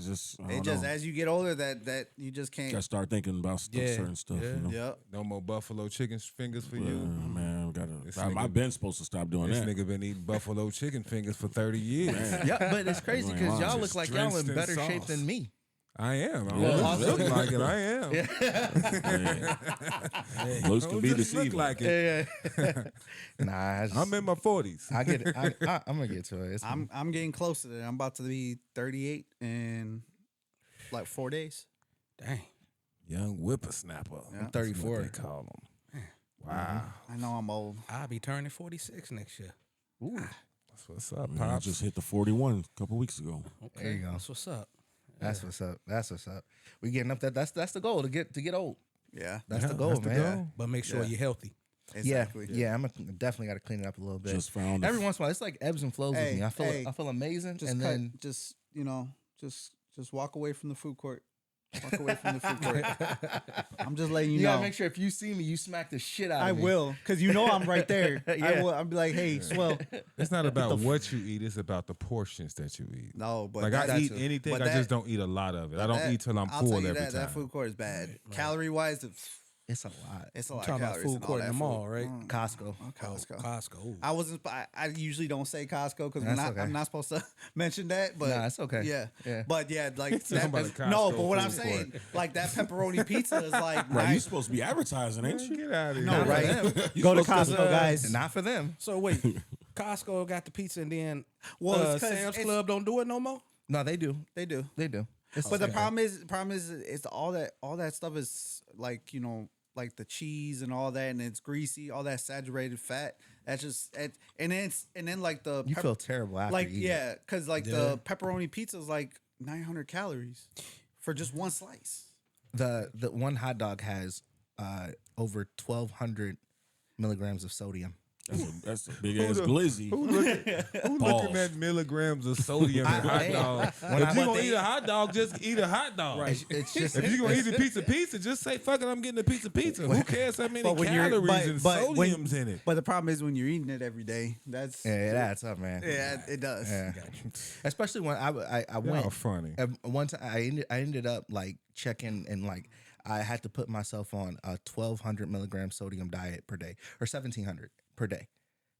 It's just as you get older that you just can't. Gotta start thinking about certain stuff. Yeah. You know? Yep. No more buffalo chicken fingers for you. Man, This I've been supposed to stop doing This that. nigga been eating buffalo chicken fingers for 30 years. Yeah, but it's crazy because Wow. y'all Just look like y'all in drenched in better shape sauce. than me. I am. I Yeah. don't look like it. I am. Looks I can don't be just look deceiving. like it. Nah, I'm in my 40s. I get it. I'm gonna get to it. I'm getting close to that. I'm about to be 38 in like 4 days. Dang. Young whippersnapper. Yeah. That's 34. what they call them. Wow. I know I'm old. I'll be turning 46 next year. Ooh. That's what's up, Man, I Pops. just hit the 41 a couple weeks ago. Okay, There you go. That's what's up. That's what's up. That's what's up. We getting up that. That's the goal to get old. Yeah. That's the Yeah, goal, that's the man. goal. But make sure Yeah. you're healthy. Exactly. Yeah. I'm definitely got to clean it up a little bit. Just found Every once in a while, it's like ebbs and flows with me. I feel amazing, Just and cut, then just just walk away from the food court. Walk away from the food court. I'm just letting you you know. gotta make sure if you see me, you smack the shit out I of me. will, because you know I'm right there. I Yeah. will. I'll be like, hey, swell. It's not about what you eat. It's about the portions that you eat. No, but Like that, I eat too. anything. But I that- just don't eat a lot of it. I don't that- eat till I'm I'll full tell you every that, time. That food court is bad. Calorie wise, It's a lot. it's a lot. Talking of about calories food and all court in that the food. mall, right? Costco. Costco. Costco. Ooh. I wasn't. I usually don't say Costco because That's okay. I'm not supposed to mention that. But Nah, it's okay. Yeah, Yeah. But yeah, like Talking about that, a no. Costco But what I'm food saying, like that pepperoni pizza is like Right, nine- you supposed to be advertising, ain't you? Get out of here. No, Right. right. You Go to supposed Costco, guys. Not for them. So wait, Costco got the pizza, and then Well, it's 'cause Sam's it's- Club don't do it no more. No, they do. They do. They do. It's But the okay. problem is, it's all that stuff is like like the cheese and all that, and it's greasy, all that saturated fat. That's just and then like the You feel terrible after like you eat yeah, it. because like the pepperoni pizza is like 900 calories for just one slice. The one hot dog has over 1,200 milligrams of sodium. That's a big ass glizzy. Who looking at milligrams of sodium in hot Hey, dogs? when If I- you gonna eat a hot dog, just eat a hot dog. It's just If you gonna eat a pizza, just say fuck it. I'm getting a pizza. Who cares how many But when you're- calories and but when- sodiums in it? But the problem is when you're eating it every day. That's yeah, that's up, man. yeah, it does. Yeah. Especially when I went. Y'all funny. One time I ended up like checking and like I had to put myself on a 1,200 milligram sodium diet per day or 1,700 per day,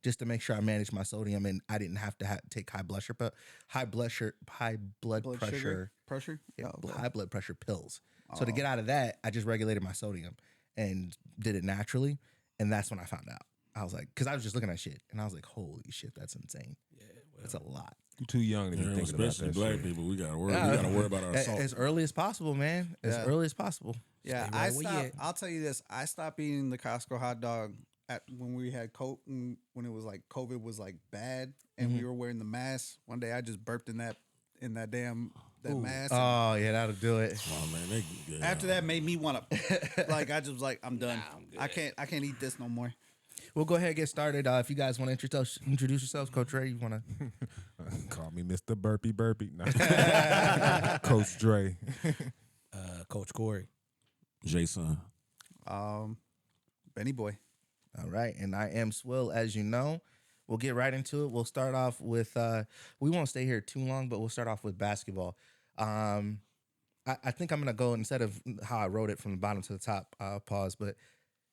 just to make sure I managed my sodium and I didn't have to take high blood pressure, high blood Blood pressure, sugar pressure. yeah, Oh, high blood pressure pills. So to get out of that, I just regulated my sodium and did it naturally, and that's when I found out. I was like, because I was just looking at shit, and I was like, holy shit, that's insane. Yeah, that's a lot. You too young to be Yeah, thinking about especially that black shit. people, we gotta worry about our salt. As early as possible, man. As Yeah. early as possible. Yeah, Stay right where you at. I'll tell you this. I stopped eating the Costco hot dog when we had when it was like COVID was like bad and we were wearing the mask. One day I just burped in that damn mask. Oh yeah, that'll do it. Oh man, yeah. After that made me want to like I just was like I'm done. I can't eat this no more. We'll go ahead and get started. If you guys want to introduce yourselves, Coach Ray, you want to? Call me Mr. Burpee. No. Coach Dre. Coach Corey. Jason. Benny boy. All right, and I am Swill, as you know. We'll get right into it. We'll start off with, we won't stay here too long, but we'll start off with basketball. I think I'm going to go, instead of how I wrote it from the bottom to the top, pause, but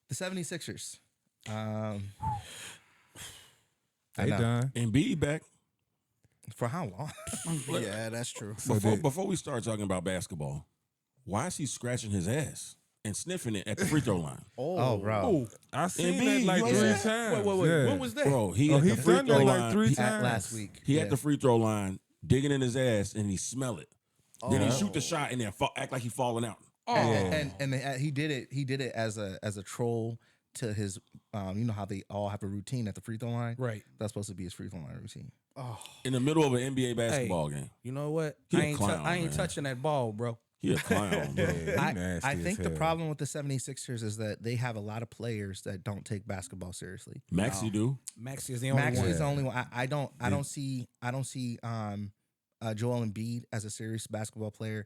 the 76ers. They done. Embiid back. For how long? Yeah, that's true. Before we start talking about basketball, why is he scratching his ass and sniffing it at the free throw line? Oh, bro. I seen Embiid, that like you know 3 what I'm times. Wait. Yeah. What was that? Bro, he Oh, at he the free done throw that line. like 3 times. Last week. He at the free throw line, digging in his ass, and he smell it. Then he shoot the shot and then act like he falling out. And he did it. He did it as a troll to his. You know how they all have a routine at the free throw line, Right. That's supposed to be his free throw line routine. In the middle of an NBA basketball game. You know what? He a I ain't, clown, I ain't man. touching that ball, bro. He a clown, bro. Yeah, he nasty I as think the hell. problem with the 76ers is that they have a lot of players that don't take basketball seriously. Maxie do. Maxi is the only Maxi one. is the only one. I don't see Joel Embiid as a serious basketball player.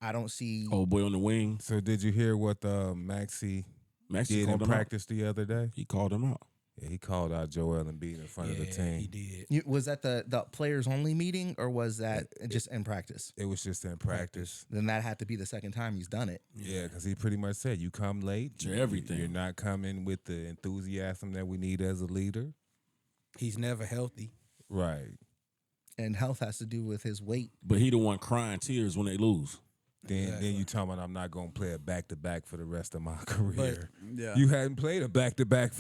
I don't see. Old boy on the wing. So did you hear what Maxie Maxie did in called him out. practice the other day? He called him out. Yeah, he called out Joel Embiid in front of the team. He did. Was that the players only meeting, or was that just in practice? It was just in practice. Then that had to be the second time he's done it. Yeah, because he pretty much said, you come late. To everything. You're not coming with the enthusiasm that we need as a leader. He's never healthy. Right. And health has to do with his weight. But he the one crying tears when they lose. Then you talking about I'm not going to play a back-to-back for the rest of my career. Yeah. You hadn't played a back-to-back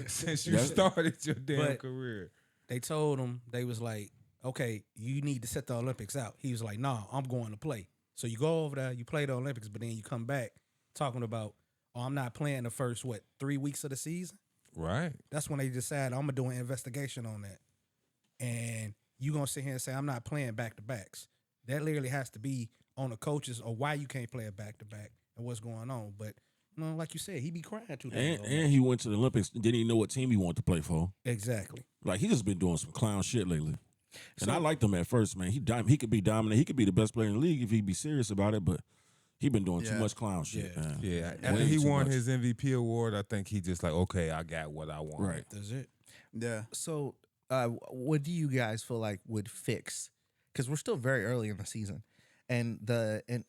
since you started your damn But- career. They told him, they was like, okay, you need to set the Olympics out. He was like, nah, I'm going to play. So you go over there, you play the Olympics, but then you come back talking about, oh, I'm not playing the first, 3 weeks of the season? Right. That's when they decide I'm going to do an investigation on that. And you going to sit here and say, I'm not playing back-to-backs. That literally has to be on the coaches or why you can't play a back-to-back and what's going on. But, like you said, he be crying too damn much. And he went to the Olympics, didn't even know what team he wanted to play for. Exactly. Like, he just been doing some clown shit lately. And I liked him at first, man. He could be dominant. He could be the best player in the league if he'd be serious about it, but he been doing too much clown shit, man. Yeah. Way After he too won much. his MVP award, I think he just like, okay, I got what I want. Right. That's it. Yeah. So, what do you guys feel like would fix? Because we're still very early in the season, and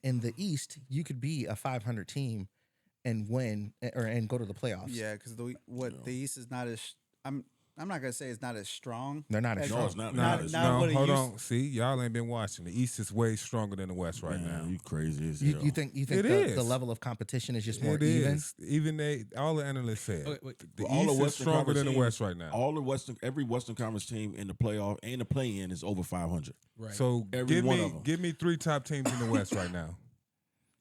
in the East, you could be a 500 team and win and go to the playoffs. Yeah, because the East is not as I'm not gonna say it's not as strong. They're not as No, strong. it's not. Not- It's not not. what it hold used- on. See, y'all ain't been watching. The East is way stronger than the West right Man, now. you crazy as You, hell. you think It the is. level of competition is just more It even? is. Even all the analysts said Wait. the All the East is Western stronger Conference than the teams- West right now. Every Western Conference team in the playoff and the play-in is over 500. Right. So Every give one me of 'em. give me 3 top teams in the West right now.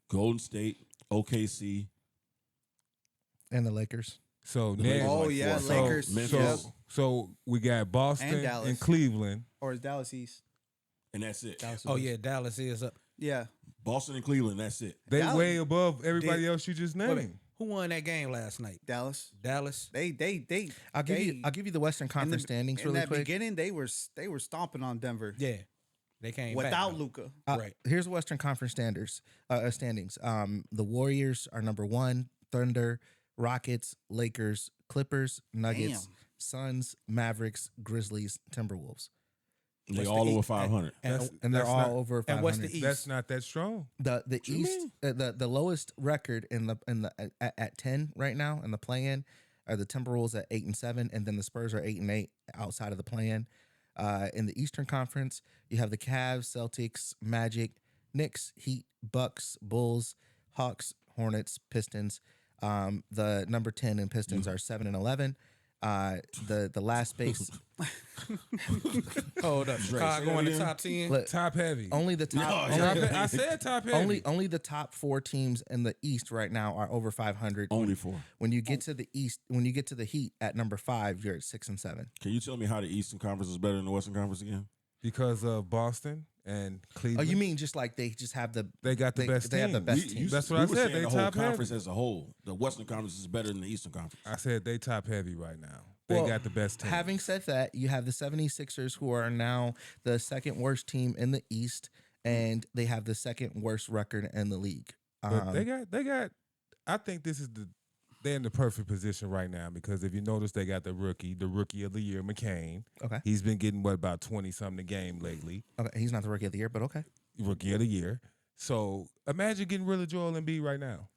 Golden State, OKC, And the Lakers. So The now, Lakers Oh like yeah, four, Lakers. Memphis. Yep. so we got Boston and, Dallas. Cleveland. Or is Dallas East? and that's it. Dallas Oh East. yeah, Dallas is up. Yeah. Boston and Cleveland, that's it. They Dallas- way above everybody Did- else you just Wait a minute. named. Who won that game last night? Dallas. Dallas. They I'll give you the Western Conference standings in really that quick. beginning they were stomping on Denver Yeah, they came without back. Luca. Right. Here's Western Conference standings. The Warriors are number 1. Thunder, Rockets, Lakers, Clippers, Nuggets, Damn. Suns, Mavericks, Grizzlies, Timberwolves, They What's the all over East? 500. And, and they're That's all not- over 500. and what's the East? That's not that strong. The you East, the lowest record in the at 10 right now in the play-in are the Timberwolves at 8-7, and then the Spurs are 8-8 outside of the play-in. In the Eastern Conference, you have the Cavs, Celtics, Magic, Knicks, Heat, Bucks, Bulls, Hawks, Hornets, Pistons. The number 10 in Pistons are 7-11. The last space, Hold up, say Chicago that in the again? top 10. but Top heavy. only the top. No, only- yeah. I said top heavy. only the top 4 teams in the East right now are over 500. Only 4. When you get to the East, when you get to the Heat at number 5, you're at 6-7. Can you tell me how the Eastern Conference is better than the Western Conference again? because of Boston and Oh, Cleveland. you mean just like they just have the they got the best they have the team. best team. That's what we I were said. saying They the whole top heavy. conference as a whole. The Western Conference is better than the Eastern Conference. I said they top heavy right now. They Well, got the best team. Having said that, you have the 76ers who are now the second worst team in the East, and they have the second worst record in the league. But they got. I think this is they're in the perfect position right now because if you notice, they got the rookie of the year, McCain. Okay. He's been getting about 20 something a game lately. Okay, he's not the rookie of the year, but okay. Rookie of the year. So imagine getting rid of Joel Embiid right now.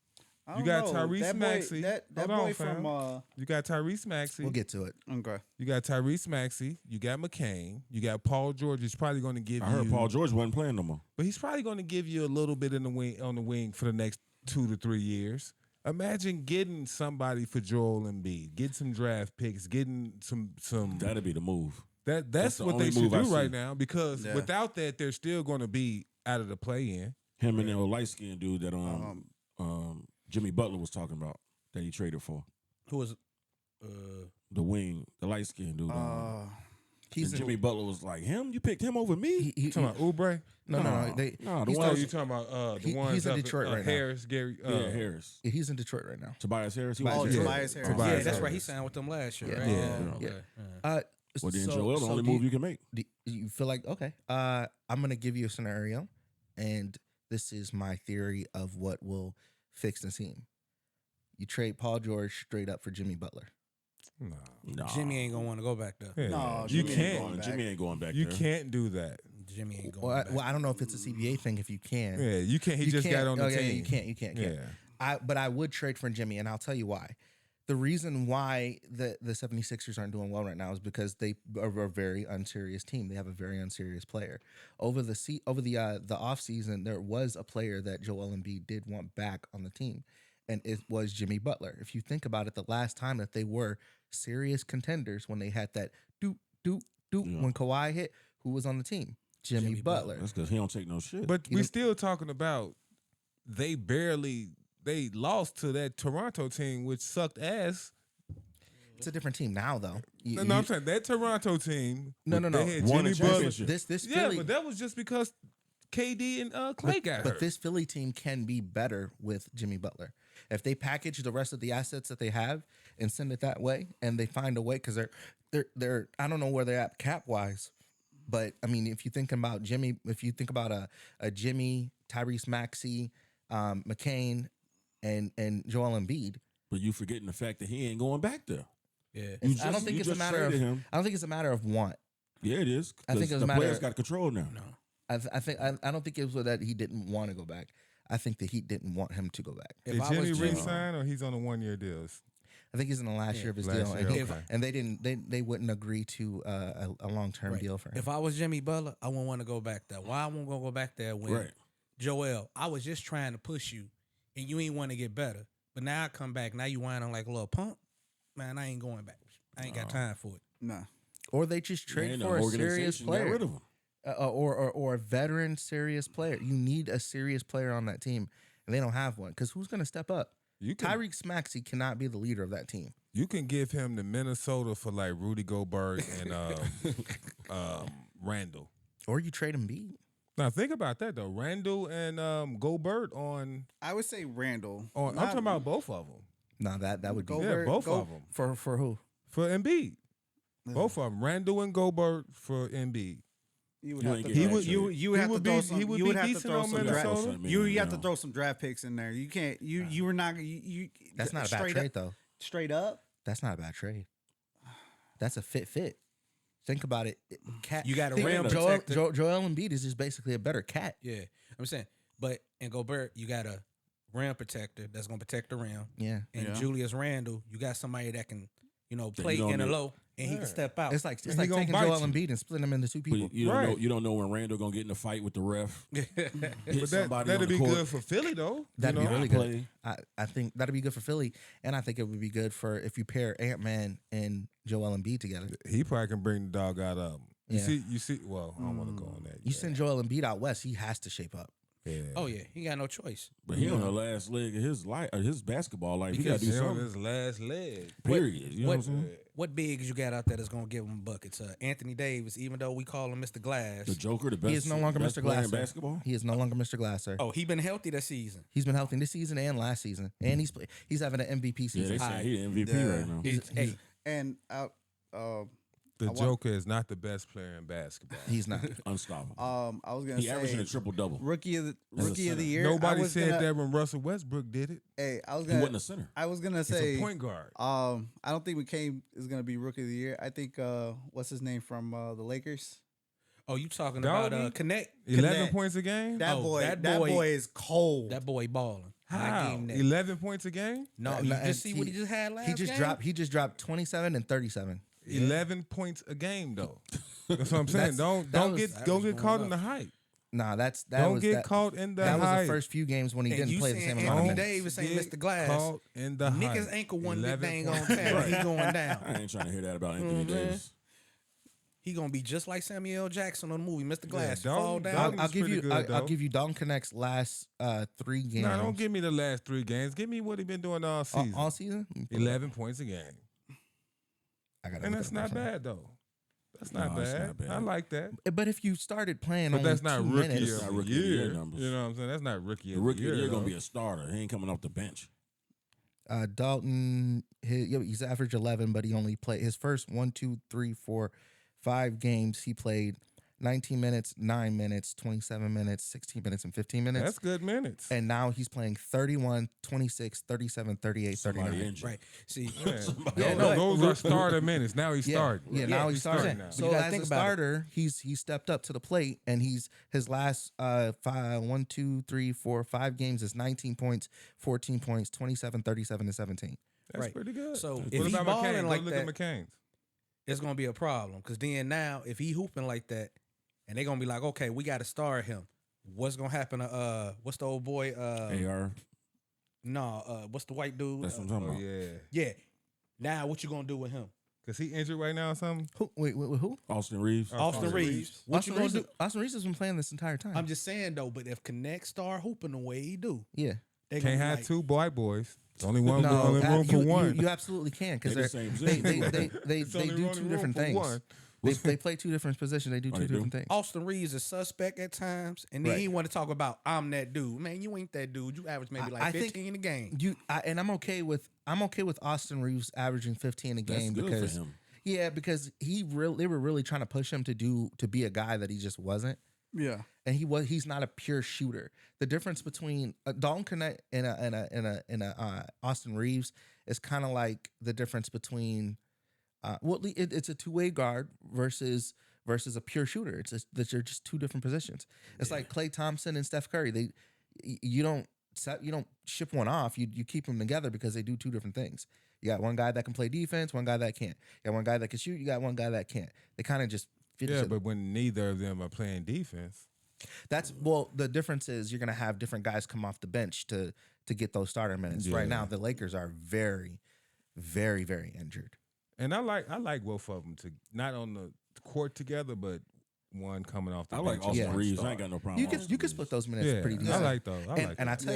I You don't got know. Tyrese That boy- Maxey. That Hold boy on, fam. from You got Tyrese Maxey. We'll get to it. okay. You got Tyrese Maxey. You got McCain. You got Paul George. He's probably going to give I you. heard Paul George wasn't playing no more. But he's probably going to give you a little bit in the wing on the wing for the next 2 to 3 years. Imagine getting somebody for Joel Embiid, get some draft picks, getting some. That'd be the move. That's the what they only should move I do right see. now because Yeah. without that, they're still going to be out of the play-in. Him and the light skinned dude that Jimmy Butler was talking about that he traded for. Who was The wing, the light skinned dude. He's and Jimmy Butler was like, him? You picked him over me? he, You talking about Oubre? no. No, They, the he's one- Oh, not- you talking about the He- ones he's in up Detroit right now. Harris, Gary. Yeah, Harris. he's in Detroit right now. Tobias Harris. He Tobias was Oh, in Tobias Detroit. Harris. yeah, Tobias that's right. He Harris. signed with them last year, Yeah. right? Yeah. Oh, okay. Uh, Well, then so- Joel, the so only do move you can make. do you feel like okay? I'm gonna give you a scenario, and this is my theory of what will fix the team. You trade Paul George straight up for Jimmy Butler. No. Jimmy ain't gonna want to go back there. Yeah. No, you Jimmy ain't can't. going back. Jimmy ain't going back You there. can't do that. Jimmy ain't going Well, back. I don't know if it's a CBA thing. If you can, Yeah, you can't. He You just can't- got on the oh, yeah, team. You can't. Yeah. But I would trade for Jimmy, and I'll tell you why. The reason why the 76ers aren't doing well right now is because they are a very unserious team. They have a very unserious player. Over the offseason, there was a player that Joel Embiid did want back on the team, and it was Jimmy Butler. If you think about it, the last time that they were serious contenders, when they had that doop when Kawhi hit, who was on the team? Jimmy Butler. That's because he don't take no shit. But we still talking about they lost to that Toronto team, which sucked ass. It's a different team now, though. No, I'm saying that Toronto team. No. They had Won a Jimmy Butler. championship. This Yeah, Philly, but that was just because KD and Clay got hurt. But this Philly team can be better with Jimmy Butler. If they package the rest of the assets that they have and send it that way, and they find a way, because they're I don't know where they're at cap wise, but I mean, if you think about Jimmy, if you think about a Jimmy, Tyrese Maxey, McCain, and Joel Embiid. But you forgetting the fact that he ain't going back there. Yeah. I don't think it's a matter of. him. I don't think it's a matter of want. Yeah, it is. I think it's a the matter players of- got control now. No. I don't think it was that he didn't want to go back. I think the Heat didn't want him to go back. If Did I Jimmy was Jimmy, re-sign or he's on a 1-year deal? I think he's in the last year of his last deal, year, and, okay. and they didn't. They wouldn't agree to a long term right. deal for him. If I was Jimmy Butler, I wouldn't want to go back there. Why I won't go back there when Right. Joel, I was just trying to push you and you ain't want to get better. But now I come back, now you whining like a little punk. Man, I ain't going back. I ain't got time for it. Nah. Or they just trade Man, for the a serious organization got player, rid of him. or a veteran serious player. You need a serious player on that team, and they don't have one. Because who's going to step up? Tyrese Maxey cannot be the leader of that team. You can give him to Minnesota for like Rudy Gobert and Randall. Or you trade Embiid. Now think about that though. Randall and Gobert on. I would say Randall. I'm talking about both of them. No, that would be Gobert, Both of them for who? for Embiid. Both of them, Randall and Gobert for Embiid. You would You have ain't to. getting throw- that you trade. you would have to throw some. He would You be would have to decent throw on some draft. Minnesota. You have to throw some draft picks in there. You can't. You were not. You. That's not a bad straight trade up, though. Straight up. That's not a bad trade. That's a fit. Think about it. Cat. You got a think rim Joel, protector. Joel Embiid is just basically a better cat. Yeah. I'm saying. But in Gobert, you got a rim protector that's gonna protect the rim. Yeah. And Yeah. Julius Randle, you got somebody that can, That play you don't in the need. low and he can step out. It's like And he gonna taking bite Joel you. Embiid and splitting him into two people. But you don't Right. know. You don't know when Randall gonna get in a fight with the ref. Hit But somebody that'd on the be court. good for Philly though. That'd be You know? really play. good. I think that'd be good for Philly, and I think it would be good for if you pair Ant-Man and Joel Embiid together. He probably can bring the dog out of him. Yeah. You see. Well, I don't want to go on that. You send Joel Embiid out west, he has to shape up. Yeah. Oh yeah, he got no choice. But he on the last leg of his life, his basketball life. He got to do He on something. his last leg. Period. You know what I'm What saying? what bigs you got out there that's gonna give him buckets? Anthony Davis, even though we call him Mr. Glass. The Joker, the best. He is no longer best Mr. player in Glasser. basketball. He is no longer Mr. Glasser. Oh, he been healthy this season. He's been healthy this season and last season, and he's having an MVP Yeah, season. they say High. he the MVP Yeah. right now. Hey, And The want- Joker is not the best player in basketball. He's not. Unstoppable. I was gonna He averaging a say triple double. rookie of As a the center. year. Nobody said that when Russell Westbrook did it. Hey, I was He gonna. wasn't a center. I was gonna He's say. a point guard. I don't think McCain is gonna be rookie of the year. I think what's his name from the Lakers? oh, you talking Doggy? about Connect? 11 Connect. points a game. That Oh, boy. that That boy- boy is cold. That boy balling. How? Game that. 11 points a game. No, And- you and just see what he just had last He just game? He just dropped 27 and 37. 11 points a game though. That's what I'm saying. That Don't was- get that don't was get going caught up. in the hype. Nah, that Don't was get that, caught in the that was hype. the first few games when he And didn't you play the saying same Anthony amount of Davis minutes. ain't Get Mr. Glass. Caught in the Nick hype. his ankle one big 11 thing points. on tap. He going I down. ain't trying to hear that about Anthony Davis. He gonna be just like Samuel L. Jackson on the movie Mr. Glass. Dalton- Fall down. Dalton- I'll He's give pretty you. good, I'll though. give you Dalton Connect's last 3 games. No, don't give me the last 3 games. Give me what he been doing all season. all season. 11 points a game. I got. And that's not bad though. That's not, No, it's bad. not bad. I like that. But if you started playing, But only that's not 2 rookie minutes, of not the rookie of the year year. numbers. You know what I'm saying? That's not rookie The of rookie the of year. the year gonna though. be a starter. He ain't coming off the bench. Dalton, he's averaged 11, but he only played his first 1, 2, 3, 4, 5 games. He played 19 minutes, 9 minutes, 27 minutes, 16 minutes, and 15 minutes. That's good minutes. And now he's playing 31, 26, 37, 38, Somebody 39. injured. Right. See, Yeah, those are starter minutes. Now he's starting. Yeah, now he's starting. now. So You gotta as think a about it. starter, he's stepped up to the plate, and his last 5 games is 19 points, 14 points, 27, 37, and 17. That's Right. pretty good. So what if he about balling McCain? Go like look that, at McCain's. it's gonna be a problem. Because then now, if he hooping like that, and they're gonna be like, okay, we got to start him. What's gonna happen to what's the old boy? AR. No, what's the white dude? That's what I'm talking Oh about. yeah, Yeah. Now what you gonna do with him? because he injured right now or something. Wait, who? Austin Reeves. Austin Reeves. What Austin you gonna Reeves, do? Austin Reeves has been playing this entire time. I'm just saying though, but if Connect start hooping the way he do, yeah. they Can't gonna be have like, two white boys. It's only one. No, only room for one. You absolutely can because They the same position. they It's do only two room different for things. one. They play two different positions. They do Oh, two they do? different things. Austin Reeves is suspect at times, and then Right. he want to talk about I'm that dude. Man, you ain't that dude. You average maybe like I think 15 a game. And I'm okay with Austin Reeves averaging 15 a That's game good because for him. yeah, because they were really trying to push him to be a guy that he just wasn't. Yeah. And he's not a pure shooter. The difference between Dalton Connect and Austin Reeves is kind of like the difference between it's a two-way guard versus a pure shooter. They're just two different positions. It's like Klay Thompson and Steph Curry. You don't ship one off. You keep them together because they do two different things. You got one guy that can play defense, one guy that can't. You got one guy that can shoot, you got one guy that can't. They kind of just fit each Yeah, other. but when neither of them are playing defense, The difference is you're gonna have different guys come off the bench to get those starter minutes. Yeah. Right now, the Lakers are very, very, very injured. and I like both of them to not on the court together, but one coming off the I bench. like Austin Yeah. Reeves. I ain't got no problem. You with can Austin Reeves. split those minutes Yeah, pretty I decent. like those. I like and I those. tell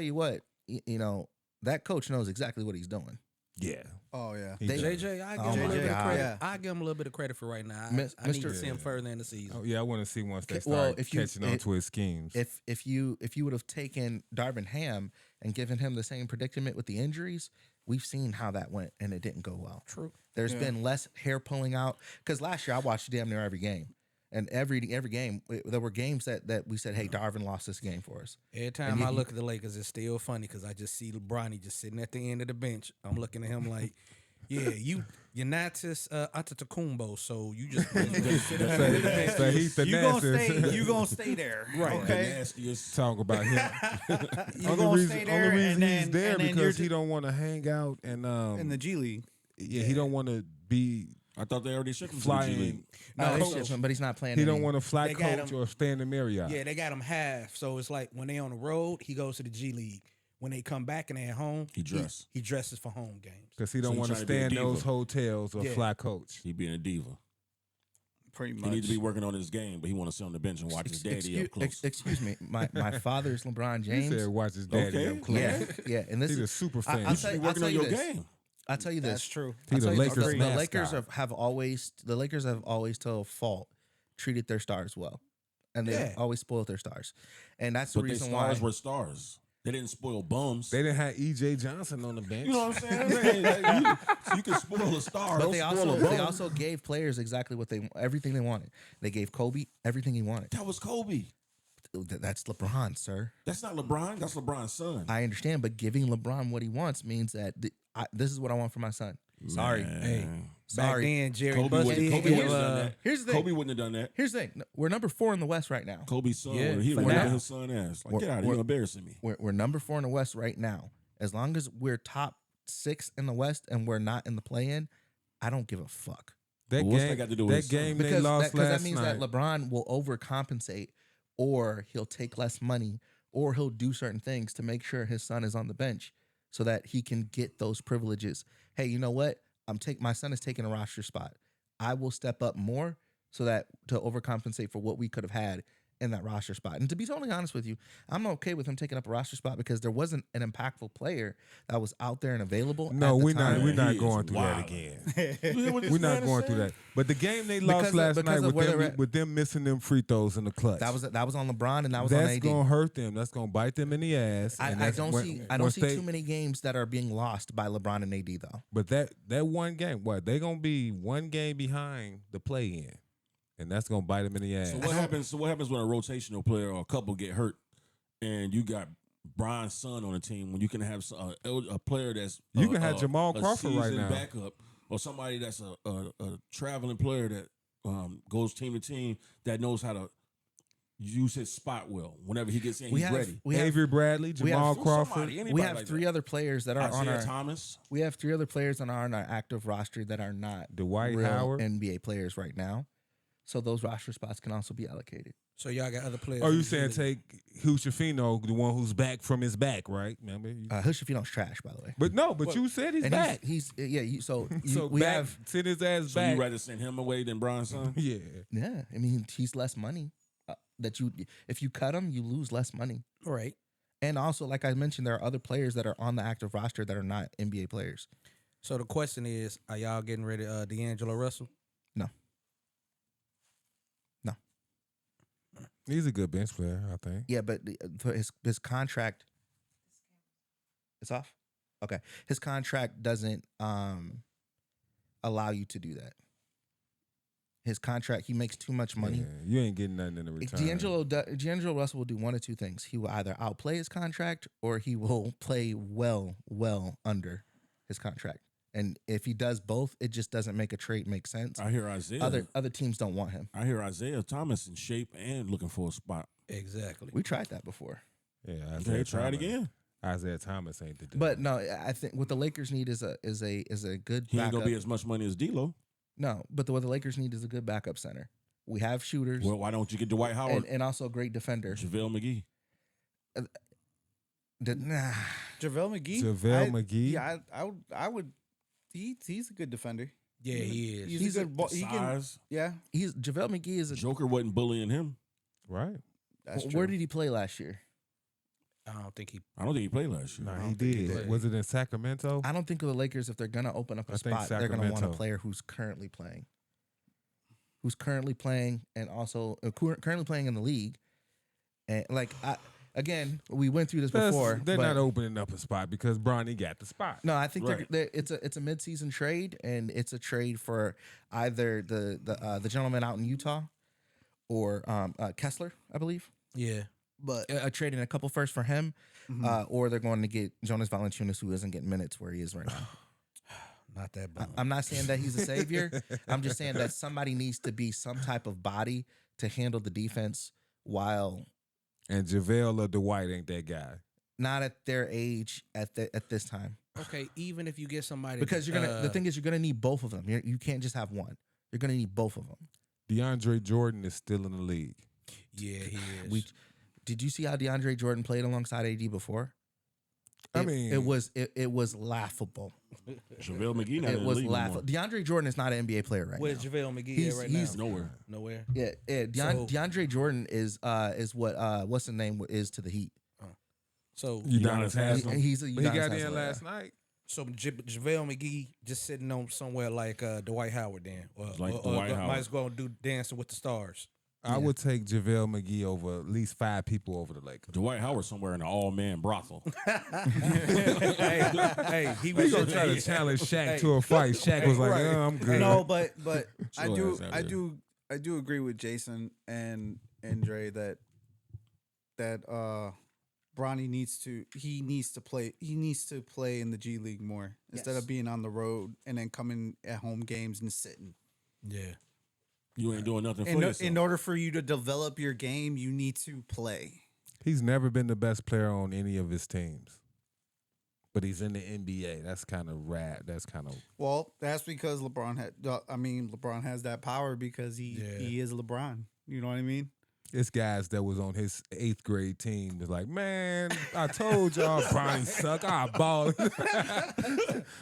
you what, you know that coach knows exactly what he's doing. Yeah, Oh yeah. He They- does. JJ, I give Oh him a my little bit of God. credit. Yeah. I give him a little bit of credit for right now. Mis- I need to Mr. see him further in the season. Oh, yeah, I want to see once they Okay, well, start if you- catching on to his schemes. If you would have taken Darvin Ham and given him the same predicament with the injuries, we've seen how that went, and it didn't go well. True. There's been less hair pulling out because last year I watched damn near every game, and every game there were games that we said, "Hey, Darvin lost this game for us." Every time I look at the Lakers, it's still funny because I just see LeBron. He just sitting at the end of the bench. I'm looking at him like, yeah, you're not this Antetokounmpo, so you just sit at the end of the bench. So he's the nastiest. You gonna stay there. Right. The Okay. nastiest. Talk about him. You only gonna reason, stay there, only reason and he's then, there and then you're because he just don't want to hang out and in the G League. he don't want to be I thought they already shipped him to the G flying. League. No, coach- it's just, but he's not playing. He any- don't want to fly They got coach him. or stay in the Marriott. Yeah, they got him half. So it's like when they on the road, he goes to the G League. When they come back and they at home, He dress. He dresses for home games. Because he So don't he want to trying to be stay a in those diva. hotels or Yeah. fly coach. He being a diva. Pretty He much. needs to be working on his game, but he want to sit on the bench and watch his daddy up close. Excuse me, my father's LeBron He James. said, "Watch his daddy Okay. up close." Yeah, and this He's a is super I- fan. I'll You should be I'll working tell on you your this. game. I'll tell you this. That's true. He I'll the tell you this, Lakers the mascot. Lakers have always to a fault treated their stars well, and they Yeah. always spoiled their stars, and that's the But their reason why. stars were stars. They didn't spoil bums. They didn't have EJ Johnson on the bench. You know what I'm saying? you can spoil a star. But don't they spoil a also bum. gave players exactly everything they wanted. They gave Kobe everything he wanted. That was Kobe. That's LeBron, sir. That's not LeBron. That's LeBron's son. I understand, but giving LeBron what he wants means that this is what I want for my son. Sorry, Man. Back sorry. then, Jerry Kobe Buss wouldn't, did Kobe give, wouldn't have done that. Here's the thing. Kobe wouldn't have done that. Here's the thing. We're number 4 in the West right now. Kobe's son, Yeah, he for would have now. his son ass. Like, We're- get out of here. we're- You're embarrassing me. We're number 4 in the West right now. As long as we're top 6 in the West and we're not in the play-in, I don't give a fuck. That What's that game, got to do with that his son? game they Because lost that last means night. that LeBron will overcompensate, or he'll take less money, or he'll do certain things to make sure his son is on the bench so that he can get those privileges. Hey, you know what? My son is taking a roster spot. I will step up more so that to overcompensate for what we could have had in that roster spot. And to be totally honest with you, I'm okay with him taking up a roster spot because there wasn't an impactful player that was out there and available. no, at the we're not. time. We're not He going is through that wild. again. You hear what this We're not man is going through saying? that. But the game they Because lost of- last because night of with where they're them, at. with them missing them free throws in the clutch. That was on LeBron and that was on That's AD. gonna hurt them. That's gonna bite them in the ass. I and don't that's see once they- too many games that are being lost by LeBron and AD though. But that one game, what they gonna be one game behind the play in. and that's gonna bite him in the ass. So what happens? So what happens when a rotational player or a couple get hurt, and you got Brian's son on the team? When you can have a player that's You can have Jamal Crawford right seasoned now. backup, or somebody that's a traveling player that goes team to team that knows how to use his spot well. Whenever he gets in, he's ready. Avery Bradley, Jamal Crawford. Somebody, We have like three other players that are on Isaiah our. Thomas. We have three other players on our active roster that are not Dwight real Howard. NBA players right now. So those roster spots can also be allocated. So y'all got other players. Oh, in you the saying G take Hushafino, the one who's back from his back, right? Remember? Hushafino's trash, by the way. But no, but you said he's And back. So We have send his ass So back. you rather send him away than Brian's son? Yeah. yeah. I mean, he's less money. If you cut him, you lose less money. League? Right. And also, like I mentioned, there are other players that are on the active roster that are not NBA players. So the question is, are y'all getting ready D'Angelo Russell? No. He's a good bench player, I think. Yeah, but his contract. It's off. Okay, his contract doesn't allow you to do that. His contract, he makes too much money. Yeah, you ain't getting nothing in the return. D'Angelo Russell will do one of two things. He will either outplay his contract or he will play well under his contract. And if he does both, it just doesn't make a trade make sense. I hear Isaiah. Other teams don't want him. I hear Isaiah Thomas in shape and looking for a spot. Exactly. We tried that before. Yeah, Okay, try it again. Isaiah Thomas ain't the dude. But no, I think what the Lakers need is a good He ain't backup. gonna be as much money as D'Lo. No, but what the Lakers need is a good backup center. We have shooters Well, why don't you get Dwight Howard and also a great defender. JaVale McGee? JaVale McGee. JaVale McGee? Yeah, I would. He's a good defender. Yeah, he is. He's a good. He can. Size. Yeah, He's JaVale McGee is a. Joker wasn't bullying him. right? that's Where true. did he play last year? I don't think he. I don't think he played last year. No, I he don't think he did. did. Was it in Sacramento? I don't think the Lakers, if they're gonna open up a I think spot, they're gonna want a Sacramento. player who's currently playing, and also currently playing in the league. And again, we went through this before. They're but not opening up a spot because Bronny got the spot. No, I think Right. it's a midseason trade, and it's a trade for either the gentleman out in Utah or Kessler, I believe. Yeah. But A trade and a couple first for him, Mhm. or they're going to get Jonas Valanciunas, who isn't getting minutes where he is right now. Not that bad. I'm not saying that he's a savior. I'm just saying that somebody needs to be some type of body to handle the defense while And JaVale or Dwight ain't that guy. not at their age at this time. Okay, even if you get somebody Because the thing is, you're gonna need both of them. You can't just have one. You're gonna need both of them. DeAndre Jordan is still in the league. yeah, he is. Did you see how DeAndre Jordan played alongside AD before? I mean, it was laughable. JaVale McGee not It in the was league laughable. no more. DeAndre Jordan is not an NBA player right Where's now. JaVale McGee He's- at right he's now? Nowhere. Nowhere. Yeah, So- DeAndre Jordan is what what's the name is to the Heat. So Udonis Haslem. He's a But he Udonis got Haslem, in yeah. last night. So JaVale McGee just sitting on somewhere like Dwight Howard then. Like Dwight Howard. Might as well do Dancing with the Stars. I would take JaVale McGee over at least 5 people over the Lakers. Dwight Howard somewhere in an all-man brothel. hey, he We was gonna try to challenge Shaq to a fight. Shaq was like, Right. "Oh, I'm good." No, but I Chill do ass out I here. do agree with Jason and Dre that Bronny needs to play in the G League more instead Yes. of being on the road and then coming at home games and sitting. Yeah. You ain't doing nothing for yourself. In order for you to develop your game, you need to play. He's never been the best player on any of his teams, but he's in the NBA. That's kind of rad. That's kind of Well, that's because LeBron has that power because he is LeBron. You know what I mean? it's guys that was on his 8th grade team was like, "Man, I told y'all Bronny suck. I ball."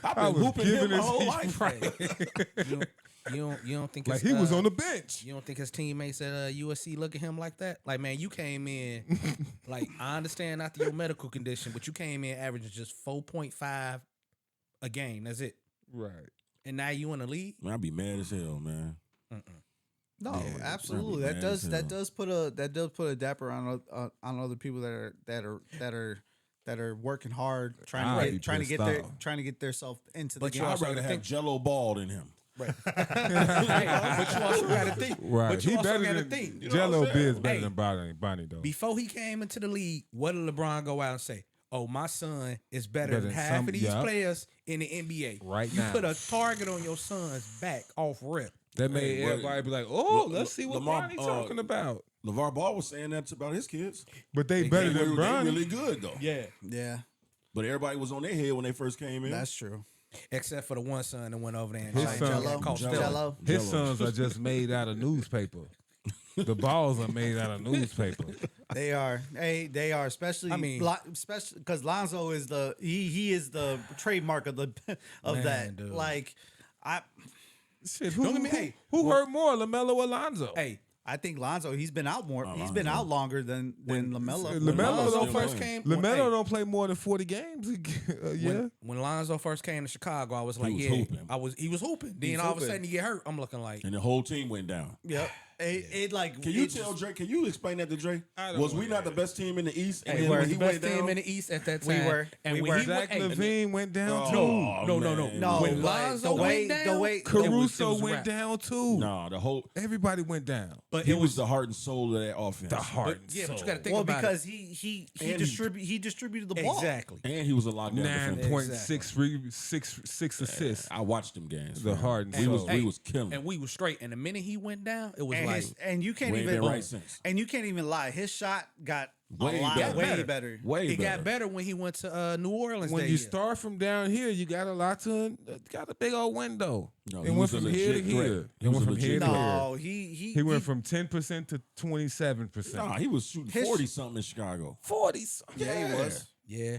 I was whooping him giving my his whole heat life. right. You don't think Like his, he was on the bench. You don't think his teammates at USC look at him like that? Like, man, you came in like I understand after your medical condition, but you came in averaging just 4.5 a game. That's it. Right. And now you in the league? Man, I'd be mad as hell, man. No, Yeah, absolutely. that'd be bad That as does put a dapper on other people that are working hard I'd be trying to pissed get off. their self into the But game. you I'd also rather have think- Jello Ball than him. Right. Hey, but you also got to think. Right. But you He also better got to than think. Jello Biz better Hey. than Bonnie though. Before he came into the league, what did LeBron go out and say? Oh, my son is better Better than than half some- of these yup. players in the NBA. Right you now. put a target on your son's back off rip. That made Hey, well, everybody be like, "Oh, Le- let's see what Lamar, Bonnie talking about." LeVar Ball was saying that about his kids. But they better They than were Bonnie. really good though. Yeah. Yeah, But everybody was on their head when they first came in. that's true. Except for the one son that went over there and His tried son- to caught Jello. steroids. Jello. His Jello. sons are just made out of newspaper. The balls are made out of newspaper. They are. Hey, they are. Especially. I mean- especially because Lonzo is he is the trademark of the of Man, that. dude. Like, Shit, Don't get me- hey, who hurt more, LaMelo or Lonzo? Hey, I think Lonzo. He's been out more. He's Lonzo. been out longer than Lamelo. LaMelo Lonzo don't first play. came. LaMelo don't play more than 40 games. Yeah. When Lonzo first came to Chicago, I was like, was yeah, hooping. he was hooping. Then was all of a hooping. sudden he get hurt. I'm looking like, And the whole team went down. Yep. It like. Can you it tell just- Dre? Can you explain that to Dre? I don't Was we wanna not the hear best team in the East? And we then were when the he best went team down, in the East at that We time. were. And We when were. he Zach went, Levine went down Oh, too. no. man. No, When but Lonzo the way went the down, way it Caruso was a went wrap. down too. No, the whole Everybody went down. but he it was the heart and soul of that offense. The heart. But, yeah, and but you soul. got to think well about because it. he And distributed the ball. Exactly. And he was a lockdown defender. 9.6 assists. I watched them games. The man. heart and we was soul. we was killing. And we were straight. And the minute he went down, it was And, like, and you can't We ain't even been right since. and you can't even lie. His shot got Way a lot better. way better. Way it better. got better when he went to New Orleans. When that you year. start from down here, you got a big old window. No, it he went was a from here to legit threat. here. He It was went a from here legit to threat. here. No, He went from 10% to 27%. Nah, he was shooting His- 40 something in Chicago. 40. Yeah, he was. Yeah.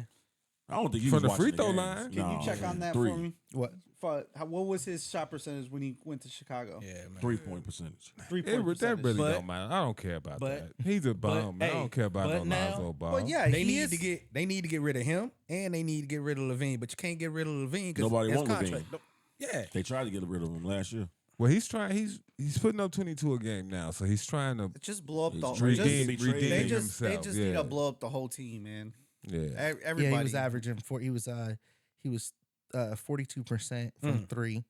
I don't think he From was the watching free throw games. line? Can Nah, you check on that three. for me? What? What was his shot percentage when he went to Chicago? Yeah, man. 3-point percentage. 3-point That really But- don't matter. I don't care about but- that. He's a bum. man. I hey, don't care about but no now- Lonzo ball. But yeah, They he need is, they need to get rid of him, and they need to get rid of Levine. But you can't get rid of Levine because Nobody his want contract. Levine. Yeah, They tried to get rid of him last year. Well, he's trying. He's putting up 22 a game now, so he's trying to just blow up the He's whole. redeem- Just, redeem they himself. just yeah. need to blow up the whole team, man. Yeah. Everybody. Yeah, he was averaging he was 42% from three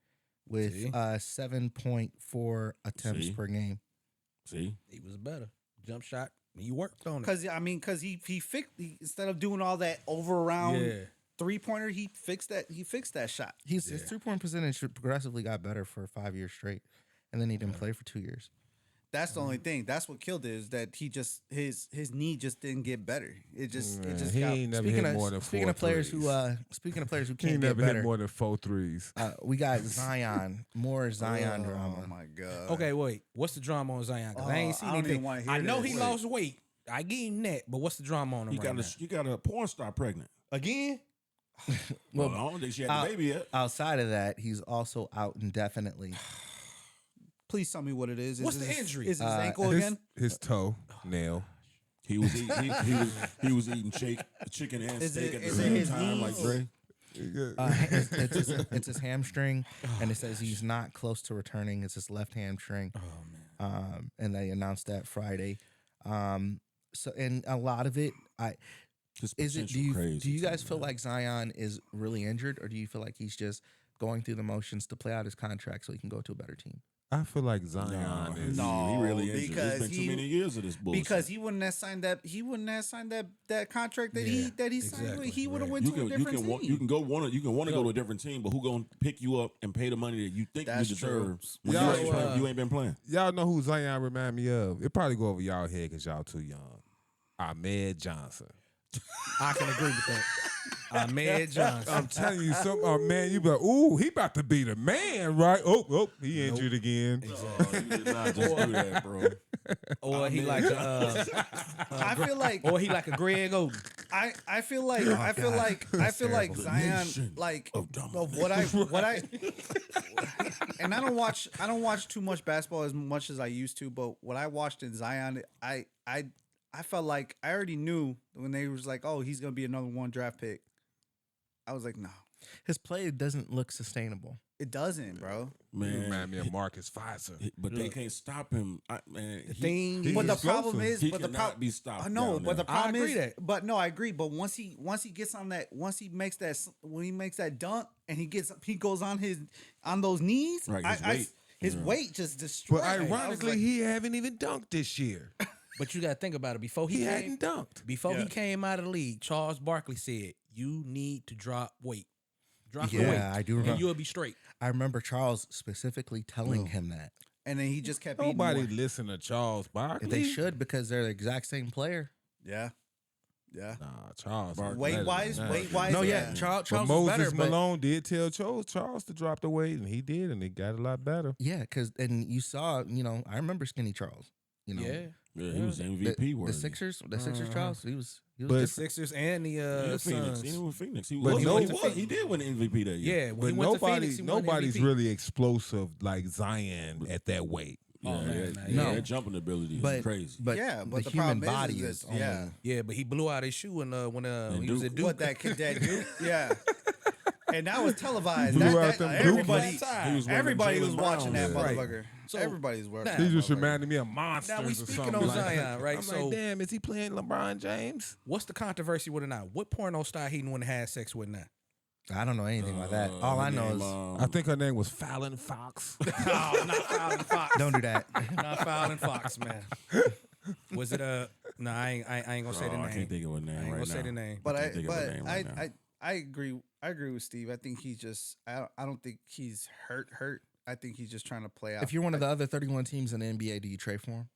with See? 7.4 attempts See? per game. See? he was better. Jump shot. He worked on it. Because he fixed instead of doing all that over around Yeah. 3-pointer, he fixed that shot. His 3-point percentage progressively got better for 5 years straight, and then he didn't play for 2 years. That's the only thing. That's what killed it, is that he just his knee just didn't get better. It just he got. ain't never Speaking hit more than of, 4 speaking of players who threes. who He can't ain't get never hit better, more than 4 threes. we got Zion. More Zion Oh drama. my god. Okay, wait. What's the drama on Zion? Because I ain't seen I don't even anything. wanna hear I know this. he lost weight. I give him that, but what's the drama on him You right now? got a porn star pregnant. Again? Well, I don't think she had the baby yet. Outside of that, he's also out indefinitely. Please tell me what it is. What's Is the his- injury? Is his ankle his, again? his toe nail. He was he was eating chicken and Is steak it- at the is it same his time, like knees? Dre. It's his hamstring, and it says he's not close to returning. It's his left hamstring. Oh man. And they announced that Friday. So, and a lot of it, His is it? potential crazy, Do you guys too, feel man. like Zion is really injured, or do you feel like he's just going through the motions to play out his contract so he can go to a better team? I feel like Zion is. No, he really injured. because It's been he- too many years of this bullshit. Because he wouldn't have signed that. He wouldn't have signed that contract that he signed. exactly, He would have right. went to a different team. you can want to go to a different team, but who gonna pick you up and pay the money that you think That's you true. deserve when Y'all, you ain't been playing? Y'all know who Zion remind me of? It probably go over y'all head because y'all too young. Ahmed Johnson. I can agree with that. Ahmed Johnson. I'm telling you, man, you be like, ooh, he about to be the man, right? Oh, he injured again. Oh, you did not just do that, bro. Or he like a, I feel like. or he like a Greg Oden. I feel like. I feel like Zion. nation Like of dumb. of what I. And I don't watch too much basketball as much as I used to. But what I watched in Zion, I felt like I already knew when they was like, oh, he's gonna be another 1 draft pick. I was like, no. His play doesn't look sustainable. It doesn't, bro. You remind me of Marcus Pfizer. But they can't stop him. Man, But the explosive. problem is, he but the cannot be stopped. I know, down but the there. problem agree is, that. but no, I agree. But once he gets on that, once he makes that, when he makes that dunk and he goes on those knees, Right, his weight. weight just destroys. But ironically, he haven't even dunked this year. But you got to think about it. Before He he hadn't dunked. Before Yeah. he came out of the league, Charles Barkley said, "You need to drop weight. Drop your Yeah, weight, I do and remember. you'll be straight." I remember Charles specifically telling him that. and then he just kept Nobody eating more. listen to Charles Barkley. They should because they're the exact same player. Yeah. Nah, Charles. Barkley. Weight-wise, weight-wise. No, yeah. yeah, Charles But was Moses better. But Malone did tell Charles to drop the weight, and he did, and he got a lot better. yeah, because and you saw, I remember Skinny Charles. Yeah, he was MVP the worthy. Sixers, Charles, he was But- The different. Sixers and the Phoenix. Suns. He was Phoenix. He But was. He did win the MVP that year. Yeah, when But he went to Phoenix, he won the nobody's MVP. really explosive like Zion at that weight. Yeah, man, yeah, nah, yeah, no. that jumping ability is but crazy. But Yeah, but the the human problem body is is that- yeah. Yeah, but he blew out his shoe when he was at Duke. What that kid that Duke? Yeah. And that was televised. Blew That- out them that- Duke everybody, He was one of them everybody Jaylen was watching that Browns. motherfucker. So, Everybody's watching. Nah. that He just motherfucker. reminded me of monsters Now we or speaking something. on like that. Zion, right? I'm So- like, damn, is he playing LeBron James? What's the controversy with it now? What porno star he didn't want to have sex with now? I don't know anything about that. All I know is I think her name was Fallon Fox. No, not Fallon Fox. don't do that. Not Fallon Fox, man. Was it No, I ain't gonna say the name. I can't think of a name I ain't right gonna say now. the name. But can't think of a name right now. I agree. I agree with Steve. I think he's just. I don't think he's hurt. I think he's just trying to play out. If you're one of the other 31 teams in the NBA, do you trade for him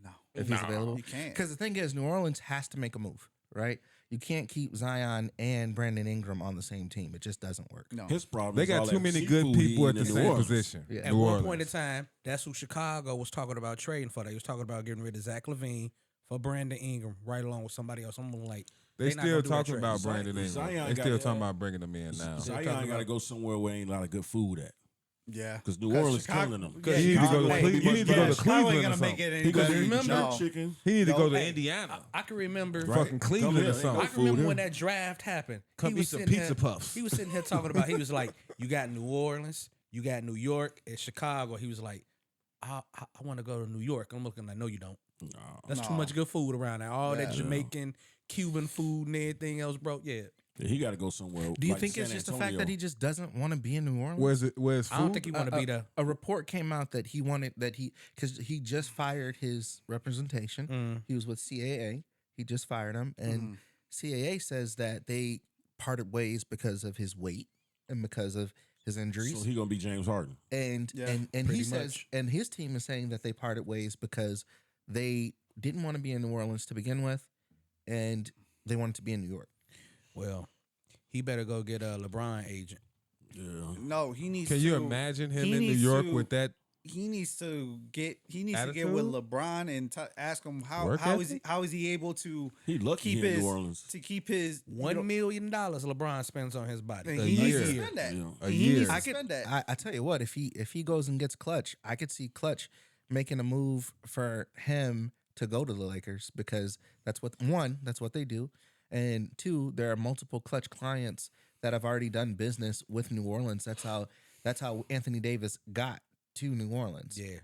no, if he's available? you can't. Because the thing is, New Orleans has to make a move, right? You can't keep Zion and Brandon Ingram on the same team. It just doesn't work. No, His problem. They is got all too that many good seafood he people at eating the in New same Orleans. position. Yeah. At New one Orleans. point in time, that's who Chicago was talking about trading for. They was talking about getting rid of Zach LaVine for Brandon Ingram, right along with somebody else. I'm like, They not still gonna do that talking trade. about Zion- Brandon Ingram. Zion They got- still talking about bringing him in now. Zion talking got to about- go somewhere where ain't a lot of good food at. yeah, Because New Orleans Chicago- killing them. yeah, You need to go to Chicago ain't- Cle- you need to go to Chicago ain't Cleveland or gonna make something. it any He goes better. to eat remember? jerk chicken. He need to go to hey, Indiana. I can remember. Right. Fucking Come Cleveland here, or ain't no something. I can food remember here. when that draft happened. Come He eat was some sitting pizza here- puffs. He was sitting here talking about. He was like, "You got New Orleans, you got New York, and Chicago." He was like, "I want to go to New York." I'm looking like, "No, you don't. No. That's too No. much good food around there. All that Yeah. Jamaican, Cuban food, and everything else, bro. Yeah, Yeah, he got to go somewhere. Do you like think San it's just the fact Antonio. that he just doesn't want to be in New Orleans? Where's food? I don't think he want to be there. A report came out that he wanted because he just fired his representation. He was with CAA. He just fired him, and CAA says that they parted ways because of his weight and because of his injuries. So he gonna be James Harden. and Yeah, and he pretty says, much. and his team is saying that they parted ways because they didn't want to be in New Orleans to begin with, and they wanted to be in New York. Well, he better go get a LeBron agent. Yeah. No, he needs. Can to, you imagine him he in New needs York to- with that? He needs to get. He needs to Attitude? get with LeBron and ask him how Work how is he ethic? how is he able to He lucky keep he in his New Orleans. to keep his $1 million LeBron spends on his body. He A needs year. to spend that. Yeah. A He year. needs to I could, spend that. I tell you what, if he goes and gets Clutch, I could see Clutch making a move for him to go to the Lakers because that's what they do, and two, there are multiple Clutch clients that have already done business with New Orleans. That's how Anthony Davis got to New Orleans. Yeah.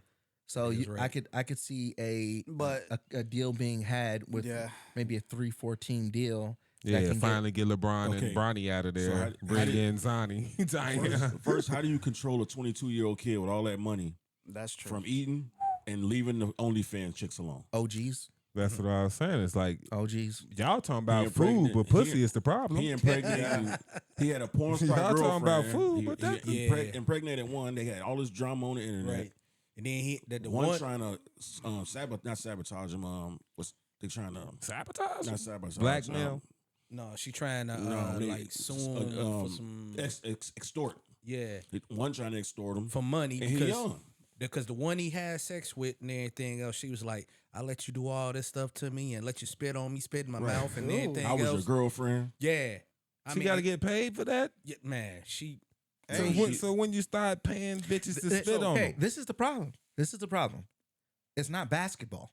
So He was right. I could see a But- a deal being had with Yeah. maybe a 3-4 team deal. that Yeah, can finally get LeBron Okay. and Bronny out of So there. how Bring did- in Zani. Zion. First, how do you control a 22-year-old kid with all that money That's true. from eating and leaving the OnlyFans chicks alone? OGs. That's what I was saying. It's like OGs. y'all talking about He food, impregnate- but pussy he- is the problem. He impregnated. He had a porn star Y'all girlfriend. talking about food, he, but he- that- he Yeah. impregnated one. They had all this drama on the internet. Right. And then the One one trying to not sabotage him. What's they trying to Sabotage? not sabotage? Blackmail? no, she trying to No, they- like sue him for some extort. yeah One trying to extort him. for money And he young. because the one he had sex with and everything else, she was like, "I let you do all this stuff to me and let you spit on me, spit in my Right. mouth and Ooh. everything I was else." your girlfriend. Yeah, I She got to get paid for that? yeah, man. She So, Hey, when, so when you start paying bitches to spit on Okay, them. this is the problem. It's not basketball.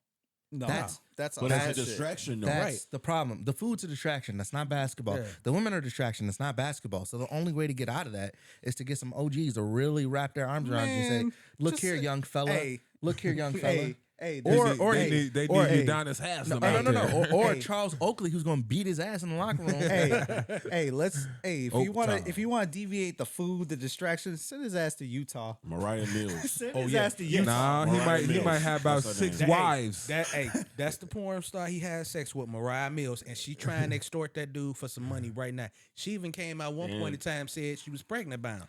No, That's that's But a it's a distraction, though. That's the problem. The food's a distraction. That's not basketball. Yeah. The women are a distraction. That's not basketball. So the only way to get out of that is to get some OGs to really wrap their arms around you and say, Man, "Look just here, say- young fella. hey. Look here, young fella." Hey, Or They hey, need or you hey. down as half. No, some no, out no. there. Or Hey. Charles Oakley, who's going to beat his ass in the locker room. if Oak you want Town. to, if you want to deviate the food, the distractions, send his ass to Utah. Mariah Mills. Send Oh, his yeah. ass to Utah. Nah, Mariah he Mills. might have about That's her 6 name. wives. That's the porn star he had sex with, Mariah Mills, and she trying to extort that dude for some money right now. She even came out one point in time said she was pregnant by him.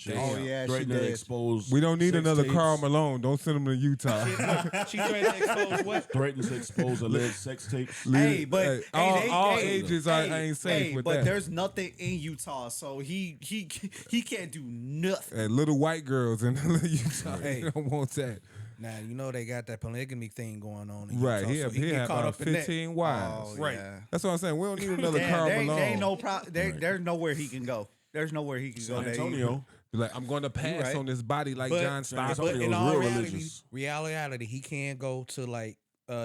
Oh, yeah, she Threatening to did. expose. We don't need sex another tapes. Carl Malone. Don't send him to Utah. She threatened to expose what? Threatening to expose alleged sex tapes. Hey, but Hey, hey, all hey, ages hey, ain't safe hey, with but that. there's nothing in Utah, so he can't do nothing. And little white girls in Utah. Hey. They don't want that. Now you know they got that polygamy thing going on. In Right. Utah, so He get had caught about up in that. 15 wives. Oh, Right. yeah. That's what I'm saying. We don't need another Damn, Carl there Malone. ain't no there's nowhere he can go. There's nowhere he can go. San that he- Antonio. Be like, I'm going to pass right. on this body like But- John San Stockton. But Antonio in was all real reality, religious. reality, he can't go to like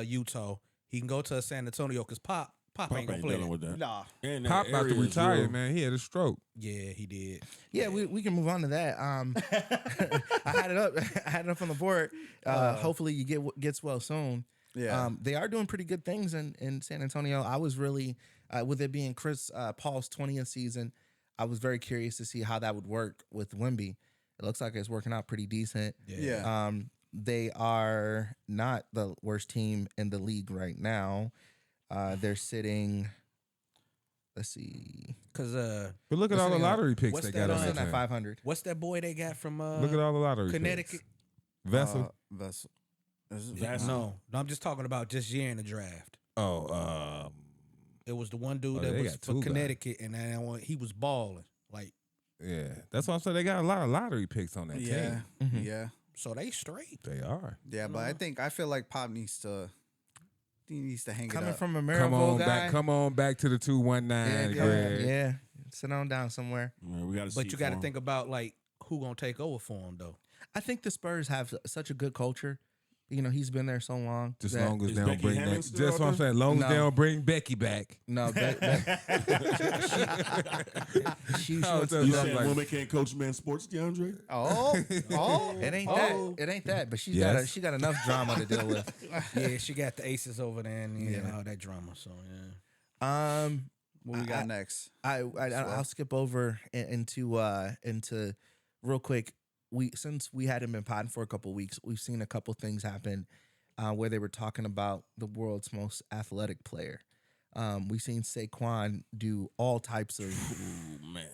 Utah. He can go to San Antonio because Pop Pop ain't gonna ain't play dealing that. with that. Nah. And that Pop about to area is retire, real. man. He had a stroke. Yeah, he did. Yeah, we can move on to that. I had it up. I had it up on the board. Hopefully, you gets well soon. Yeah. They are doing pretty good things in San Antonio. I was really, with it being Chris Paul's 20th season, I was very curious to see how that would work with Wemby. It looks like it's working out pretty decent. Yeah. They are not the worst team in the league right now. They're sitting. Let's see. Cause But look at all the Listening up. lottery picks What's they that got on They're that sitting at team. 500. what's that boy they got from Look at all the lottery Connecticut? picks. Vessel. Vessel. Vessel. No, I'm just talking about just year in the draft. It was the one dude Oh, that they was got for two guys. Connecticut, and then he was balling. Like, Yeah. That's what I'm saying. They got a lot of lottery picks on that Yeah. team. Yeah. so they straight. They are. Yeah, but I feel like Pop needs to hang Coming it up. from a Come Maryville on guy. back. Come on back to the 219, Greg. Yeah. Sit on down somewhere. Yeah, we got But you got to think about like who gonna take over for him though. I think the Spurs have such a good culture. You know, he's been there so long. Just that- long as Is they don't Becky bring Hammond that. still Just out what I'm there? saying. Long as No. they don't bring Becky back. No, she Oh, wants so to You I'm saying like- women can't coach men's sports, DeAndre? Oh, It ain't Oh. that. It ain't that. But she's Yes. she got enough drama to deal with. Yeah, she got the aces over there and Yeah. all that drama. So yeah. what we got next? I'll skip over into real quick. Since we hadn't been potting for a couple weeks, we've seen a couple things happen where they were talking about the world's most athletic player. We've seen Saquon do all types of. Ooh, man.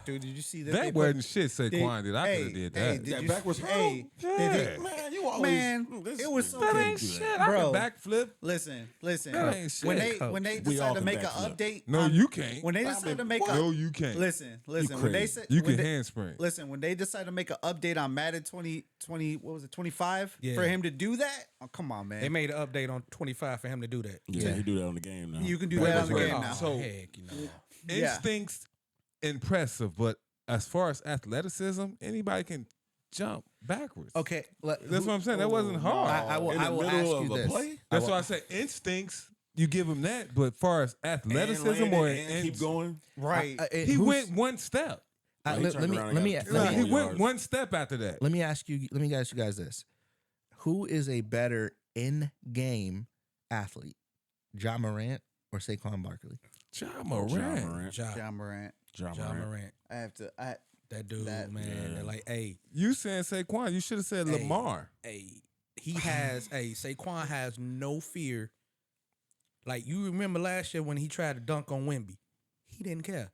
Dude, did you see that? That they wasn't shit Saquon did. I could hey, have did hey, that. did That you backwards see- hurdle? hey, Yeah. Man, you always. Man, this- it was so That good. ain't do shit. that. I Bro. can backflip. Listen. That ain't shit. When they Coach. when they We all decide to can make an backflip. update, No, you can't. when they I decide mean, to make what? a No, you can't. listen, when they crazy. said You when can they- handspring. Listen, when they decide to make an update on Madden 2020, what was it, 25? Yeah. For him to do that? Oh, come on, man. They made an update on 25 for him to do that. Yeah, he do that on the game now. You can do Wait, that on the wait, game wait. now. So- heck, you know. Yeah. Instincts impressive, but as far as athleticism, anybody can jump backwards. Okay, That's what I'm saying. That wasn't hard. I will. In I the will middle ask you of a this. play? That's why I say instincts. You give him that, but as far as athleticism or keep going. Right. he went one step. He Let turned me around and let me got let He me, went yards. one step after that. let me ask you. Let me ask you guys this: who is a better in-game athlete, John Morant or Saquon Barkley? John Morant. Morant. John Morant. John John Morant. Morant. I have to. That dude, That- man. Yeah. They're like, hey, You saying Saquon? You should have said Hey. Lamar. he has, Saquon has no fear. Like, you remember last year when he tried to dunk on Wemby? He didn't care.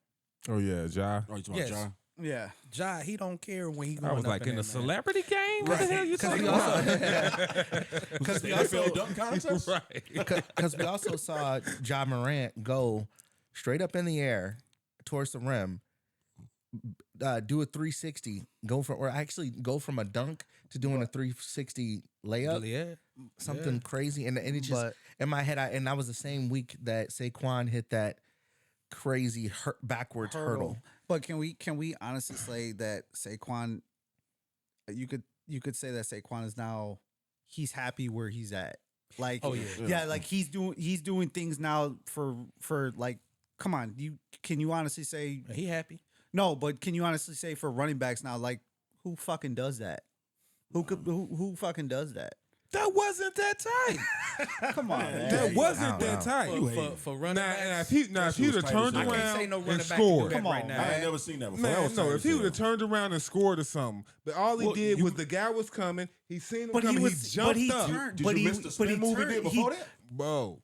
Oh yeah, Ja. Oh, you talking Yes. about Yeah. Ja, he don't care when he going I was up like in there, a man. celebrity game. What the Right. hell you 'Cause talking we about? Because we NFL also dunk contest? right. because we also saw John Morant go straight up in the air towards the rim, do a 360, or actually go from a dunk to doing a 360 layup, Yeah. something crazy. And it just But- in my head, and that was the same week that Saquon hit that crazy backwards hurdle. But can we honestly say that Saquon? You could say that Saquon is now he's happy where he's at. Like, Oh, yeah, like he's doing things now for like, come on, can you honestly say He happy. no? But can you honestly say for running backs now, like who fucking does that? Who fucking does that? That wasn't that tight. Come on, man. That wasn't that know. tight. For running Now, backs. if he would have tight as turned hell. I can't say around no running and back can do scored. that Come right on, now. I ain't never seen that before. Man, That was no, tight if as he hell. would have turned around and scored or something, but all he Well, did you- was the guy was coming. He seen him But coming. he Jumped up, turned. Did but you he, miss the but spin he move he turned. did before that? bro.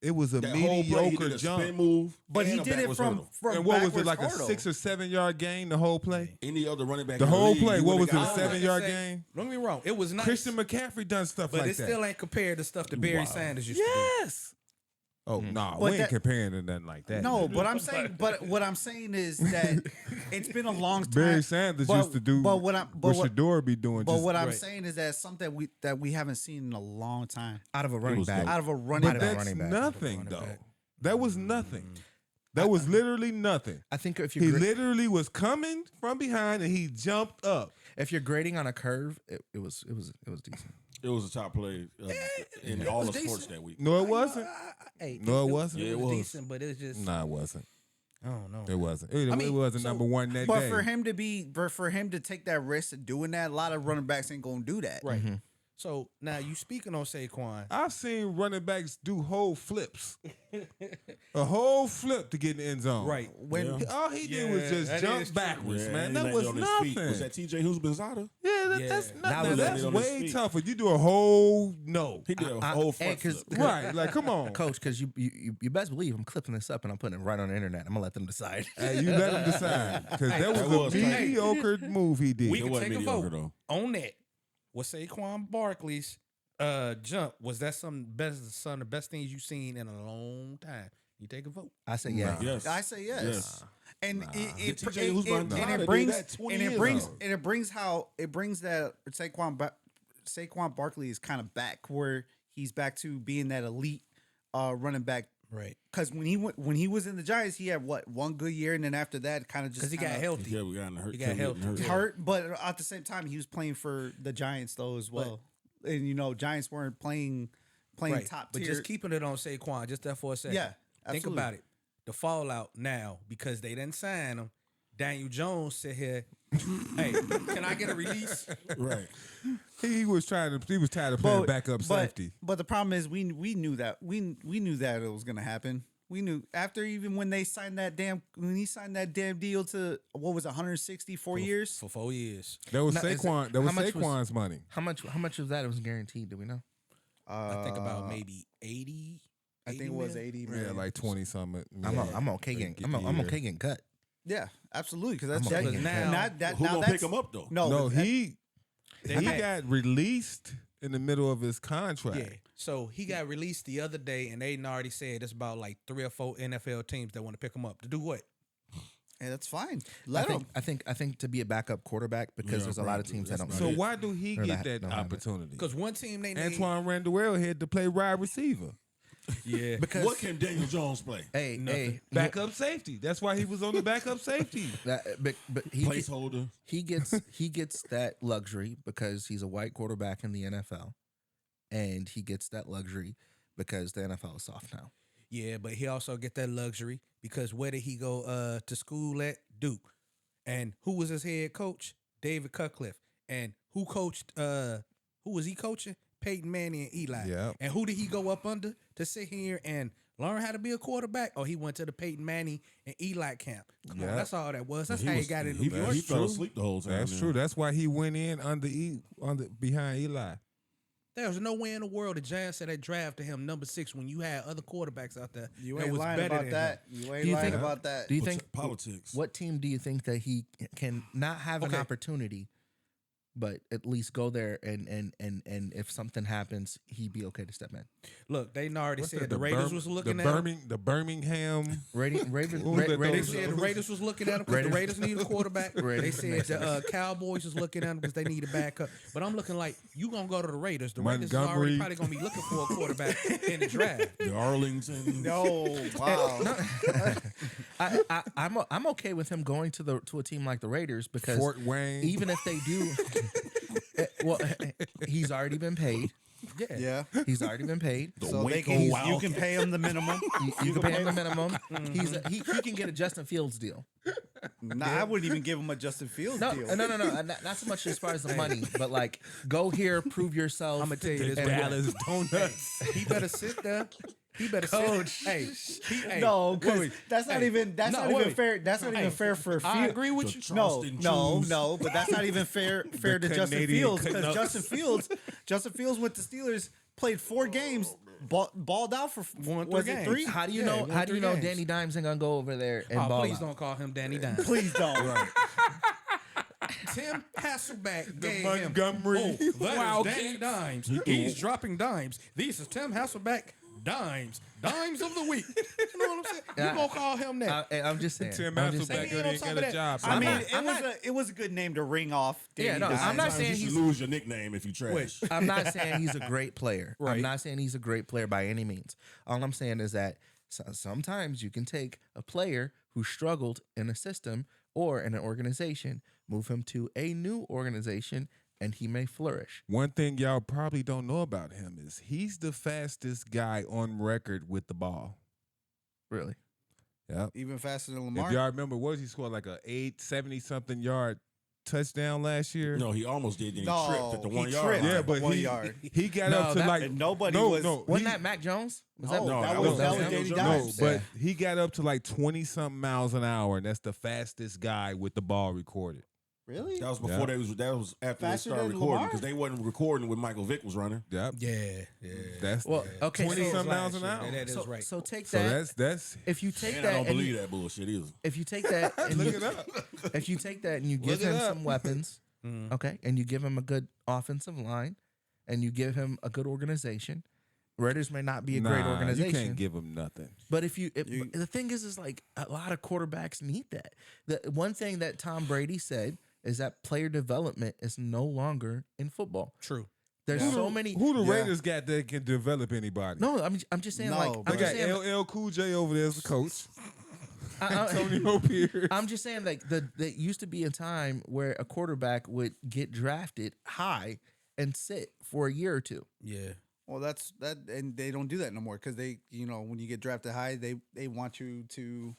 It was a That whole play, he mediocre did a jump. spin move. But he and a did it backwards from hurdle. And what was it, backwards like a hurdle. 6 or 7 yard gain? The whole play. Any other running back? The in whole league, play, you what was would've it, got a that. 7-yard Say- game? Don't get me wrong. It was nice. Christian McCaffrey done stuff but like it that. still ain't compared to stuff that Barry Wow. Sanders used to Yes. Oh Mm-hmm. no, But we ain't that- comparing to nothing like that. No, but I'm saying, but what I'm saying is that it's been a long time. Barry Sanders but- used to do but what I'm, but what what, Shador be doing. but just, what I'm right. saying is that something that we haven't seen in a long time Out of a running was back. dope. out of a but running Out of a back. that's running back. nothing though. back. That was nothing. That was literally nothing. I think if He you're literally was coming from behind and he jumped up. if you're grading on a curve, it was decent. It was a top play in all the sports that week. No, it wasn't. Hey, No, it wasn't. It Yeah, it was was. decent, but it's just No, it wasn't. I don't know. It wasn't. It, I mean, it wasn't so- number one that But day. for him to take that risk of doing that, a lot of running backs ain't gonna do that. Right. So now you speaking on Saquon. I've seen running backs do whole flips, a whole flip to get in the end zone. Right. When Yeah. All he did Yeah, was just that jump is true. backwards, Yeah, man. and That he was landed on his feet. nothing. Was that TJ Husbandzada? Yeah, Yeah. that's That nothing. was- That's on his way feet. tougher. You do a whole no. He did a whole front because flip. Right, like come on. Coach, because you best believe I'm clipping this up and I'm putting it right on the internet. I'm gonna let them decide. Hey, you let him decide because that that was was a tight. mediocre move he did. We It can wasn't take a mediocre, vote though. on that. Was Saquon Barkley's jump? Was that some of the best things you've seen in a long time? You take a vote. I say yeah. Yes. I say yes. Yes. And Did TJ it Husbandzada do brings that 20 and it years brings ago? and it brings that Saquon Barkley is kind of back where he's back to being that elite running back. Right. Because when he was in the Giants, he had one good year, and then after that, kind of just Because he got healthy. Yeah, we got hurt. He got kept getting healthy. hurt. But at the same time, he was playing for the Giants though as well. And Giants weren't playing Right. top But tier. just keeping it on Saquon, just that for a second. Yeah, Think absolutely. about it. The fallout now because they didn't sign him. Daniel Jones sit here. Hey, can I get a release? Right. He was tired of playing backup safety. But the problem is we knew that we knew that it was gonna happen. We knew after even when he signed that damn deal to what was it, 164 years. For 4 years. That was Now, is it- Saquon. That was how much was- Saquon's money. How much of that was guaranteed? Do we know? I think about maybe 80. I think it was 80 80 Yeah, million. like 20 something. I'm okay getting I'm okay getting cut. Yeah, absolutely. Because that's I'm that, okay. that Who now gonna that's, pick him up though? No, No, that- he got released in the middle of his contract. Yeah. So he got released the other day, and they already said it's about like 3 or 4 NFL teams that want to pick him up to do what? Hey, that's fine. Let him. I think to be a backup quarterback because Yeah, there's a lot of right. teams that That's don't. So Right. why do he Or get that- that no, I- opportunity? Because one team they need. Antoine Randall had to play wide receiver, Yeah. Because What can Daniel Jones play? hey, backup safety. That's why he was on the backup safety. but he Placeholder. he gets that luxury because he's a white quarterback in the NFL, and he gets that luxury because the NFL is soft now. Yeah, but he also get that luxury because where did he go to school at? Duke. And who was his head coach? David Cutcliffe. And who coached who was he coaching? Peyton Manning and Eli. Yeah. And who did he go up under to sit here and learn how to be a quarterback? Oh, he went to the Peyton Manning and Eli camp. Come on, Yeah. that's all that was. That's He how he was- got in he- New York. he fell true. asleep the whole time. That's man. true. That's why he went in behind Eli. There was no way in the world the Giants said they drafted him number 6 when you had other quarterbacks out there. You that ain't was lying better about than that. him. You ain't Do you lying think- about that. Do you think Politics. what team do you think that he can not have an Okay. opportunity, but at least go there and if something happens, he'd be okay to step in? Look, they already What's said that, the Raiders was looking at him. The Birmingham. Raven, What was that They Raiders, said the Raiders was looking at him because the Raiders- Raiders needed a quarterback. They Raiders said makes the Cowboys was looking at him because they need a backup. But I'm looking like you gonna go to the Raiders. The Raiders is Montgomery. already probably gonna be looking for a quarterback in the draft. The Arlington. No, wow. I'm okay with him going to a team like the Raiders because Fort Wayne. even if they do, well, he's already been paid. Yeah. He's already been paid. So they can, you can pay him the minimum. You can pay him the minimum. He can get a Justin Fields deal. Nah, I wouldn't even give him a Justin Fields No, deal. no, not so much as far as the money, but like go here, prove yourself. I'm gonna tell you this. Dallas Donuts. He better sit there. He better Coach. No, because wait. that's not even fair. That's not even fair for I Fields. agree with you. No, but that's not even fair to Justin Canadian Fields because Canucks. Justin Fields with the Steelers played 4 games, balled out for Won 3 was it games. 3? How do you Yeah, know? he won How do you 3 know games. Danny Dimes ain't gonna go over there and ball Please out? don't call him Danny Dimes. Please don't. Tim Hasselbeck The gave Montgomery him. Oh, that Wildcats. is Danny Dimes. He's dropping dimes. These is Tim Hasselbeck dimes. Dimes of the week. You know what I'm saying? You gonna call him that? I'm just saying. Tim I'm just saying. Hasselbeck ain't got a job. I mean, I'm not- it was a good name to ring off. Yeah, no, Danny I'm not Dimes. saying you should he's. lose your nickname if you trash. I'm not saying he's a great player. I'm Right. not saying he's a great player by any means. All I'm saying is that sometimes you can take a player who struggled in a system or in an organization, move him to a new organization, and he may flourish. One thing y'all probably don't know about him is he's the fastest guy on record with the ball. Really. Yep. Even faster than Lamar. If y'all remember, what was he scored like a 870-something yard touchdown last year? No, he almost did. Then he No, tripped at the he 1 yard. tripped. line. Yeah, but 1 he yard. he got No, up to that- like and nobody no, was- no, Wasn't he- that Mac Jones? Was No, No, that that was was Danny Jones. Dimes. No, but Yeah. he got up to like 20-something miles an hour, and that's the fastest guy with the ball recorded. Really? That was before Yeah. that was after Faster they started than recording Lamar? because they wasn't recording when Michael Vick was running. Yep. Yeah. That's Well, okay. 20-something miles an Last year. hour. That is so, right. so take So that. that's If you take And I that, don't and believe you, that bullshit either. if you take that, and look you, it up. if you take that and you give Look it him up. some weapons, okay, and you give him a good offensive line, and you give him a good organization, Raiders may not be a great Nah, organization. You can't give him nothing. But if the thing is like a lot of quarterbacks need that. The one thing that Tom Brady said is that player development is no longer in football. True. There's so many. Who the Yeah. Raiders got that can develop anybody? No, I'm just saying No, like but- They I'm got just saying, LL Cool J over there as the coach. I- Antonio Pierce. I'm just saying like there used to be a time where a quarterback would get drafted high and sit for a year or two. Yeah. Well, that's that, and they don't do that no more because they, when you get drafted high, they want you to.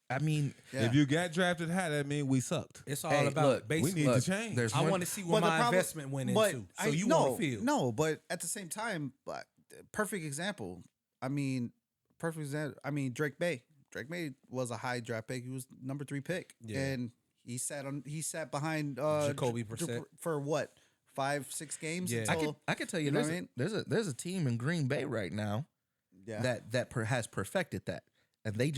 I mean, Yeah. If you got drafted high, that means we sucked. It's all hey, about look, We basically. need to change. There's I one- want to see what But the my problem- investment went but into. I- So you no, want to feel. No, but at the same time, perfect example. I mean, Drake May. Drake May was a high draft pick. He was number 3 pick, Yeah. and he sat behind Jacoby Brissett. for what 5-6 games. Yeah. Until, I could tell you, You know what I there's a team in Green Bay right now yeah, that has perfected that, and they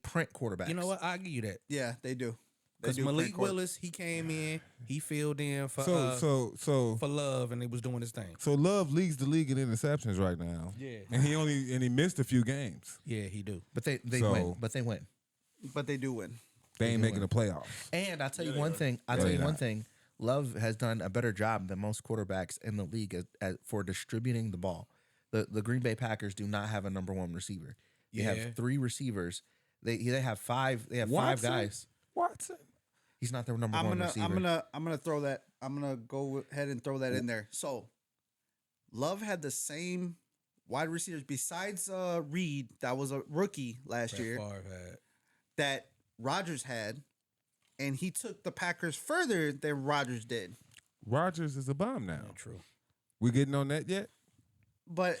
print quarterbacks. You know what? I'll give you that. yeah, they do. They Because do Malik print quarter- Willis, he came in, he filled in for So for Love, and he was doing his thing. So Love leads the league in interceptions right now. Yeah. And he missed a few games. Yeah, he do. But they So- win. But they win. but they do win. They ain't do making win. the playoffs. And I'll tell you one thing. Love has done a better job than most quarterbacks in the league for distributing the ball. The Green Bay Packers do not have a number 1 receiver. They Yeah. have 3 receivers. They have 5. They have 5 Watson? guys. Watson. He's not their number 1 I'm receiver. gonna throw that. I'm gonna go ahead and throw that in there. So, Love had the same wide receivers besides Reed, that was a rookie last year, Favre had. that Rodgers had, and he took the Packers further than Rodgers did. Rodgers is a bomb now. True. We getting on that yet? But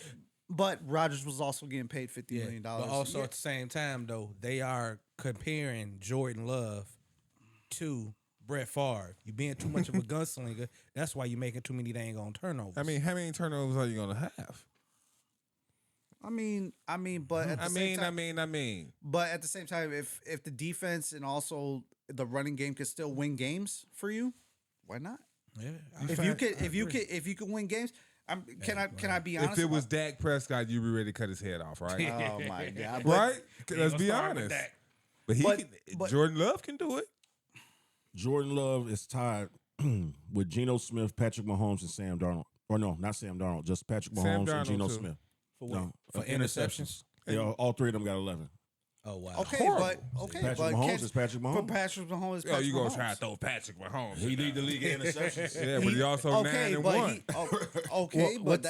Rodgers was also getting paid $50 million. But also at the same time, though, they are comparing Jordan Love to Brett Favre. You being too much of a gunslinger. That's why you're making too many dang on turnovers. I mean, how many turnovers are you gonna have? I mean, but at the same time, but at the same time, if the defense and also the running game could still win games for you, why not? yeah. If you could win games, can I be honest? If it was Dak Prescott, you'd be ready to cut his head off, right? oh my god, Right? Let's be honest. But but- Jordan Love can do it. Jordan Love is tied with Geno Smith, Patrick Mahomes, and Sam Darnold. Or no, not Sam Darnold, just Patrick Sam Mahomes and Darnold, Geno too. Smith. For what? No, For interceptions? Yeah, all 3 of them got 11. Oh wow. Okay, Horrible. Patrick but Mahomes is Patrick But Mahomes. Patrick Mahomes is Oh, Patrick you gonna Mahomes. try to throw Patrick Mahomes? He lead the league in interceptions. Yeah, but he also 9-1. Okay, but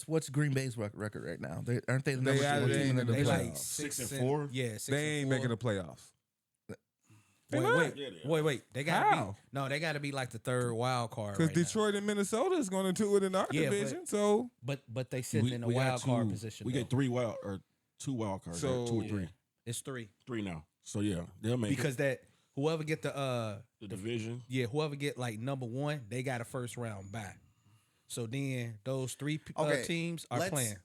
what's Green Bay's record right now? Aren't they the They number out one of team in the the They like playoffs? 6-4? Yeah, 6 They ain't and making 4. the playoffs. Wait. They got to How? be. No, they got to be like the third wild card. Because Right now. Detroit and Minnesota is going to do it in our Yeah, division. So But they sitting in the wild card position. We though. get 2 wild cards. So- right? 2 or 3. It's 3 3 now. So yeah, they'll make because that whoever get the division. whoever get like number 1, they got a first round bye. So then those 3 teams are playing.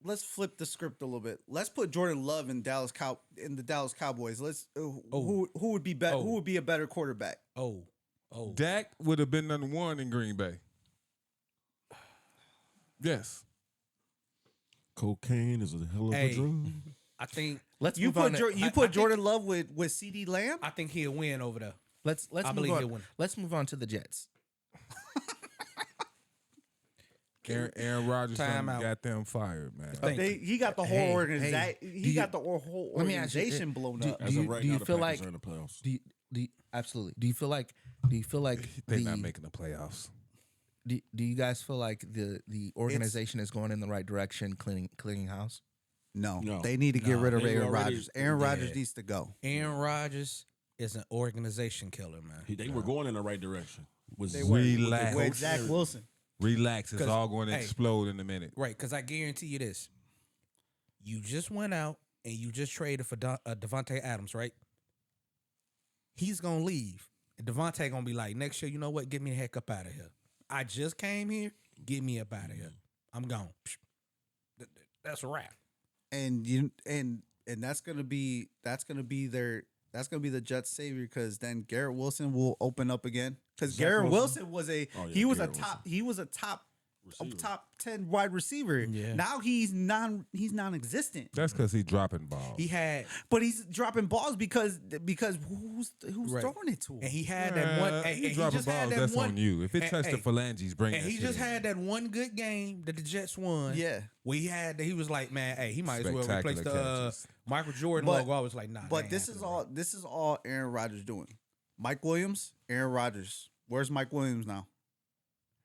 Let's flip the script a little bit. Let's put Jordan Love in the Dallas Cowboys. Who would be better? Who would be a better quarterback? Oh. Dak would have been number 1 in Green Bay. Yes. Cocaine is a hell of Hey. a drug. I think Let's You move on. put Jordan Love with CD Lamb. I think he'll win over there. Let's I move believe he'll on. win. Let's move on to the Jets. Aaron Rodgers Time out. got them fired, man. Thank you. He got the whole Hey, organization. hey, He got the whole let me ask you, organization blown do- up. As you- of right do you now, the feel Packers like- are in the playoffs. Absolutely. Do you feel like They're not making the playoffs. do you guys feel like the organization is going in the right direction, cleaning house? No, No. they need to get rid of They Aaron already- Rodgers. Aaron Yeah. Rodgers needs to go. Aaron Rodgers is an organization killer, man. They were going in the right direction. Relax. With Zach Wilson. Relax. It's 'Cause, all going to hey. explode in a minute. Right, because I guarantee you this. You just went out and you just traded for Devontae Adams, right? He's going to leave. And Devontae going to be like, next year, you know what? Get me the heck up out of here. I just came here. Get me up out of here. I'm gone. That's a wrap. And that's gonna be the Jets' savior because then Garrett Wilson will open up again because Garrett Wilson was a top 10 wide receiver. Yeah. Now he's non-existent. That's because he's dropping balls. But he's dropping balls because who's Right. throwing it to him? And he had that one. And he dropping just had balls, that that's one. on you. If it touched the phalanges, bring And that he shit just in. had that one good game that the Jets won. Yeah. Where he was like, man, hey, he might as well Spectacular replace the catches. Michael Jordan But- logo. I was like, nah. that But ain't this is happening, all Aaron Rodgers doing. Mike Williams, Aaron Rodgers. Where's Mike Williams now?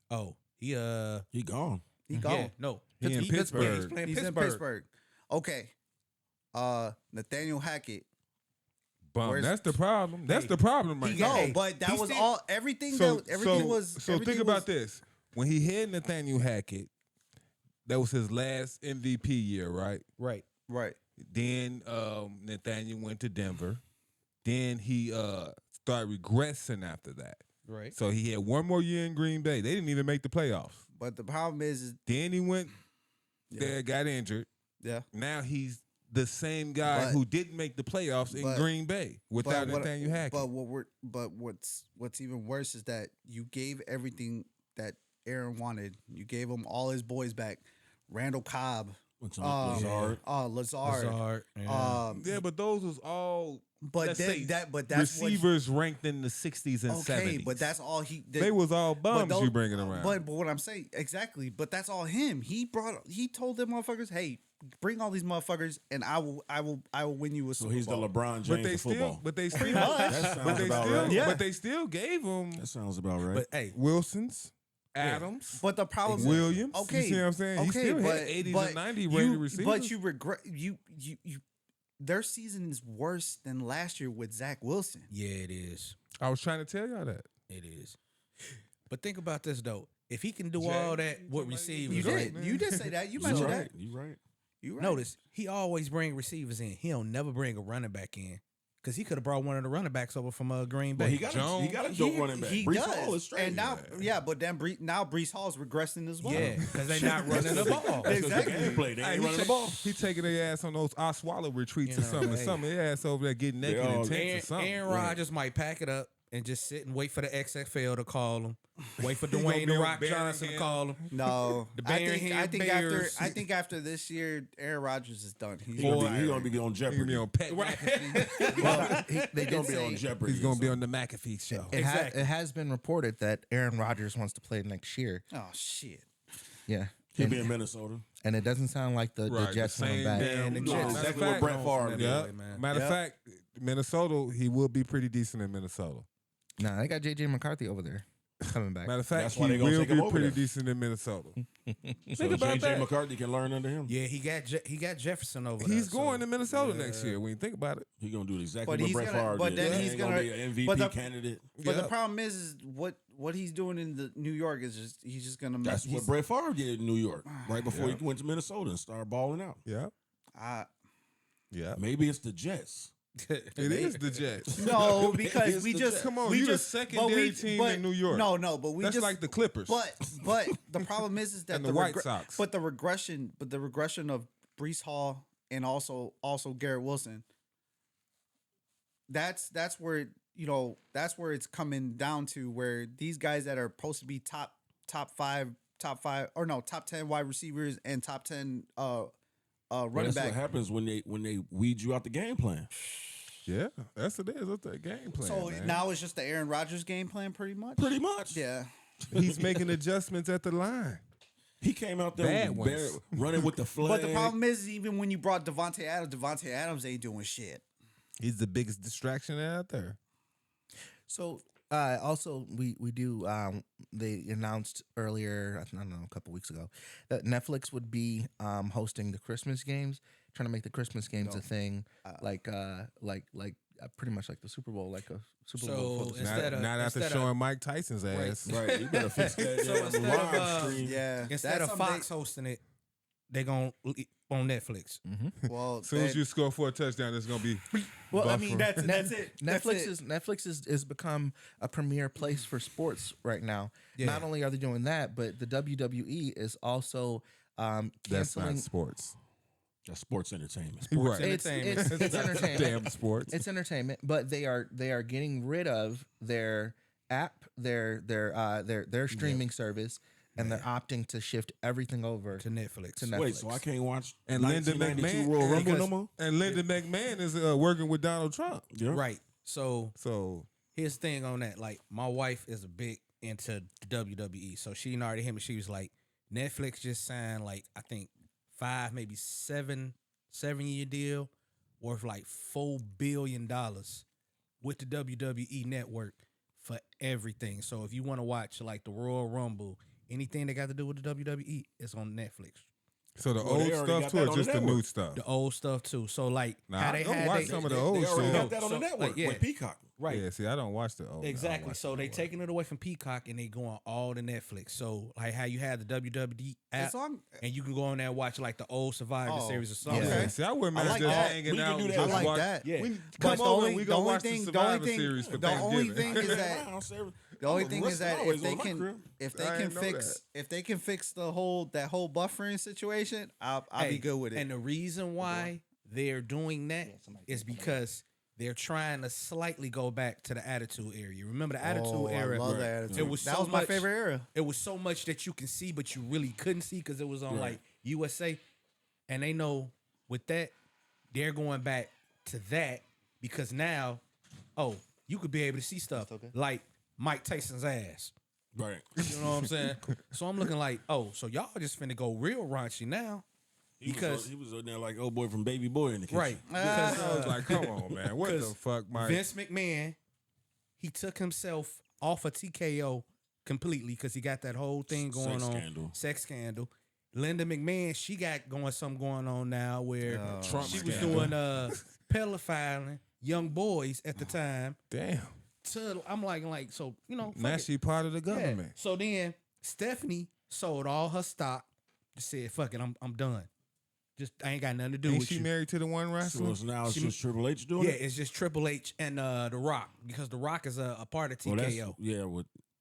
bro. Oh, He gone. He gone. yeah, no. He in Yeah, he's Pittsburgh. playing He's Pittsburgh. in Pittsburgh. Okay. Nathaniel Hackett. Bum. Where's- That's the problem. That's the problem right He now. got- No, Hey, but that he was still- all everything. So Everything was. think about this. When he had Nathaniel Hackett, that was his last MVP year, right? Right. Right. Then Nathaniel went to Denver. Then he started regressing after that. Right. So he had one more year in Green Bay. They didn't even make the playoffs. But the problem is Then he went there, got injured. yeah. Now he's the same guy But- who didn't make the playoffs in but- Green Bay without Nathaniel Hackett. But what's even worse is that you gave everything that Aaron wanted. You gave him all his boys back. Randall Cobb, Lazard. Lazard. Yeah. Yeah, but those was all But let's then, say that's what receivers ranked in the 60s and okay, 70s. but that's all he. they was all bums those- you bringing around. But what I'm saying exactly. But that's all him. He told them motherfuckers, hey, bring all these motherfuckers, and I will win you a So Super he's the Bowl. LeBron James but they of football. still, much. That sounds but they about still, right. Yeah. but they still gave him That sounds about right. But hey, Wilsons, Adams, But the problem, Williams. Okay, You see what I'm saying? He Okay, still but, had 80s but and 90s rated you, receivers. But you regret you. Their season is worse than last year with Zach Wilson. yeah, it is. I was trying to tell y'all that. It is. But think about this though. If he can do all that with receivers, You right? did. You did say that. You you mentioned right. that. You right. You right. Notice he always bring receivers in. He don't never bring a running back in because he could have brought one of the running backs over from Green Bay. But he got a dope running back. He Brees does. Hall is straight. And now, but then now Brees Hall's regressing as well. yeah, because they're not running the ball. Exactly. He played. They Hey, ain't he running the ta- ball. He taking their ass on those Swallow retreats You or know, something. hey. Something. Their ass over there getting naked all- and tense or something. Aaron Rodgers might pack it up and just sit and wait for the XFL to call him. Wait for gonna Dwayne be the on Rock Johnson to Barringham. call him. No, The I Barringham think Bears. after this year, Aaron Rodgers is done. He's He gonna be on He gonna Jeopardy. be on Pet McAfee. Well, they He did gonna be say on Jeopardy. He's gonna be on the McAfee show. Exactly. it has been reported that Aaron Rodgers wants to play next year. Oh shit! Yeah. He'll be in Minnesota. And it doesn't sound like the Jets coming back. Damn, the No, Jets. exactly what Brett Favre Yeah. did. Matter of fact, Minnesota, he will be pretty decent in Minnesota. Nah, they got J.J. McCarthy over there coming back. Matter of fact, That's he why they gonna will take him be over pretty there. decent in Minnesota. So Think about J.J. that. McCarthy can learn under him. Yeah, he got Jefferson over there. He's going to Minnesota yeah. next year. When you think about it, He's gonna do exactly But what he's Brett gonna- Favre but did. then He he's ain't gonna- be an MVP but the- candidate. But the Yep. problem is what he's doing in the New York is just he's just gonna. That's what he's- Brett Favre did in New York right before he went to Minnesota and started balling out. yeah, I- yeah, Maybe it's the Jets. it is the Jets. No, because It's we the just Jets. Come on, we you the just, secondary team in New York. No, but we That's just like the Clippers. But the problem is that And the White Sox. But the regression of Brees Hall and also Garrett Wilson. That's where that's where it's coming down to, where these guys that are supposed to be top 10 wide receivers and top 10 running That's back. what happens when they weed you out the game plan. Yeah, that's it is. That's the game plan. So man. now it's just the Aaron Rodgers game plan, pretty much. Pretty much. Yeah. he's making adjustments at the line. He came out there Bad with ones. running with the flag. But the problem is, even when you brought Devontae Adams ain't doing shit. He's the biggest distraction out there. So also we do they announced earlier, I don't know, a couple weeks ago, that Netflix would be hosting the Christmas games, trying to make the Christmas games a thing, like pretty much like the Super Bowl, like a Super Bowl. So For the Not after showing Mike Tyson's ass. Right, you better fix that So damn instead live of, stream. Yeah. Instead That's of something Fox hosting it, they going on Netflix. well, As soon as you score for a touchdown, it's gonna be. well, I buffer. mean, that's it. That's it. Netflix is become a premier place for sports right now. Yeah. Not only are they doing that, but the WWE is also That's canceling. not sports. That's sports entertainment. Right. It's entertainment. Damn sports. It's entertainment, but they are getting rid of their app, their streaming service, and they're opting to shift everything over To Netflix. to Netflix. Wait, so I can't watch And Linda 1992 McMahon, Royal Rumble because- no more? and Linda McMahon is working with Donald Trump. Yeah. Right. So So here's the thing on that. Like, my wife is a big into WWE. So she already hit me. She was like, Netflix just signed, like, I think 5, maybe 7-year deal worth like $4 billion with the WWE network for everything. So if you want to watch like the Royal Rumble, anything that got to do with the WWE, it's on Netflix. So the Well, they old already stuff got too, that or on just the the new network. stuff? The old stuff too. So like Nah, how I they don't had watch they, some of the They old already shit. got that on So, the network like, yeah. with Peacock. right. Yeah, see, I don't watch the old. Exactly. So they taking it away from Peacock and they going all to Netflix. So like how you had the WWE app, As long- and you can go on there and watch like the old Survivor Oh, series or something. yeah. Yeah, see, I wouldn't mind I like just that. hanging We can out. do and that. just I like watch- that. Yeah. We But come the over only- and we the gonna only watch thing- the the only Survivor thing- series for the only Thanksgiving. thing is that the only thing is that if they can fix the whole buffering situation, I'll Hey, be good with it. And the reason why they're doing that is because they're trying to slightly go back to the Attitude Era. You remember the Attitude Era? I love the Attitude. It was that so was my much- favorite era. It was so much that you can see, but you really couldn't see because it was on like USA. And they know with that, they're going back to that because now, you could be able to see stuff like Mike Tyson's ass. Right. You know what I'm saying? So I'm looking like, so y'all just finna go real raunchy now. Because he was in there like old boy from Baby Boy in the kitchen. right. Because I was like, come on, man. What the Because fuck, Mike? Vince McMahon, he took himself off of TKO completely because he got that whole thing going Sex on. scandal. Sex scandal. Linda McMahon, she got something going on now where Trump she was scandal. doing pedophiling young boys at the time. Damn. I'm like, so, fuck Now it. she part of the Yeah. government. So then Stephanie sold all her stock. Just said, "Fuck it, I'm done. Just I ain't got nothing to do Ain't with she you." married to the one wrestler? So now it's She- just Triple H doing Yeah, it? it's just Triple H and The Rock because The Rock is a part of Well, that's, TKO.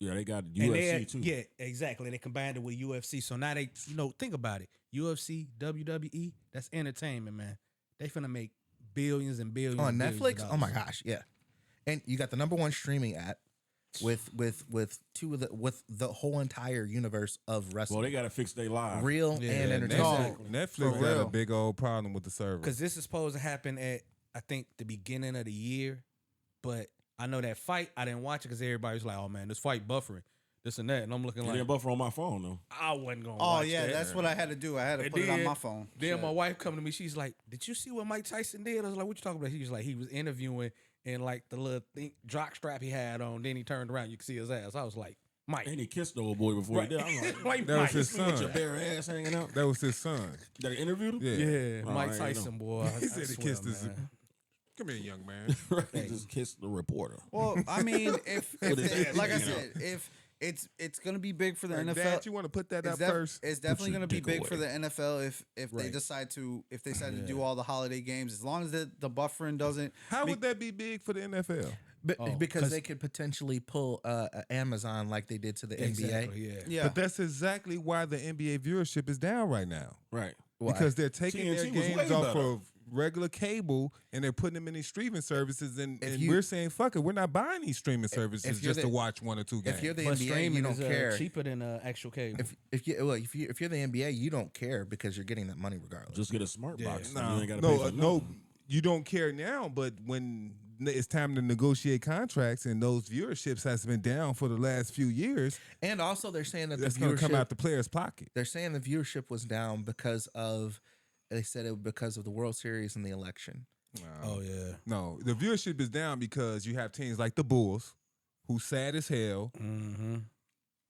they got And UFC too. Yeah, exactly. They combined it with UFC. So now they, think about it. UFC, WWE, that's entertainment, man. They finna make billions and billions on and billions of Netflix. Oh my dollars. gosh, yeah. And you got the number one streaming app with the whole entire universe of wrestling, Well, they got to fix their live. real Yeah, and Yeah, entertainment. Netflix for got a real. big old problem with the server. Because this is supposed to happen at, I think, the beginning of the year. But I know that fight, I didn't watch it because everybody was like, oh, man, this fight buffering. this and that, and I'm looking It like, didn't buffer on my phone though. I wasn't gonna. Oh watch yeah, that. that's what I had to do. I had to And put it on then- my phone. Then Shit. my wife come to me. She's like, "Did you see what Mike Tyson did?" I was like, "What you talking about?" He was like, he was interviewing and like the little jock strap he had on. Then he turned around, you could see his ass. I was like, "Mike." And he kissed the old boy before Right. he did. I'm like, Like, That was Mike. his with your son. bare ass hanging out. That was his son. That he interviewed him? Yeah. Yeah, Oh, Mike I ain't Tyson, boy. He said he swear, kissed his. man. Come here, young man. He just kissed the reporter. Well, I mean, if With his they- ass like I hanging said, if it's gonna be big for the Like, NFL. Dad, you want to put that up first? It's definitely your going to be dick big away. for the NFL if they Right. decide to do all the holiday games, as long as the buffering doesn't. How would that be big for the NFL? Because 'cause- they could potentially pull Amazon like they did to the NBA. Exactly, yeah. Yeah, But that's exactly why the NBA viewership is down right now. Right. Why? Because they're taking their TNT was way games off better. of regular cable and they're putting them in these streaming services, and you- we're saying, fuck it, we're not buying these streaming services if you're just to the- watch one or two games. if you're the But NBA, streaming you don't is care. cheaper than actual cable. If you're the NBA, you don't care because you're getting that money regardless. Just get a smart box. and No, you ain't gotta pay for no, you don't care now, but when it's time to negotiate contracts and those viewerships has been down for the last few years, And also, they're saying that that's the going to come viewership out the player's pocket. they're saying the viewership was down because of they said it because of the World Series and the election. oh yeah. No, the viewership is down because you have teams like the Bulls, who's sad as hell. Mm-hmm.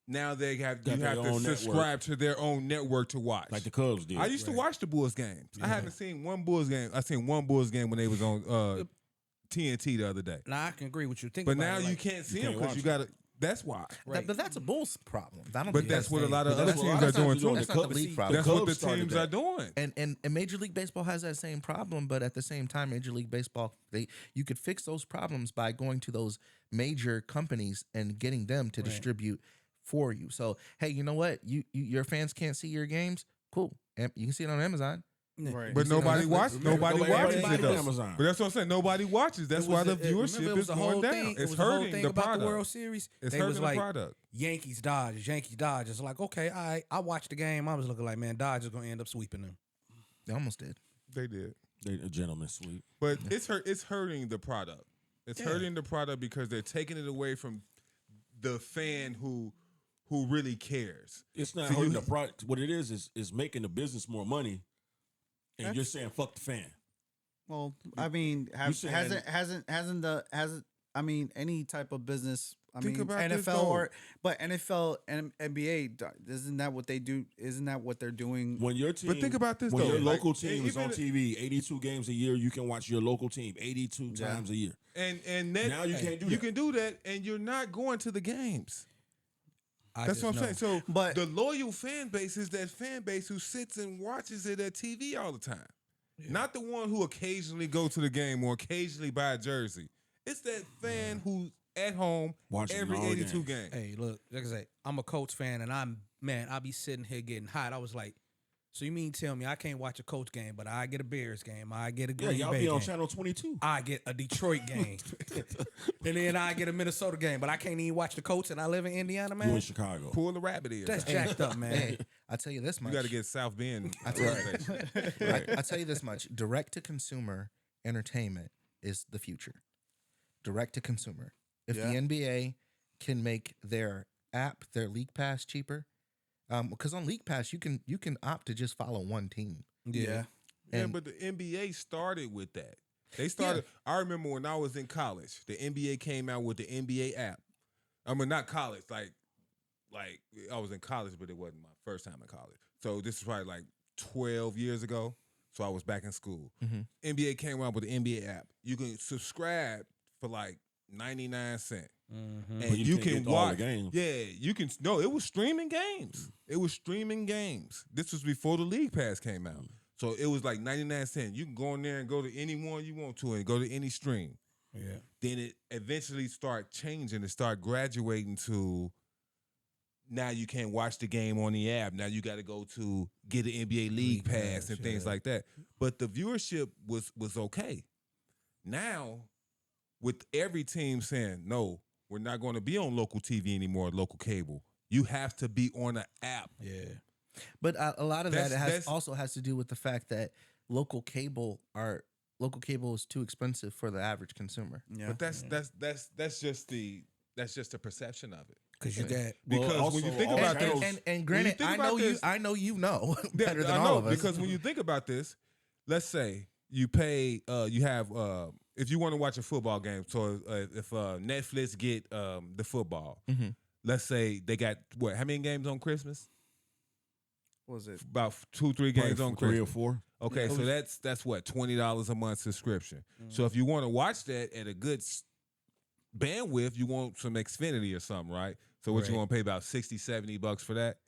Now they have Got you their have to own network. subscribe to their own network to watch. Like the Cubs did. I used to watch the Bulls games. I haven't seen one Bulls game. I seen one Bulls game when they was on TNT the other day. Now I can agree with you. Think But about now it, you like, can't see you them can't because you watch got to. That's why. Right. But that's a Bulls problem. I don't But think that's what a lot of that's other what- teams that's are doing what too. That's not the league problem. That's what the Cubs started teams that. are doing. And Major League Baseball has that same problem, but at the same time, Major League Baseball you could fix those problems by going to those major companies and getting them to distribute for you. So hey, you know what? Your fans can't see your games. Cool, you can see it on Amazon. right. But nobody watches. Nobody watches it watches though. Amazon. But that's what I'm saying. Nobody watches. That's why the remember viewership it was is the going whole down. thing- it It's was the whole hurting thing the about product. the World Series. It's They hurting was the like product. Yankees Dodgers, Yankees Dodgers. Like okay, I watched the game. I was looking like, man, Dodgers gonna end up sweeping them. They almost did. They did. They a gentleman sweep. But it's hurting the product. It's hurting the product because they're taking it away from the fan who really cares. It's not So hurting you- the product. What it is making the business more money, and you're saying fuck the fan. Well, I mean, saying- hasn't I mean, any type of business. I Think mean, about this, NFL but NFL and NBA, isn't that what they do? Isn't that what they're doing? When your team, But think about this, when though. your Like, local team is even- on TV 82 games a year, you can watch your local team 82 times a year. And that, Now you can't do You that. can do that, and you're not going to the games. I That's just what I'm know. saying. So, But- the loyal fan base is that fan base who sits and watches it at TV all the time. Not the one who occasionally go to the game or occasionally buy a jersey. It's that fan who's at home Watching every all the 82 games. games. Hey, look, like I say, I'm a Colts fan, and I be sitting here getting hot. I was like, so you mean tell me I can't watch a Colts game, but I get a Bears game, I get a Yeah, Green y'all Bay be on game, channel 22. I get a Detroit game, and then I get a Minnesota game, but I can't even watch the Colts, and I live in Indiana, You in man. Chicago. Pull the rabbit ears. That's out. jacked up, man. Hey, I tell you this You much. got to get South Bend. I tell station. I tell you this much: direct to consumer entertainment is the future. Direct to consumer. If the NBA can make their app, their League Pass cheaper, because on League Pass you can opt to just follow one team. Yeah. Yeah, And- but the NBA started with that. They started. I remember when I was in college, the NBA came out with the NBA app. I mean, not college, like I was in college, but it wasn't my first time in college. So this is probably like 12 years ago. So I was back in school. NBA came out with the NBA app. You can subscribe for like 99 cents. And But you you can't can get all the watch. games. Yeah, you can. No, it was streaming games. It was streaming games. This was before the League Pass came out. So it was like 99 cents. You can go in there and go to any one you want to and go to any stream. Yeah. Then it eventually start changing and start graduating to now you can't watch the game on the app. Now you got to go to get an NBA League Pass and things like that. But the viewership was okay. Now, with every team saying, no, we're not going to be on local TV anymore, local cable. You have to be on an app. Yeah. But a lot of That's- also has to do with the fact that local cable is too expensive for the average consumer. Yeah. But that's just the perception of it. Because you got Because when you think about this, and granted, think I about know this- I know you know better than I all know, of us. because when you think about this, let's say you pay, you have, if you want to watch a football game, so if Netflix get the football, let's say they got what? How many games on Christmas? Was it? About 2-3 games on Christmas. 3 or 4. Okay, so that's what, $20 a month subscription. So if you want to watch that at a good bandwidth, you want some Xfinity or something, right? So what you want to pay about $60-$70 for that?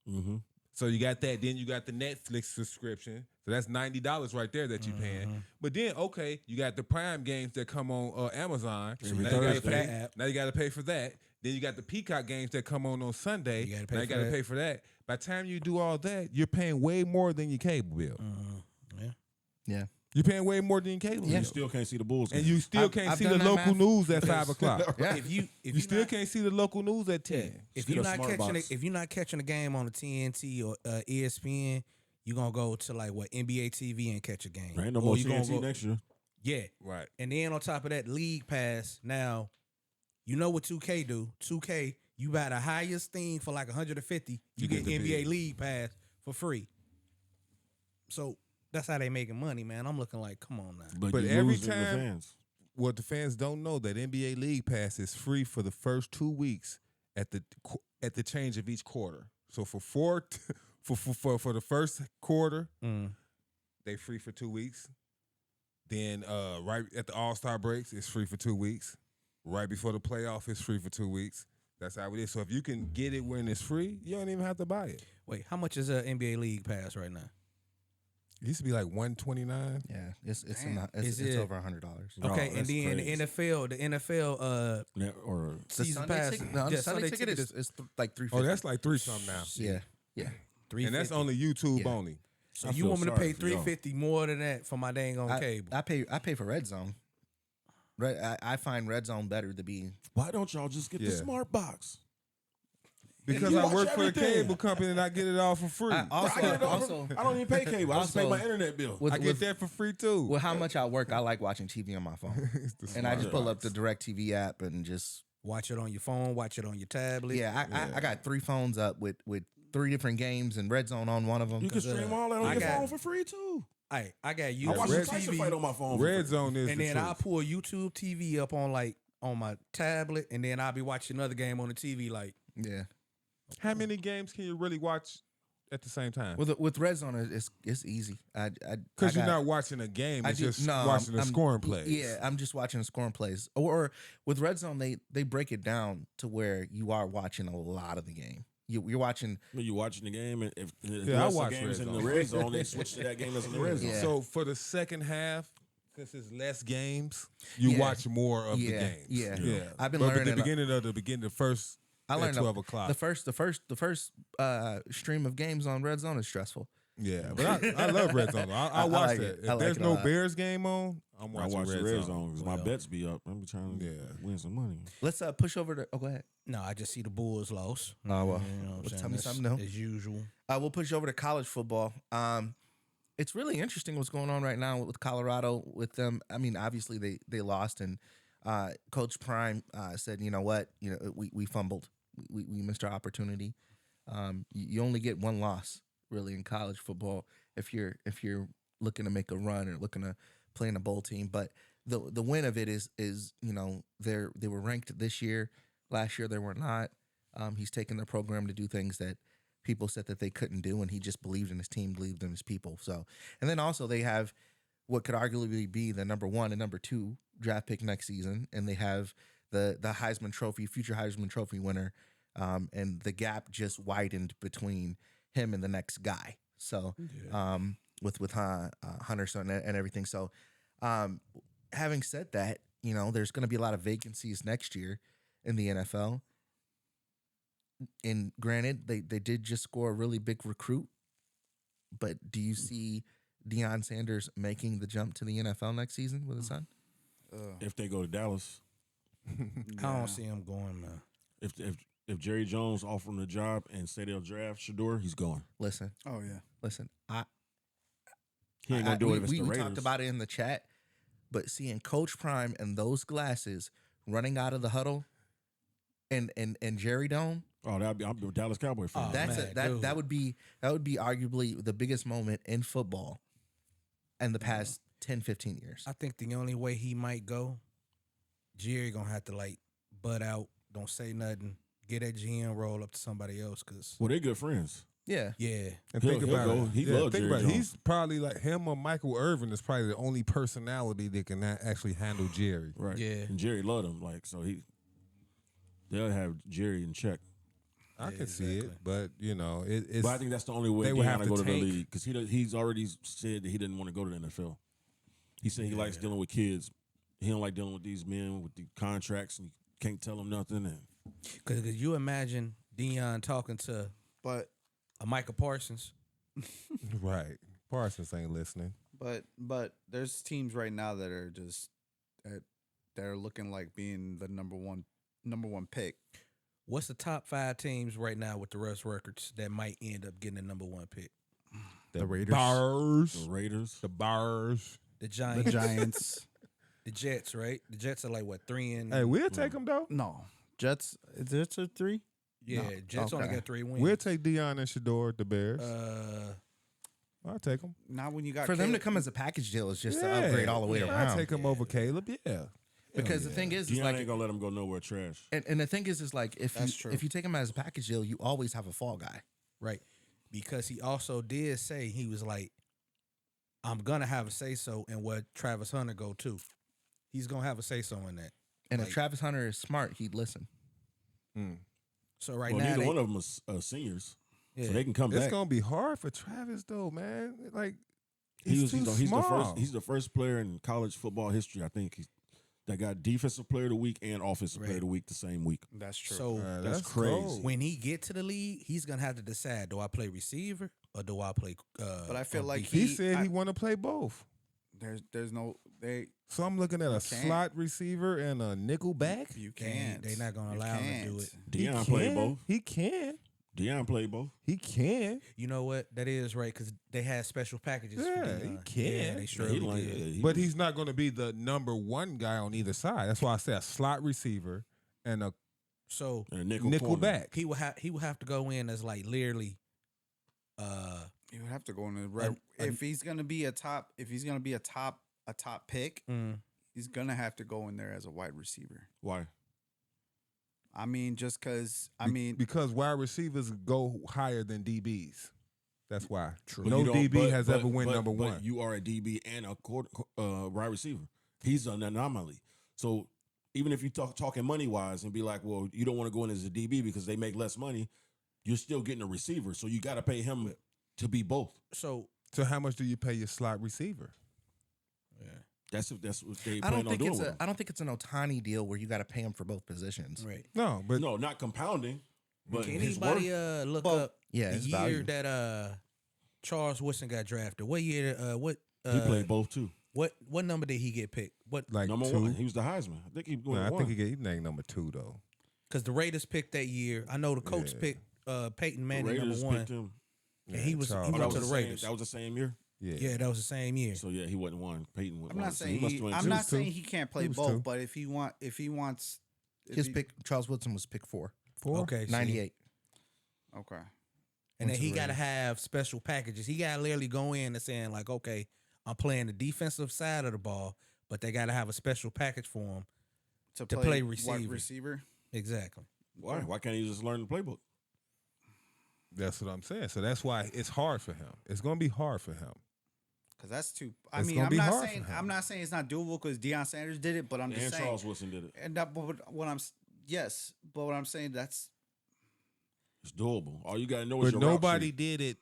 Mm-hmm. So you got that. Then you got the Netflix subscription. So that's $90 right there that you're paying. But then, okay, you got the Prime games that come on Amazon. Every Now you gotta Thursday. pay. Now you got to pay for that. Then you got the Peacock games that come on Sunday. You gotta pay now you for got to that. pay for that. By the time you do all that, you're paying way more than your cable bill. yeah. You're paying way more than your cable bill. You still can't see the Bulls. And game. you still I've can't see done the that local math. news at 5 o'clock. Yeah. if you You still can't see the local news at 10. if Still you're a not smart catching box. if you're not catching a game on the TNT or ESPN, you're gonna go to like what NBA TV and catch a game. There ain't no Or more you gonna TNT next year. Yeah, Right. and then on top of that, League Pass. Now, you know what 2K do? 2K, you buy the highest thing for like 150, you get the NBA big. League Pass for free. So that's how they making money, man. I'm looking like, come on now. But you every losing the time- fans. What the fans don't know, that NBA League Pass is free for the first 2 weeks at the change of each quarter. So for the first quarter, they free for 2 weeks. Then right at the All-Star breaks, it's free for 2 weeks. Right before the playoff, it's free for 2 weeks. That's how it is. So if you can get it when it's free, you don't even have to buy it. Wait, how much is a NBA League Pass right now? It used to be like $129. Yeah, it's Is it- over $100. No, Okay, and that's then crazy. the NFL Yeah, or The season Sunday pass. ticket, the yeah, Sunday ticket is like $350. Oh, that's like $3 something now. yeah. $350. And that's only YouTube Yeah. only. So I you feel want me to sorry pay for y'all. $350 more than that for my dang on cable? I pay for Red Zone. I find Red Zone better to be. why don't y'all just get the Yeah. smart box? Because You I watch work for the everything. cable company and I get it all for free. I I, get it all also I don't even pay cable. I just pay also- my internet bill. with, I get that for free too. with how much I work, I like watching TV on my phone, It's the and I just smart pull up box. the DirecTV app and just Watch it on your phone. Watch it on your tablet. I got 3 phones up with 3 different games and Red Zone on one of them. You can stream all that on I your got- phone for free too. I got I YouTube watch the Red Tyson TV, fight on my phone. for Red free. Zone is and the then truth. I'll pull YouTube TV up on my tablet, and then I'll be watching another game on the TV. Like, Yeah, How many games can you really watch at the same time? with Red Zone, it's easy. Because you're not watching a game, it's just watching the I'm- scoring plays. Yeah, I'm just watching the scoring plays. Or with Red Zone, they break it down to where you are watching a lot of the game. You're watching. When you watching the game, and if the Yeah, I rest of watch the game is Red in the Zone. red zone, they switch to that game that's in the red zone. Yeah. So for the second half, since it's less games, you Yeah. watch more of the Yeah, games. yeah. I've been but learning at the beginning, the first I learned at 12 o'clock. The first stream of games on Red Zone is stressful. Yeah, but I love Red Zone. I I watch like that. it. If I like there's it a no lot. Bears game on, I'm I watching watch Red the red Zone. zone because my bets be up. I'm trying to win some money. Let's push over to. Oh, go ahead. no, I just see the Bulls lost. Oh, well. You know what I'm Well, saying? tell me That's something new. as usual. We'll push over to college football. It's really interesting what's going on right now with Colorado. With them, I mean, obviously they lost, and Coach Prime said, you know what, we fumbled, we missed our opportunity. You only get one loss really in college football if you're looking to make a run or looking to play in a bowl team. But the win of it is they were ranked this year. Last year they were not. He's taken their program to do things that people said that they couldn't do, and he just believed in his team, believed in his people. So, and then also they have what could arguably be the number 1 and number 2 draft pick next season, and they have the Heisman Trophy, future Heisman Trophy winner, and the gap just widened between him and the next guy. So, with Hunter and everything. So, having said that, there's going to be a lot of vacancies next year in the NFL. And granted, they did just score a really big recruit, but do you see Deion Sanders making the jump to the NFL next season with his son? If they go to Dallas, I don't see him going, man. if Jerry Jones offer him the job and say they'll draft Shador, he's going. Listen, Oh yeah. He ain't gonna do it if it's the we Raiders. talked about it in the chat, but seeing Coach Prime and those glasses running out of the huddle, and Jerry Dome. Oh, I'm a Dallas Cowboy fan. Oh, That's man, that would be arguably the biggest moment in football in the past 10, 15 years. I think the only way he might go, Jerry gonna have to like butt out, don't say nothing, get that GM role up to somebody else. Cause Well, they're good friends. Yeah. And He'll think about go. it. He loves think Jerry about it. Jones. He's probably like him or Michael Irvin is probably the only personality that can actually handle Jerry. Right. Yeah. And Jerry loved him. Like, so they'll have Jerry in check. I Yeah, can see it, exactly. but it's. But I think that's the only way they would Deion have to to go to the tank. league because he's already said that he didn't want to go to the NFL. He said he likes dealing with kids. He don't like dealing with these men with the contracts and you can't tell them nothing. And Cause could you imagine Deion talking to But a Michael Parsons? Right. Parsons ain't listening. but there's teams right now that are just that are looking like being the number one pick. What's the top 5 teams right now with the Russ records that might end up getting the number 1 pick? The Raiders. Bars. the Raiders, The Bars. The The Giants, Giants. the Jets, right? The Jets are like what 3 and Hey, we'll take them though. No. Jets. Is it a 3? yeah. no. Jets only Okay. got 3 wins. We'll take Deion and Shador at the Bears. I'll take them. Not when you got For them to Caleb. come as a package deal is just to upgrade all the way I'll around. take him over Caleb. Yeah. Because the thing is Deion like, ain't gonna let him go nowhere trash. and the thing is like if That's true. you take him as a package deal, you always have a fall guy. Right. Because he also did say he was like, I'm gonna have a say so in what Travis Hunter go to. He's gonna have a say so in that. And Like- if Travis Hunter is smart, he'd listen. So right Well, now, neither they- one of them are seniors, yeah. so they can come It's back. gonna be hard for Travis though, man. Like He's too the small. first. He's the first player in college football history, I think, that got defensive player of the week and offensive player of the week the same week. That's true. So That's crazy. cold. when he get to the league, he's gonna have to decide: do I play receiver or do I play? But I feel on like defense? He said he want to play both. there's no they So I'm looking at a can't. slot receiver and a nickel back. you They can't. they not gonna You allow him to do can't. it. He Deion played can. both. He can. Deion played both. He can. You know what? That is right because they had special packages. for Yeah, Deion. he can. Yeah, they He surely like- did. he But was- he's not going to be the number one guy on either side. That's why I said a slot receiver and a So and a nickel nickel corner. back. he would have to go in as like literally. You would have to go in the right. If he's gonna be a top pick, he's gonna have to go in there as a wide receiver. Why? I mean, just because because wide receivers go higher than DBs. That's why. But No you don't- DB but- has but- ever win but- number but one. You are a DB and a wide receiver. He's an anomaly. So even if you talking money wise and be like, well, you don't want to go in as a DB because they make less money, you're still getting a receiver. So you got to pay him to be both. So So how much do you pay your slot receiver? That's what they I plan don't on think doing it's with him. I don't think it's an Otani deal where you got to pay him for both positions. right. No, but No, not compounding, but Can his anybody worth. look Well, up yeah, the his year value. that Charles Woodson got drafted? What year? What? He played both too. What number did he get picked? What? like Number two. one, he was the Heisman. I think he went No, I one. think he named number 2 though. Because the Raiders picked that year. I know the Colts Yeah. picked Peyton The Manning Raiders number 1. picked him. And he was Charles. he Oh, went that to was the the same. Raiders. That was the same year. Yeah. Yeah, that was the same year. So yeah, he wasn't one. Peyton went I'm one. not So saying he must have went I'm two. not was two. saying he can't play He was both, two. but if he wants His pick, Charles Woodson was pick 4, 4? Okay, see. 98. Okay. And then Went to he the got to Raiders. have special packages. He got to literally go in and saying like, okay, I'm playing the defensive side of the ball, but they got to have a special package for him. To play wide receiver. receiver. Exactly. Why? Why can't he just learn the playbook? That's what I'm saying. So that's why it's hard for him. It's going to be hard for him. Because that's too. I It's mean, gonna I'm be not hard saying for him. I'm not saying it's not doable because Deion Sanders did it, but I'm just And saying. Charles Wilson did it. And that, but what I'm yes, but what I'm saying that's It's doable. All you gotta know is But your route nobody tree. did it.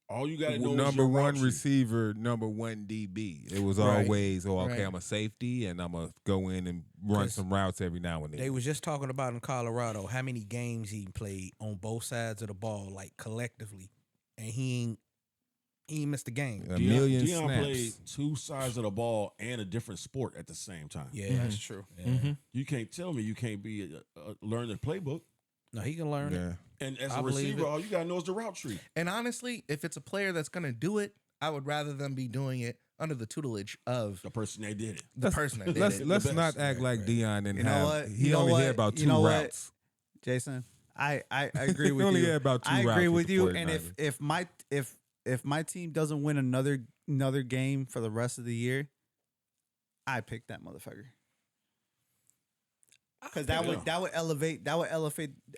All you gotta know is Number your route one tree. receiver, number one DB. It was Right. always, okay, Right. I'm a safety and I'm going to go in and run Yes. some routes every now and then. They was just talking about in Colorado how many games he played on both sides of the ball, like collectively, and he ain't missed a game. A million Deion snaps. played two sides of the ball and a different sport at the same time. Yeah, that's true. yeah. You can't tell me you can't learn the playbook. No, he can learn it. Yeah. And as I a believe receiver, it. all you gotta know is the route tree. And honestly, if it's a player that's going to do it, I would rather them be doing it under the tutelage of The person they did it. the person that did Let's it. let's The not best. act like Dion didn't You know have. what? He You know only what? had about You 2 know what? routes. Jason, I agree with only you. had about 2 I agree routes with the you. And 49ers. if my team doesn't win another game for the rest of the year, I pick that motherfucker. Because that would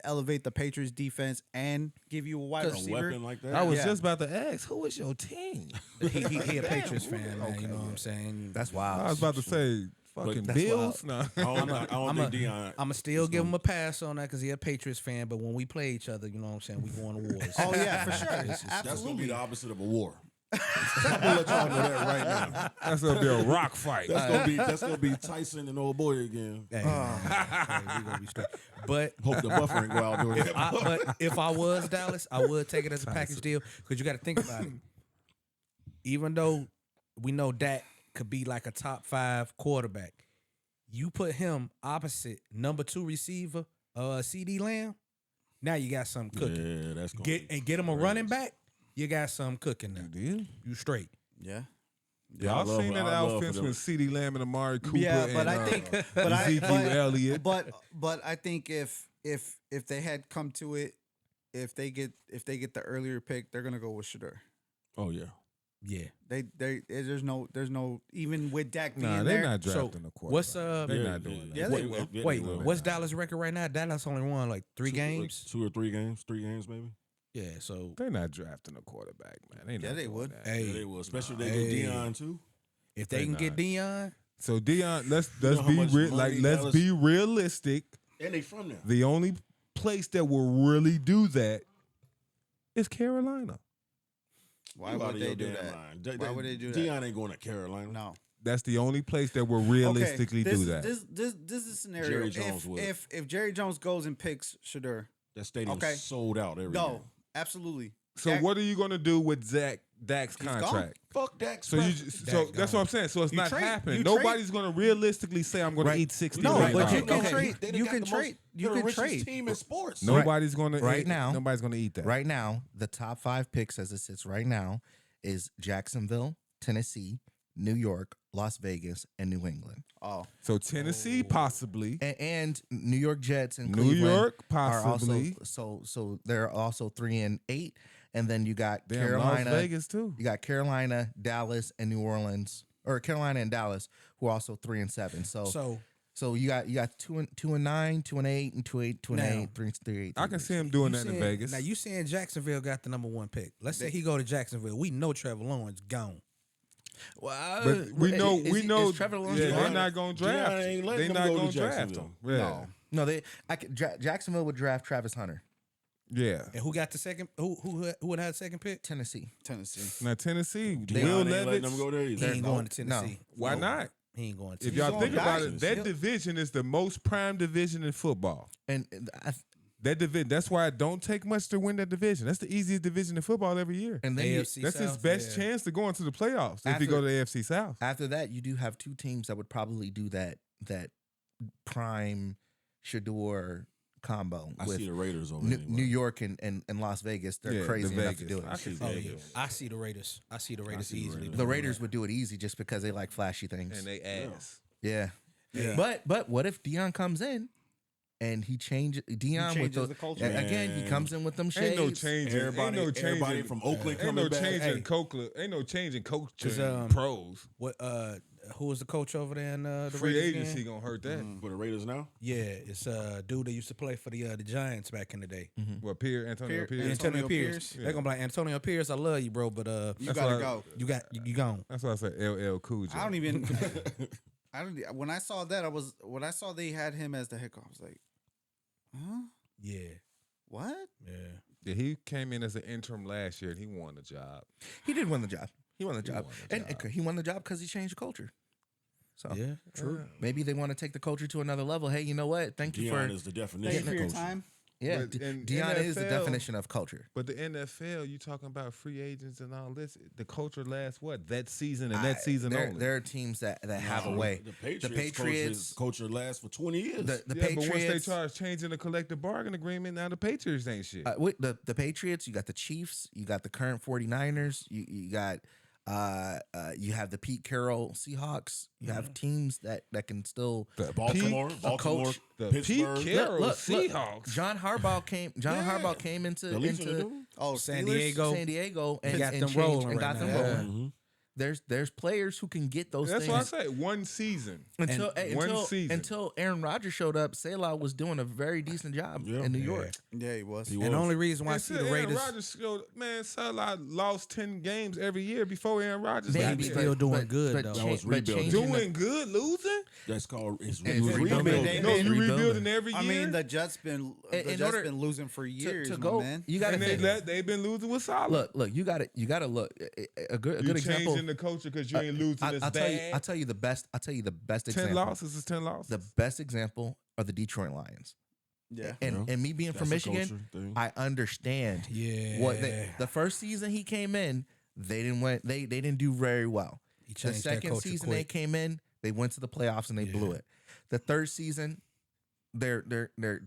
elevate the Patriots defense and give you a wide A receiver. weapon like that. I was Yeah. just about to ask, who is your team? He a Patriots fan, man. You know what I'm saying? That's wild. I was about to say, fucking That's Bills. No, I don't think Dion. I'm gonna still give him a pass on that because he a Patriots fan. But when we play each other, you know what I'm saying? We going to wars. Oh yeah, for sure. It's just- That's gonna be Absolutely. the opposite of a war. I'm gonna let y'all know that right now. that's gonna be a rock fight. That's gonna be Tyson and old boy again. Hey, we gonna be straight. But Hope the buffer ain't go out doing that. but if I was Dallas, I would take it as a package deal because you got to think about it. Even though we know Dak could be like a top 5 quarterback, you put him opposite number 2 receiver, CD Lamb. Now you got something cooking. Yeah, that's gonna Get him a running back. You got something cooking now. Dude. You straight. Yeah. Yeah, I Y'all love seen it. that I love offense for with CeeDee Lamb and Amari Cooper Yeah, and but I think, but Ezekiel Elliott. But I think if they had come to it, if they get the earlier pick, they're gonna go with Shedeur. Oh yeah. Yeah. There's no even with Dak being Nah, they're there. not drafting a quarterback. What's They're Yeah, not doing that. yeah, they will. Wait, will. what's Dallas' record right now? Dallas only won like 3 games. 2 or 3 games, 3 games maybe. Yeah, so They're not drafting a quarterback, man. Yeah, they would. Hey, Yeah, they will, especially if they Hey. get Dion too. if they They can get not. Dion, So Dion, let's know how be much real. money Like let's Dallas- be realistic. And they from there. The only place that will really do that is Carolina. Why You out would of they your do damn that? mind. Why would they do that? Dion ain't going to Carolina. No. That's the only place that will realistically this do is- that. This is a scenario. Jerry Jones would. If Jerry Jones goes and picks Shedeur, That stadium Okay. sold out every no, year. absolutely. So Dak- what are you going to do with Dak's He's gone. contract? Fuck that. So that's what I'm saying. So it's You not trade- happening. you Nobody's going to realistically say I'm going Right. to eat 60 No, million but you dollars. can trade. They done You got can the most- trade. You they're the can richest trade. team in sports. Nobody's going to Right now. Nobody's going to eat that. Right now, the top 5 picks as it sits right now is Jacksonville, Tennessee, New York, Las Vegas, and New England. Oh, So Tennessee possibly, And New York Jets and New Cleveland York are possibly. also so they're also 3 and 8, and then you got Damn, Carolina, Las Vegas too. you got Carolina, Dallas, and New Orleans, or Carolina and Dallas, who are also 3 and 7. So you got 2 and 9, 2 and 8, and 2 and 8, 2 and Now, 8, 3 and 3. I can see him doing you that in saying- Vegas. Now you saying Jacksonville got the number 1 pick. Let's say he go to Jacksonville. We know Trevor Lawrence gone. But we know, is Trevor Lawrence yeah, they're gone? not going to draft. Dion ain't Him. letting They're them not go to going to draft Jacksonville. him. Yeah. No, Jacksonville would draft Travis Hunter, Yeah. And who got the second? Who would have the second pick? Tennessee. Tennessee. Now Tennessee, Dion Will ain't letting Levis. them go there He either. ain't going to Tennessee. Why not? He ain't going to. If Tennessee. y'all going think about it, Giants. that Yep. division is the most prime division in football. And That division. That's why it don't take much to win that division. That's the easiest division in football every year. and then you, AFC That's his South, best yeah. chance to go into the playoffs if After- you go to the AFC South. after that, you do have 2 teams that would probably do that prime Shador combo I with see the Raiders over New, there. New York and Las Vegas. They're Yeah, the crazy enough to Vegas. do it. I can Oh see yeah, Vegas. I see the Raiders. I see the Raiders see the easily. Raiders. doing The that. Raiders would do it easy just because they like flashy things. And they ass. Yeah. Yeah. But what if Dion comes in and he changes Dion with changes the, the culture. again? He Man. comes in with them shades. Ain't no change. Everybody, ain't no change. everybody from Oakland Ain't coming no back. change Hey. in coaching. Ain't no change in coaching 'Cause, pros. What? Who was the coach over there in the Free Raiders agency again? gonna hurt that. For the Raiders now? Yeah, it's a dude that used to play for the Giants back in the day. What Antonio Pierce? Pierce? Antonio Antonio Pierce. Pierce? They're gonna be like Antonio Pierce. I love you, bro, but You That's gotta why- go. you gone. That's why I said LL Cool J. I don't even. I don't. When I saw that, when I saw they had him as the head coach, I was like, huh? Yeah, What? yeah. Yeah, he came in as an interim last year and he won the job. He did win the job. He won the He job. won the And job. he won the job because he changed the culture. So Yeah, true. maybe they want to take the culture to another level. Hey, you know what? Thank you Dion for is the Thank you definition for of your coaching. time. yeah. But in Dion is the NFL definition of culture. But the NFL, you talking about free agents and all this. The culture lasts what? That season and that season there, only. there are teams that have a way. The Patriots culture lasts for 20 years. The yeah, but once they Patriots. charge changing the collective bargain agreement, now the Patriots ain't shit. With the Patriots, you got the Chiefs, you got the current 49ers, you got You have the Pete Carroll Seahawks. You have teams that can still Baltimore, coach. The Pittsburgh. Pete Carroll Look, Seahawks. John Harbaugh came. Harbaugh came into The least of the dude. San Steelers? Diego. San Diego and got them changed rolling and right got now. them Yeah. rolling. Mhm. There's players who can get those That's things. what I say. One season. Until one season. until Aaron Rodgers showed up, Selah was doing a very decent job in New York. Yeah, he was. He And the was. only reason why I see the Aaron Raiders, Rodgers, man, Salah lost 10 games every year before Aaron Rodgers They got be there. still doing good, though. That was but rebuilding. changing Doing good, losing? That's called it's rebuilding. rebuilding. They- No, you rebuilding. rebuilding every year. I mean, the Jets been losing for to years, my go. man. You got to and they've been losing with Salah. look. You got to look. A good you example. changing the culture because you ain't losing this bad. I'll tell you the best. I'll tell you the best 10 example. losses is 10 losses. The best example are the Detroit Lions. Yeah. And me being from That's a Michigan, culture thing. I understand. Yeah. What the first season he came in, they didn't win. They didn't do very well. He The changed that second culture season they quick. came in, they went to the playoffs and they blew it. The third season, they're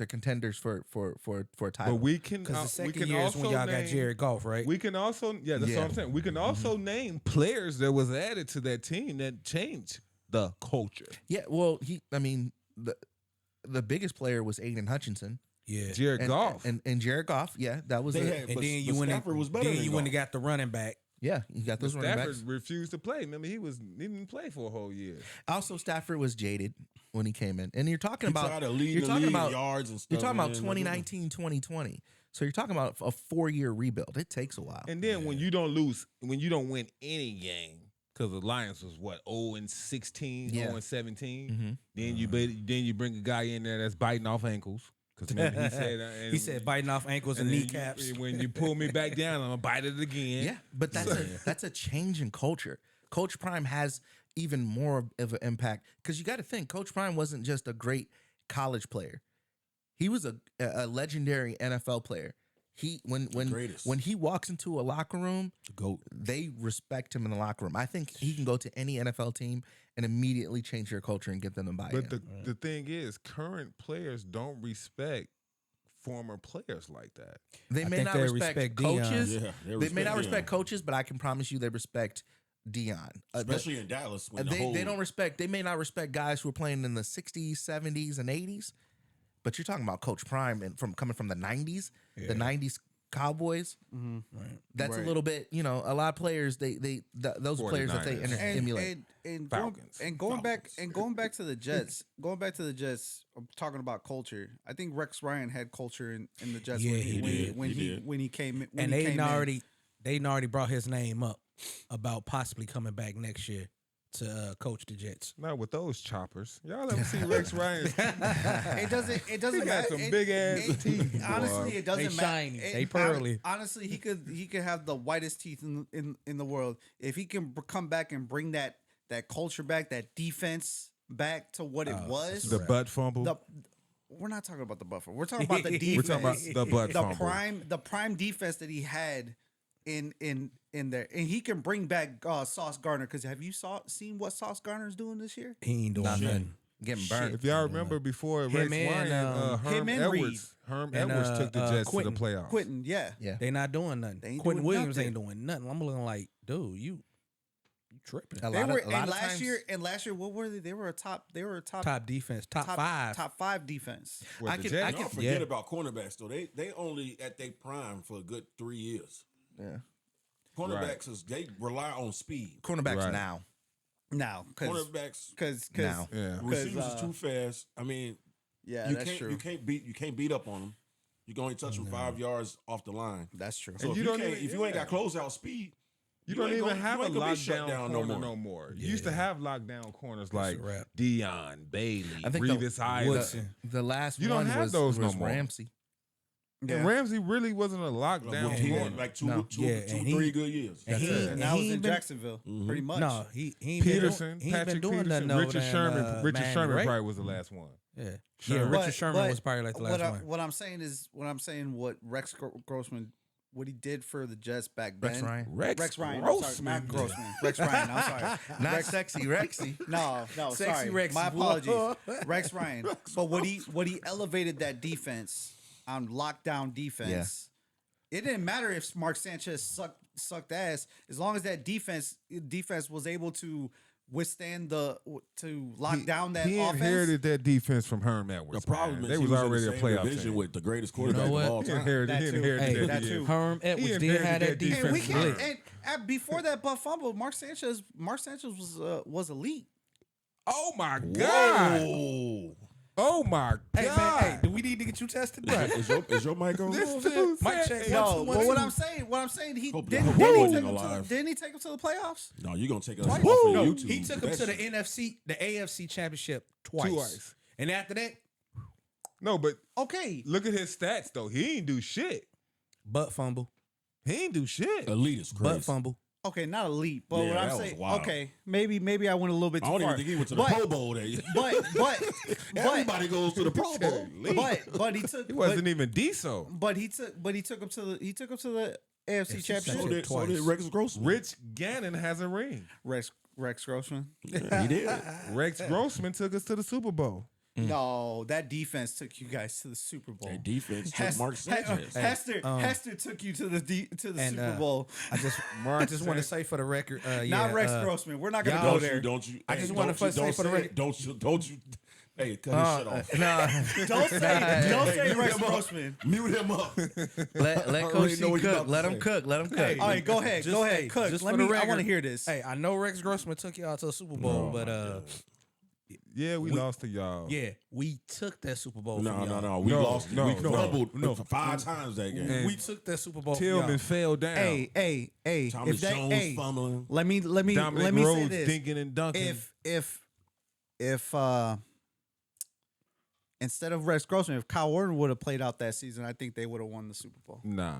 contenders for a title. But we can, Because the we second can year is also when y'all name, got Jared Goff, right? We can also, that's Yeah. what I'm saying. We can also name players that was added to that team that changed the culture. Yeah, well, the biggest player was Aiden Hutchinson yeah. Jared and, Goff. and Jared Goff. Yeah, that was They it. had- And But- then but you went Stafford was better then than you went and Goff. got the running back. Yeah, you got those running Stafford backs. refused to play. Remember, he didn't play for a whole year. Also, Stafford was jaded when he came in, and you're talking He about tried to lead you're the talking league about in yards and stuff. you're talking about and then- 2019, 2020. So you're talking about a 4-year rebuild. It takes a while. And then when you don't win any game, because the Lions was what 0-16, Yeah. 0-17. Then you bring a guy in there that's biting off ankles. Because he said He said biting off ankles and then kneecaps. when you pull me back down, I'm gonna bite it again. Yeah, but that's a change in culture. Coach Prime has even more of an impact because you got to think Coach Prime wasn't just a great college player; he was a legendary NFL player. When greatest. when he walks into a locker room, GOAT. they respect him in the locker room. I think he can go to any NFL team and immediately change their culture and get them to buy in. But the thing is, current players don't respect former players like that. They I may think not they respect respect coaches. Dion. Yeah, they may not Dion. respect coaches, but I can promise you they respect Dion. Especially in Dallas. When They don't respect. They may not respect guys who are playing in the 60s, 70s, and 80s. But you're talking about Coach Prime and coming from the 90s, the 90s Cowboys. Right. That's Right. a little bit. You know, a lot of players. Those players that they 49ers. emulate. And Falcons. going back to the Jets, I'm talking about culture. I think Rex Ryan had culture in the Jets Yeah, when he did. when he came in. When And he they came in. already brought his name up about possibly coming back next year to coach the Jets. Not with those choppers. Y'all ever see Rex Ryan? It doesn't He matter. got some big ass teeth. Honestly, boy. it doesn't They matter. shiny. They pearly. Honestly, he could have the whitest teeth in the world if he can come back and bring that culture back, that defense back to what it was. the butt fumble. We're not talking about the buffer. We're talking about the defense. We're talking about the butt fumble. The prime defense that he had in there, and he can bring back Sauce Gardner. Because have you seen what Sauce Gardner's doing this year? He ain't doing nothing. Getting burned. If y'all remember before Him Rex and, Ryan, him and Herm And, Edwards took the Jets Quentin. to the playoffs. Quentin, yeah. Yeah. They not doing nothing. They ain't Quentin doing Williams nothing. ain't doing nothing. I'm looking like, dude, you tripping. A They lot were of, a lot and of last times, year. And last year, what were they? They were a top Top defense, top five. top 5 defense. With I the can- Jets. I Y'all can- forget Yeah. about cornerbacks though. They only at their prime for a good 3 years. Yeah. Cornerbacks is they rely on speed. Cornerbacks Right. now. Now, Cornerbacks, because Now. Yeah. receivers is too fast. I mean, yeah, you that's can't true. you can't beat up on them. You can only touch them 5 yards off the line. That's true. So And if you you don't can't, even- if you ain't got yeah. closeout speed, You don't ain't even gonna- have you a ain't gonna be shut lockdown down corner no more. You used to have lockdown corners like a wrap. Dion, Bailey, I think Revis Island. Woodson. The last You don't one have was, those no was more. Ramsey. And Ramsey really wasn't a lockdown he Yeah. had like two, No. two, Yeah, two, and he- 3 good years. and That's he- it. And that was he in ain't been- Jacksonville, pretty much. No, he ain't Peterson, been, he ain't Patrick been doing Peterson, nothing over Richard there in, Sherman. Richard Miami, Sherman right? probably was the last one. Yeah, Sherman. Richard Sherman was probably like the last one. What I'm saying is, what Rex Grossman, what he did for the Jets back then. Rex Ryan. Rex Ryan. I'm sorry, not Grossman. Rex Ryan. I'm sorry. Not sexy Rexy. No, Sexy sorry. Rex. My apologies. Rex Ryan. But what he elevated that defense on lockdown defense. it didn't matter if Mark Sanchez sucked ass as long as that defense was able to withstand to lock down that he offense. inherited that defense from Herm Edwards. The problem man. is they he was in already the a same playoff division team. with the greatest quarterback what? of all He time. inherited, That he too. inherited Hey, that defense. too. Herm Edwards He did inherited have that that defense And we defense from can't. lit. And before that butt fumble, Mark Sanchez was elite. Oh my god! Whoa. Oh my god! Hey man, hey, do we need to get you tested? Is your mic on? This dude Mic said- check. No, 1, 2, but 1, what 2. I'm saying, he Hope didn't, the didn't, whole he take world him to, alive. didn't he take him to the playoffs? No, you're gonna take us Twice. off of No, YouTube. he took him to the AFC championship twice. And after that, No, but Okay, look at his stats though. He ain't do shit. butt fumble, He ain't do shit. Elite is crazy. butt fumble. okay, not elite, but Yeah, what I'm that was saying, wild. okay, maybe I went a little bit I too don't far. even think he went to the But- Pro Bowl there. But Everybody goes to the Pro Bowl. but he took He wasn't even decent. but he took him to the AFC Championship. So Twice. did Rex Grossman. Rich Gannon has a ring. Rex Grossman. Yeah, he did. Rex Grossman took us to the Super Bowl. No, that defense took you guys to the Super Bowl. That defense took Hes- Mark Sanchez. Hester took you to the And, Super Bowl. I just want to say for the record, Not Rex Grossman. We're not gonna y'all- go there. Don't you? I just wanna first say for the record- Don't you? Hey, cut his shit off. No, Don't say Mute Rex him up. Grossman. Mute him up. let I Coach already C know what you're cook. about Let to him say. cook. Let him cook. Hey, All right, go ahead. Just- Go ahead. hey, Cook. just Let for the me. I record- want to hear this. Hey, I know Rex Grossman took y'all to the Super Bowl, but Yeah, we lost to y'all. yeah, we took that Super Bowl. No, from no, y'all. no. We No, lost. no, we no, fumbled no. 5 times that game. And We took that Super Bowl. from Tillman y'all. fell down. Hey. Thomas If that, Jones hey, fumbling. let me Dominic say Rhodes this. dinking and dunking. If instead of Rex Grossman, if Kyle Orton would have played out that season, I think they would have won the Super Bowl. Nah,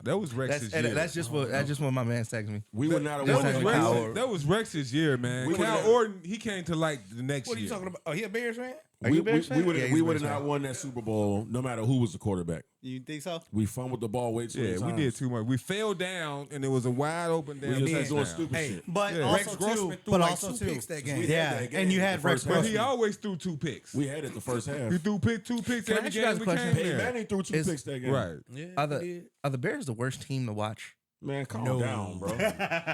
that was Rex's year. That's just what my man texted me. We would not have That won was, that Kyle game. Orton. that was Rex's year, man. We Cal would've- Orton, he came to like the next What are year. you talking about? Oh, he a Bears fan? Are you a Bears fan? would Yeah, have he's a we Bears not fan. won that Super Bowl no matter who was the quarterback. You think so? We fumbled the ball way too many Yeah, times. we did too much. We fell down, and it was a wide open We down. just had doing touchdown. stupid Hey, shit. But Yeah. also Rex Grossman too. threw But like also 2 too. picks that game. We had Yeah, that game and you the had Rex first But half. he Grossman. always threw 2 picks. We had it the first half. He threw 2 picks Can I every ask you guys game a we question? came Peyton there. Manning threw 2 Is- picks that game. Right. Yeah, Are he the did. are the Bears the worst team to watch? Man, calm No. down, bro.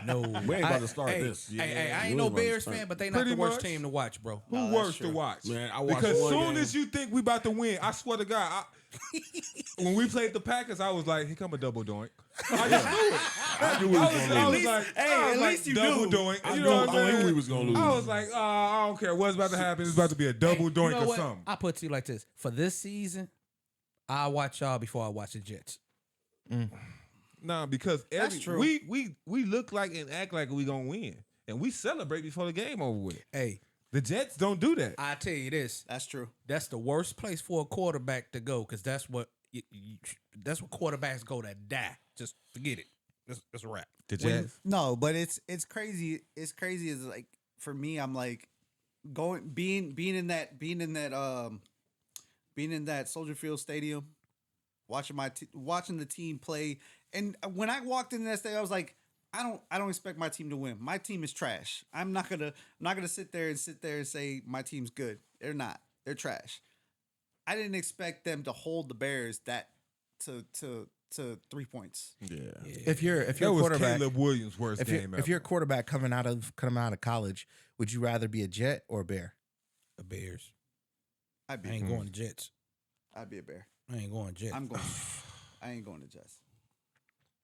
No. We ain't about to start Hey, this. Yeah, hey, I we ain't no about to Bears start. fan, but they not Pretty the worst much. team to watch, bro. Who that's worse to true. watch? Man, I watched because one soon game. as you think we about to win, I swear to God, when we played the Packers, I was like, "Here come a double doink." I just knew it. I knew we was I gonna was lose. like, hey, I was at like, least you double knew. doink. I You knew- know what I'm I knew saying? we was gonna lose. I was like, I don't care what's about to happen. It's about to be a double doink you know or what? something. I put it to you like this: for this season, I watch y'all before I watch the Jets. Nah, because That's true. we look like and act like we gonna win, and we celebrate before the game over with. Hey, The Jets don't do that. I tell you this: That's true. that's the worst place for a quarterback to go because that's what quarterbacks go to die. Just forget it. It's a wrap. The When- Jets. no, but it's crazy. It's crazy. Is like for me, I'm like being in that Soldier Field Stadium, watching watching the team play. And when I walked into that stadium, I was like, I don't expect my team to win. My team is trash. I'm not gonna sit there and say my team's good. They're not. They're trash. I didn't expect them to hold the Bears that to 3 points. Yeah. If you're That a was quarterback, Caleb Williams' worst if game you're a ever. quarterback coming out of college, would you rather be a Jet or a Bear? The Bears. I'd I be. ain't going to Jets. I'd be a Bear. I ain't going to Jets. I'm going. I ain't going to Jets.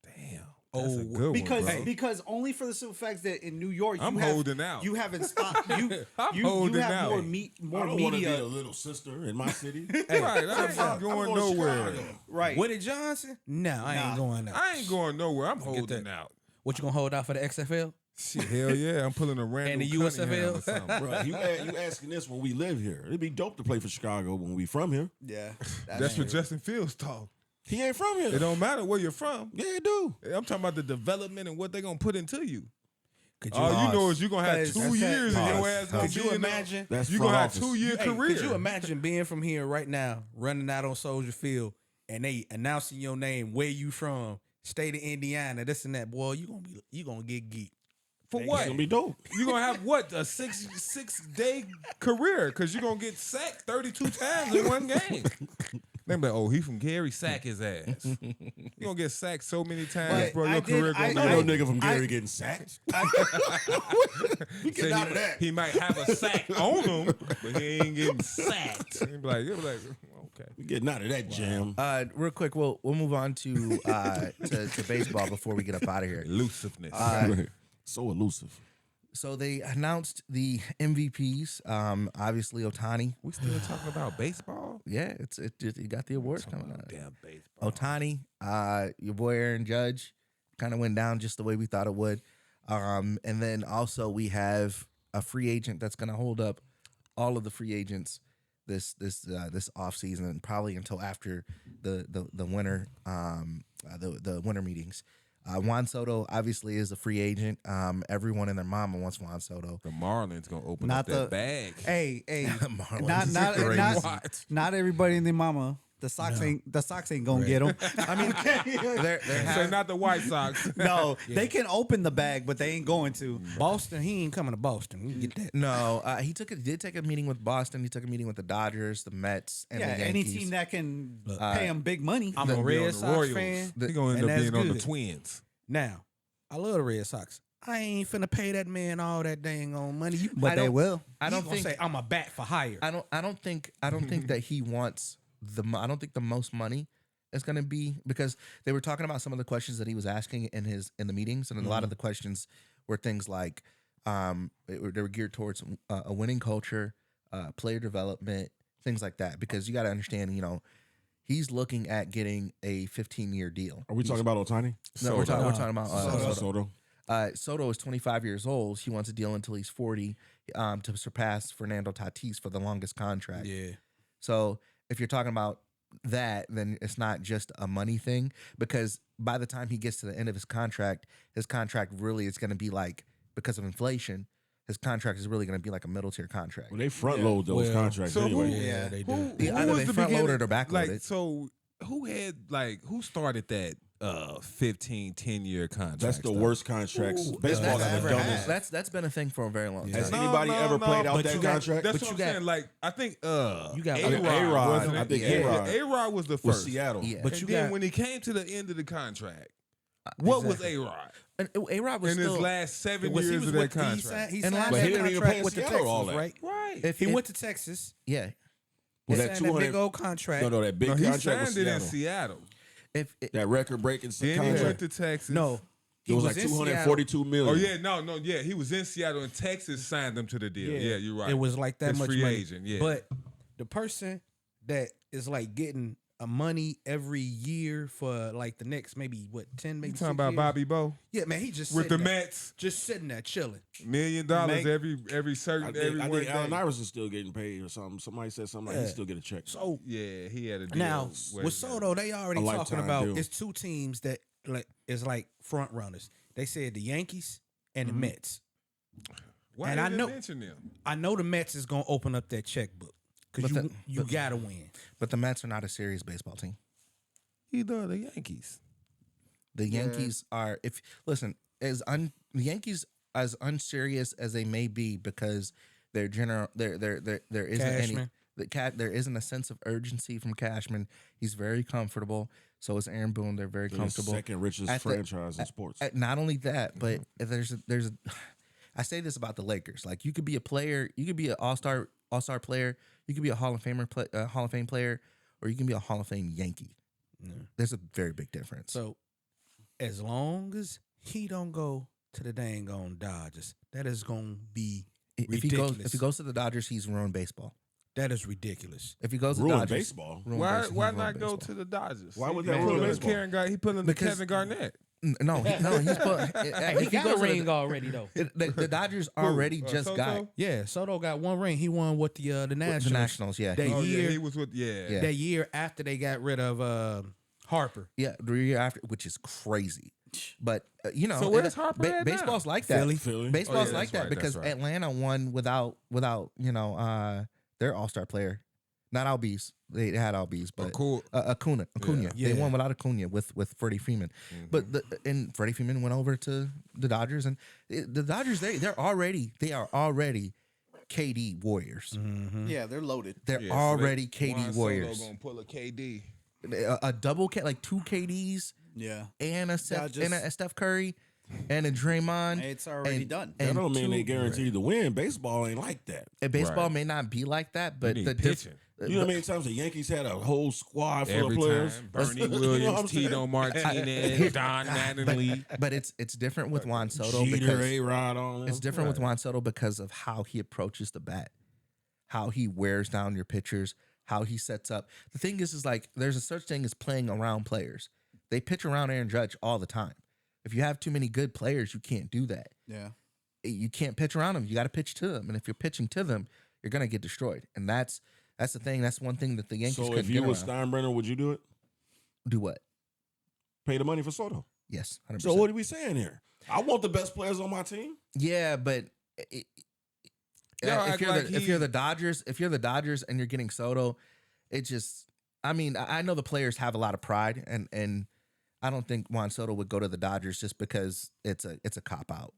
Damn. That's a Oh, good Because one, bro. because only for the simple fact that in New York I'm you have, holding out. You haven't stopped. You I'm you holding have out. more I don't want to be media. the little sister in my city. Right, I ain't I'm going to nowhere. Chicago. Right. Woody Johnson? No, I Nah. ain't going out. I ain't going nowhere. I'm Forget holding that. out. What you gonna hold out for the XFL? Shit, hell yeah. I'm pulling a random the Cunningham USFL? or something. Bro, you asking this when we live here. It'd be dope to play for Chicago when we from here. Yeah. That's what Justin Fields thought. He ain't from here. It don't matter where you're from. Yeah, it do. I'm talking about the development and what they're going to put into you. Could All you know is you're going to have Because 2 that's years and your Pause. ass going Could to you be imagine? That's You're going to have front 2 year Hey, career. could you imagine being from here right now, running out on Soldier Field, and they announcing your name, where you from, state of Indiana, this and that? Boy, you gonna get geeked. For It's what? gonna be dope. You're going to have what? A 6 day career because you're going to get sacked 32 times in one game. They be like, oh, he from Gary, sack his ass. You gonna get sacked so many times, But bro. I Your did- career I- gonna No be nigga over. from Gary getting sacked. We Say get out of that. He might have a sack on him, but he ain't getting sacked. He'll be like, okay. We getting out of that jam. Real quick, we'll move on to baseball before we get up out of here. Elusiveness. So elusive. So they announced the MVPs. Obviously, Otani. We still talking about baseball? Yeah, you got the awards coming out. Damn baseball. Otani, your boy Aaron Judge, kind of went down just the way we thought it would. And then also we have a free agent that's going to hold up all of the free agents this off season, and probably until after the winter the winter meetings. Juan Soto obviously is a free agent. Everyone and their mama wants Juan Soto. The Marlins gonna open Not up that bag. Hey, Marlins not, is not, crazy. not everybody in their mama. The Sox ain't gonna get them. I mean, they're Say not the White Sox. No, they can open the bag, but they ain't going to. Boston, he ain't coming to Boston. You get that. no. He did take a meeting with Boston. He took a meeting with the Dodgers, the Mets, and Yeah, the any Yankees. team that can pay them big money. I'm a Red Sox fan. He gonna end and up that's being on the good. Twins. Now, I love the Red Sox. I ain't finna pay that man all that dang on money. But they will. I don't think. say I'm a bat for hire. I don't think that he wants I don't think the most money is going to be, because they were talking about some of the questions that he was asking in the meetings, and a lot of the questions were things like they were geared towards a winning culture, player development, things like that. Because you got to understand, he's looking at getting a 15-year deal. Are we talking about Otani? No, we're talking about Soto. Soto is 25 years old. He wants a deal until he's 40 to surpass Fernando Tatis for the longest contract. Yeah. So if you're talking about that, then it's not just a money thing, because by the time he gets to the end of his contract really is going to be like, because of inflation, his contract is really going to be like a middle tier contract. Well, they front load those contracts So anyway. Yeah, they do. Either they front loaded or back loaded. Like, so who started that 15, 10-year contract? That's the worst contracts. Ooh, Baseball that's got ever the had. dumbest. That's been a thing for a very long time. Has anybody ever played out But that you got- contract? That's But what I'm you got- saying. Like, I think You got A-Rod, wasn't it? I think Yeah. A-Rod A-Rod was the with first. Seattle. Yeah. But But you then got when he came to the end of the contract, what was A-Rod And A-Rod was in his still last 7 was he years was of that with contract? He And signed but that he didn't even contract pay with the Seattle all Texans, that. right? Right. If He it- went to Texas. Yeah. Was He that signed that 200? big old contract. No, that big No, he contract with signed it in Seattle. Seattle. If That record breaking Then he went contract. to Texas. No, It he was like in Seattle. 242 million. Oh yeah, no, yeah. He was in Seattle and Texas signed him to the deal. Yeah, you're right. It was like that His much free money. agent, yeah. But the person that is like getting a money every year for like the next maybe 10, maybe You talking 6 about years? Bobby Bo Yeah, man, he just with the sitting there, Mets? just sitting there chilling. $1 million Make- every certain I every think one Allen day. Iverson's still getting paid or something. Somebody said something like he Yeah. still get a check. So Yeah, he had a deal. now where with he- Soto, they already A talking lifetime about deal. it's two teams that like is like front runners. They said the Yankees and the Mets. Why and I didn't know- mention them? I know the Mets is gonna open up that checkbook because But you gotta win. But the Mets are not a serious baseball team. Either are the Yankees. The Yankees are, the Yankees as unserious as they may be, because there isn't Cashman. there isn't a sense of urgency from Cashman. He's very comfortable. So is Aaron Boone. They're very They're the comfortable. second richest At the- franchise in sports. Not only that, but I say this about the Lakers. Like, you could be a player, you could be an all-star player, you could be a Hall of Fame player, or you can be a Hall of Fame Yankee. There's a very big difference. So as long as he don't go to the dang on Dodgers, that is gonna be if he goes to the Dodgers, he's ruined baseball. that is ridiculous. If he goes to Ruined Dodgers, baseball. ruined Why baseball, why he's not ruined go baseball. to the Dodgers? Why would He that put ruin him in baseball? He put him in Because- Kevin Garnett. No, he's put. He got a ring already though. The Dodgers already just Soto? got Yeah, Soto got one ring. He won with the Nationals. the Nationals. Yeah, That Oh year, yeah, he was with Yeah. that year after they got rid of Harper. yeah, the year after, which is crazy. But So where's Harper at now? baseball's like that. Philly. Baseball's Oh, yeah, like that's that right, because that's right. Atlanta won without their all-star player, not Albies. They had Albies, but Acuna. Yeah. They won without Acuna with Freddie Freeman. But Freddie Freeman went over to the Dodgers, and the Dodgers they are already KD Warriors. Yeah, they're loaded. They're Yeah, so already they- KD Juan Warriors. Soto gonna pull a KD. A double like 2 KDs Yeah, and a Steph, just- and a Steph Curry and a Draymond. it's already and- done. That And don't mean they two- guaranteed to win. Baseball ain't like that. And baseball Right. may not be like that, but need the pitching. You know how many times the Yankees had a whole squad full Every of players? time, Bernie You know what I'm Williams, saying? Tito Martinez, Don Mattingly. but it's different with Juan Soto Jeter, because A-Rod, all them. it's different with Juan Soto because of how he approaches the bat, how he wears down your pitchers, how he sets up. The thing is like there's a such thing as playing around players. They pitch around Aaron Judge all the time. If you have too many good players, you can't do that. Yeah, You can't pitch around them. You got to pitch to them, and if you're pitching to them, you're gonna get destroyed. And that's the thing. That's one thing that the Yankees So couldn't if you get was around. Steinbrenner, would you do it? Do what? Pay the money for Soto. Yes, 100%. So what are we saying here? I want the best players on my team. Yeah, but Y'all act like if you're the Dodgers and you're getting Soto, it just I mean, I know the players have a lot of pride and I don't think Juan Soto would go to the Dodgers just because it's a cop out.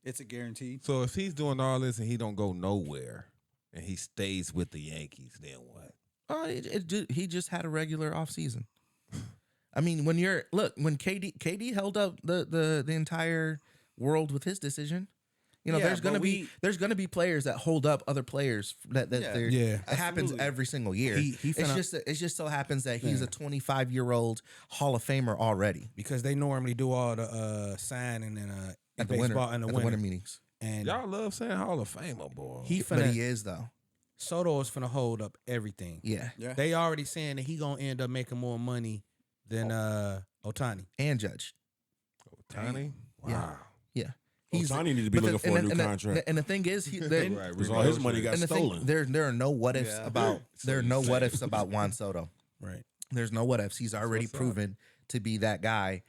it's a guarantee. So if he's doing all this and he don't go nowhere and he stays with the Yankees, then what? He just had a regular offseason. I mean, when KD held up the entire world with his decision. You know, Yeah, there's gonna but there's gonna be players that hold up other players that Yeah. they're- Yeah, it happens absolutely. every single year. He it just so happens that he's a 25-year-old Hall of Famer already because they normally do all the signing and in at the winter baseball in the winter. meetings. And Y'all love saying Hall of Famer, boy. he But finna he is though. Soto is finna hold up everything. Yeah, Yeah, They already saying that he gonna end up making more money than Otani. and Judge. Tiny? Yeah. Wow. Yeah, Otani need to be but looking for a new contract. And the thing is, Right, Because all his money got and the stolen. thing, there are no what ifs Yeah. about So there are you no saying- what ifs about Juan Soto. Right. There's no what ifs. He's already what's up. proven to be that guy.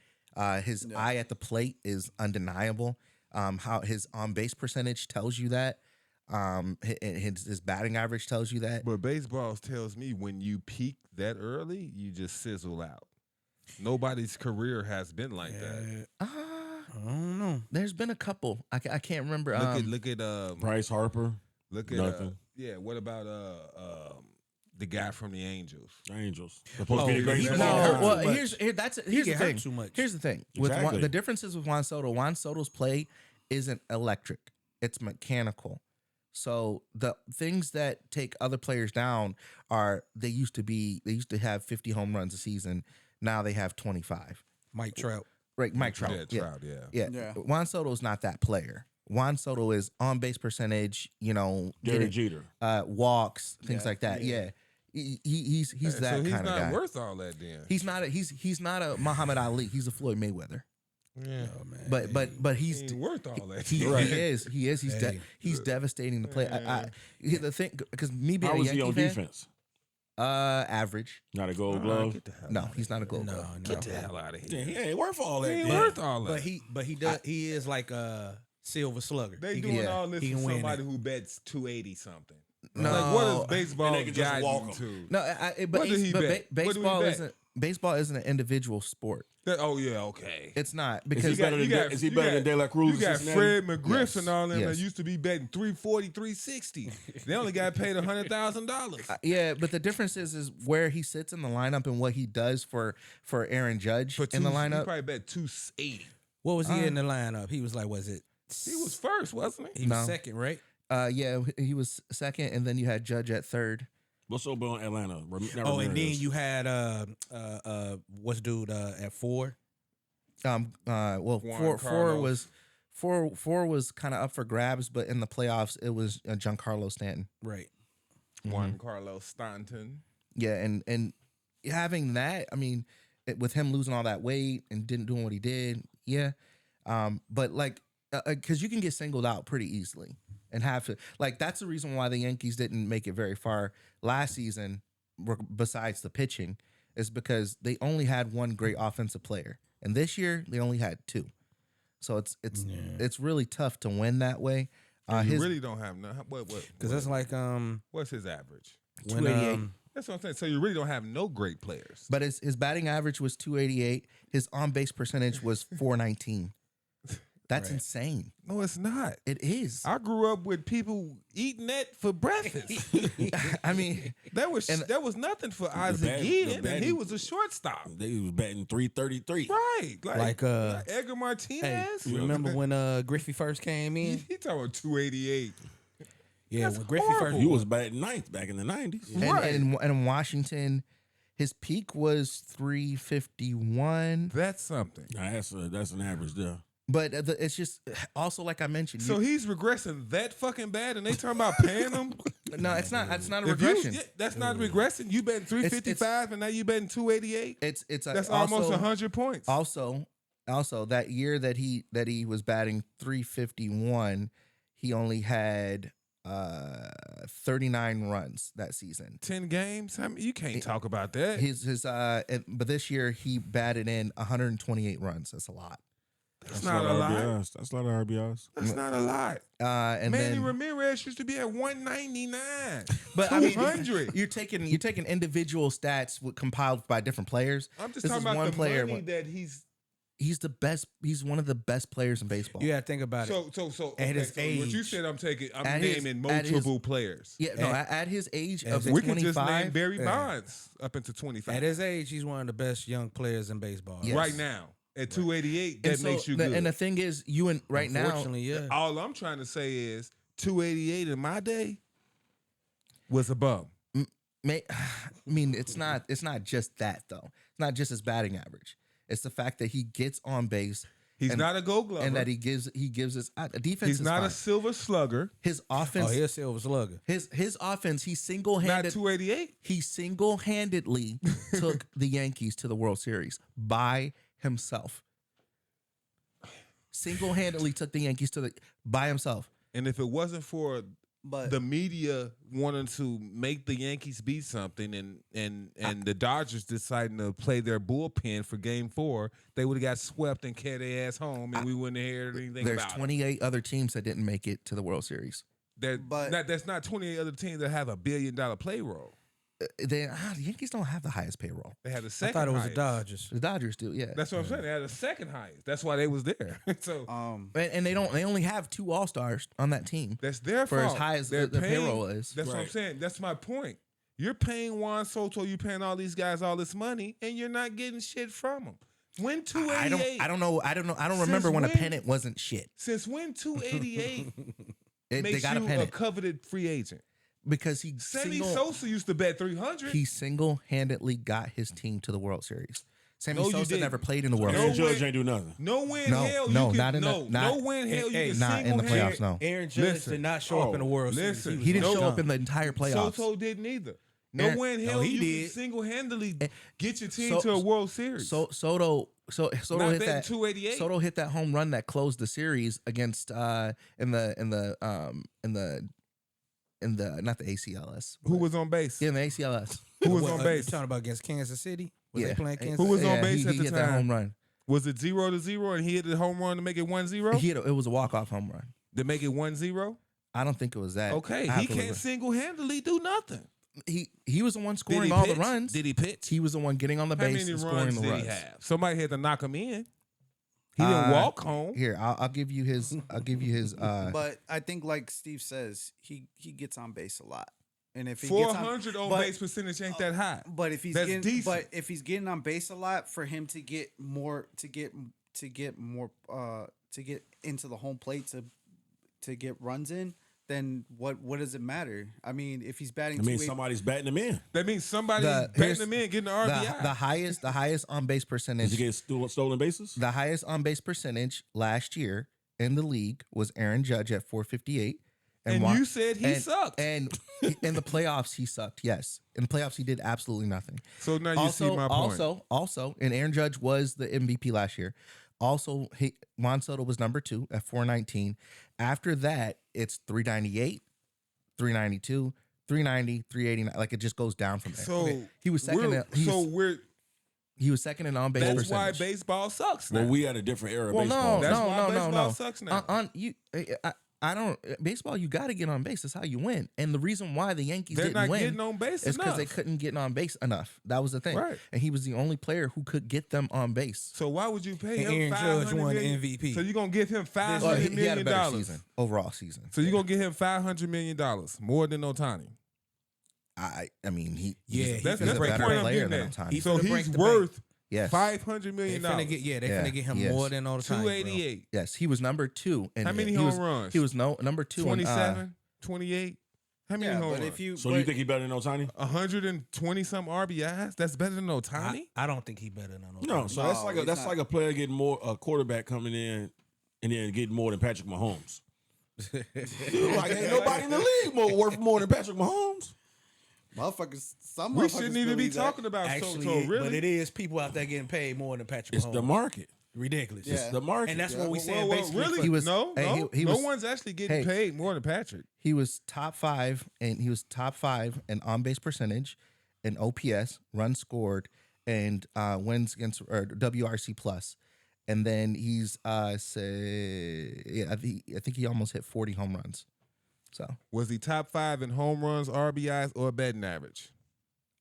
His eye at the plate is undeniable. How his on base percentage tells you that. His batting average tells you that. But baseball tells me when you peak that early, you just sizzle out. Nobody's career has been like that. I don't know. There's been a couple. I can't remember. Look at Bryce Harper, look at nothing. yeah. What about the guy from the Angels? Angels. Supposed to be the greatest he- of no, all hurt time. well, too much. here's the He thing. get hurt too much. Here's the thing. With Exactly. the differences with Juan Soto. Juan Soto's play isn't electric. It's mechanical. So the things that take other players down are they used to have 50 home runs a season. Now they have 25. Mike Trout. Right, Mike Trout. Yeah, Trout. Yeah. Yeah. Yeah. Juan Soto's not that player. Juan Soto is on base percentage, Derek getting, Jeter. walks, things Yeah. like that. Yeah. Yeah. He's So that he's kind of not guy. worth all that then. He's not a Muhammad Ali. He's a Floyd Mayweather. yeah. Oh man. But He he's ain't worth all that. he is he's Hey. he's devastating to play. The thing because me being How a was he Yankee on fan, defense? average. Not a gold glove. Get the hell No, out of he's not a gold no, glove. no. Get the hell out of Yeah, here. he ain't worth all that. He ain't then. worth all that. But he does. He is like a silver slugger. They He doing can- all this he for can win somebody it. who bets 280 something. No, Like what is baseball And they can just guiding walk 'em. to? No, but, What did he bet? What did we baseball bet? baseball isn't an individual sport. Oh yeah, okay. It's not Is he because better than is he better than De La Cruz? You in got Cincinnati? Fred McGriff Yes. and all them Yes. that used to be betting 340, 360. They only got paid $100,000. yeah, but the difference is where he sits in the lineup and what he does for Aaron Judge For in the He lineup. probably bet 280. What was he in the lineup? He was like, was it? He was first, wasn't he? He was No. second, right? Yeah, he was second, and then you had Judge at third. What's up on Atlanta? Oh, and then you had what's dude at 4? Well, Juan four was kind of up for grabs, but in the playoffs, it was Giancarlo Stanton. Right. Juan Carlos Stanton. Yeah, and having that, I mean, with him losing all that weight and didn't doing what he did, yeah. But like, because you can get singled out pretty easily and have to like that's the reason why the Yankees didn't make it very far last season. Besides the pitching, is because they only had one great offensive player, and this year they only had two. So it's really tough to win that way. You really don't have no. Because that's like What's his average? when 288. That's what I'm saying. So you really don't have no great players. But his batting average was 288. His on base percentage was 419. That's insane. No, it's not. It is. I grew up with people eating that for breakfast. I mean, that was nothing for Isaac Ginn, and he was a shortstop. They was batting 333. Right, like Edgar Hey, Martinez. you remember when Griffey first came in? He talking about 288. Yeah, That's when Griffey horrible. first. He was batting ninth back in the 90s. Right. and in Washington, his peak was 351. That's something. Nah, that's an average there. But it's just also like I mentioned. So he's regressing that fucking bad, and they talking about paying him. no, it's not. It's not a If you- regression. yeah, that's not regressing. You betting 355, and now you betting 288. That's almost 100 points. Also, that year that he was batting 351, he only had 39 runs that season. 10 games. I mean, you can't talk about that. But this year he batted in 128 runs. That's a lot. That's not a lot. RBIs. That's a lot of RBIs. That's not a lot. And Manny then, Ramirez used to be at 199. but I mean, 200. you're taking individual stats compiled by different players. I'm just This talking is about one the player. money that he's. He's the best. He's one of the best players in baseball. You got to think about it. So At his what you age. said, I'm At his- naming at his- multiple players. Yeah, no. At his age As of a- We can just name 25, Barry Yeah. Bonds up into 25. At his age, he's one of the best young players in baseball. Yes. Right now. At 288, that and so makes you the- good. And the thing is, right now, Unfortunately, yeah. All I'm trying to say is 288 in my day was a bum. I mean, it's not just that though. It's not just his batting average. It's the fact that he gets on base. He's and- not a Gold Glover. and that he gives us a defense. He's is not fine. a Silver Slugger. His Oh, offense. he's a silver slugger. His offense. He Not single-handed. 288. He single-handedly took the Yankees to the World Series by himself. Single-handedly took the Yankees by himself. And if it wasn't for But the media wanting to make the Yankees beat something and the Dodgers deciding to play their bullpen for Game 4, they would have got swept and carried their ass home, and we wouldn't have heard anything There's about 28 other teams that didn't make it to the World Series. it. That's not 28 other teams that have a $1 billion payroll. The Yankees don't have the highest payroll. They had the I second thought it was the highest. Dodgers. The Dodgers do, yeah. That's what I'm saying. They had the second highest. That's why they was there. So And they don't. They only have 2 All-Stars on that team. that's their For fault. as high as They're the paying- payroll is. That's what I'm Right. saying. That's my point. You're paying Juan Soto, you're paying all these guys all this money, and you're not getting shit from them. When 288? I don't know. I don't Since remember when a when? pennant wasn't shit. Since when 288 They makes got a you a pennant coveted free agent? because he Sammy Sosa used to bet 300. he single-handedly got his team to the World Series. Sammy No, you Sosa didn't. never played in the World No Aaron Series. Judge way. ain't do nothing. No way in No, hell no, you not can, in the- no, not- no way in hell you can not in the single-hand- playoffs. No, Aaron Judge Listen. did not show up in the World listen. Series. he didn't No, show no. up in the entire playoffs. Soto didn't either. No Aaron- way in hell he you did. can single-handedly get your team So- to a World Series. Soto Not hit betting that 288. Soto hit that home run that closed the series against in the not the ACLS. Who was on base? Yeah, in the ACLS. Who was What, on you base? talking about against Kansas City? Was Yeah. they playing Kansas Who was City? on base he, at he the hit that time? home run. Was it 0-0 and he hit the home run to make it 1-0? It was a walk-off home run. To make it 1-0? I don't think it was that. Okay, I have he to can't look. single-handedly do nothing. He was the one Did scoring he all pitch? the runs. Did he pitch? He was the one getting on the How base many and scoring runs the did runs. he have? Somebody had to knock him in. He didn't walk home. Here, I'll give you his. I'll give you his. but I think like Steve says, he gets on base a lot, and if he gets 400 on but- base percentage ain't that high. But if he's That's getting, decent. but if he's getting on base a lot, for him to get more, to get into the home plate to get runs in, then what does it matter? I mean, if he's batting, I mean, 280 somebody's batting him in. That means somebody The- betting here's him in, getting the RBI. the highest on base Did percentage. you get stolen bases? The highest on base percentage last year in the league was Aaron Judge at 458. And Juan- you said he sucked. And in the playoffs, he sucked. Yes, in the playoffs, he did absolutely nothing. So now you see my point. Also, and Aaron Judge was the MVP last year. Also, Juan Soto was number 2 at 419. After that, it's 398, 392, 390, 389. Like it just goes down from there. So he was second. He was second in on base that's percentage. why baseball sucks now. Well, we had a different era of Well, baseball. no, That's no, why no, no, baseball no. sucks now. I don't baseball. You got to get on base. That's how you win. And the reason why the Yankees They're didn't not win getting on base is because enough. they couldn't get on base enough. That was the thing. Right. And he was the only player who could get them on base. So why would you pay And him Aaron Judge $500 won the million? MVP. So you're gonna give him $500 Well, million he had a better season, overall season. So you're gonna give him $500 million more than Otani. I mean, Yeah, That's he's a the better point I'm player getting than at. Otani. So finna break he's the worth Yes. $500 They million. finna get they Yeah, finna get him he is. more than all the time. 288. Yes, he was number 2. And How many he home was, runs? He was number 2. 27, 28. How many Yeah, home but runs? if you So you think he better than Otani? 120 some RBIs? That's better than Otani? I don't think he better than Otani. No, so that's No, like he's that's not. like a player getting more a quarterback coming in and then getting more than Patrick Mahomes. Like ain't nobody in the league worth more than Patrick Mahomes. motherfuckers, some We motherfuckers shouldn't even be believe that. talking about Actually, Soto, really. but it is people out there getting paid more than Patrick It's Mahomes. the market. Ridiculous. Yeah. It's the market. And that's Yeah. what we saying basically. really? He was- no, hey, no, he no was- one's actually getting hey. paid more than Patrick. He was top 5, and he was top 5 in on base percentage, in OPS, runs scored, and wins against or WRC plus. And then he's I think he almost hit 40 home runs. So Was he top 5 in home runs, RBIs, or batting average?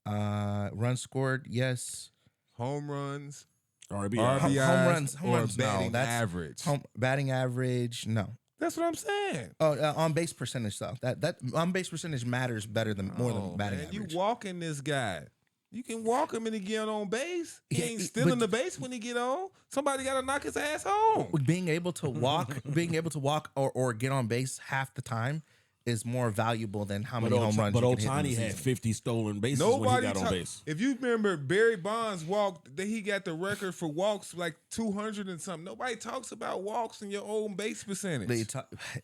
runs scored, yes. Home runs, RBI. RBIs, Home runs, or no, batting that's average. Batting average, no. That's what I'm saying. Oh, on base percentage though. That on base percentage matters better than more Oh, than batting man, average. You walking this guy. You can walk him and he get on base. He Yeah, ain't but- stealing the base when he get on. Somebody got to knock his ass home. Being able to walk or get on base half the time is more valuable than how many home runs But you can hit in Otani the had season. 50 stolen bases when he Nobody got on talk- base. If you remember, Barry Bonds walked. He got the record for walks like 200 and something. Nobody talks about walks and your own base percentage.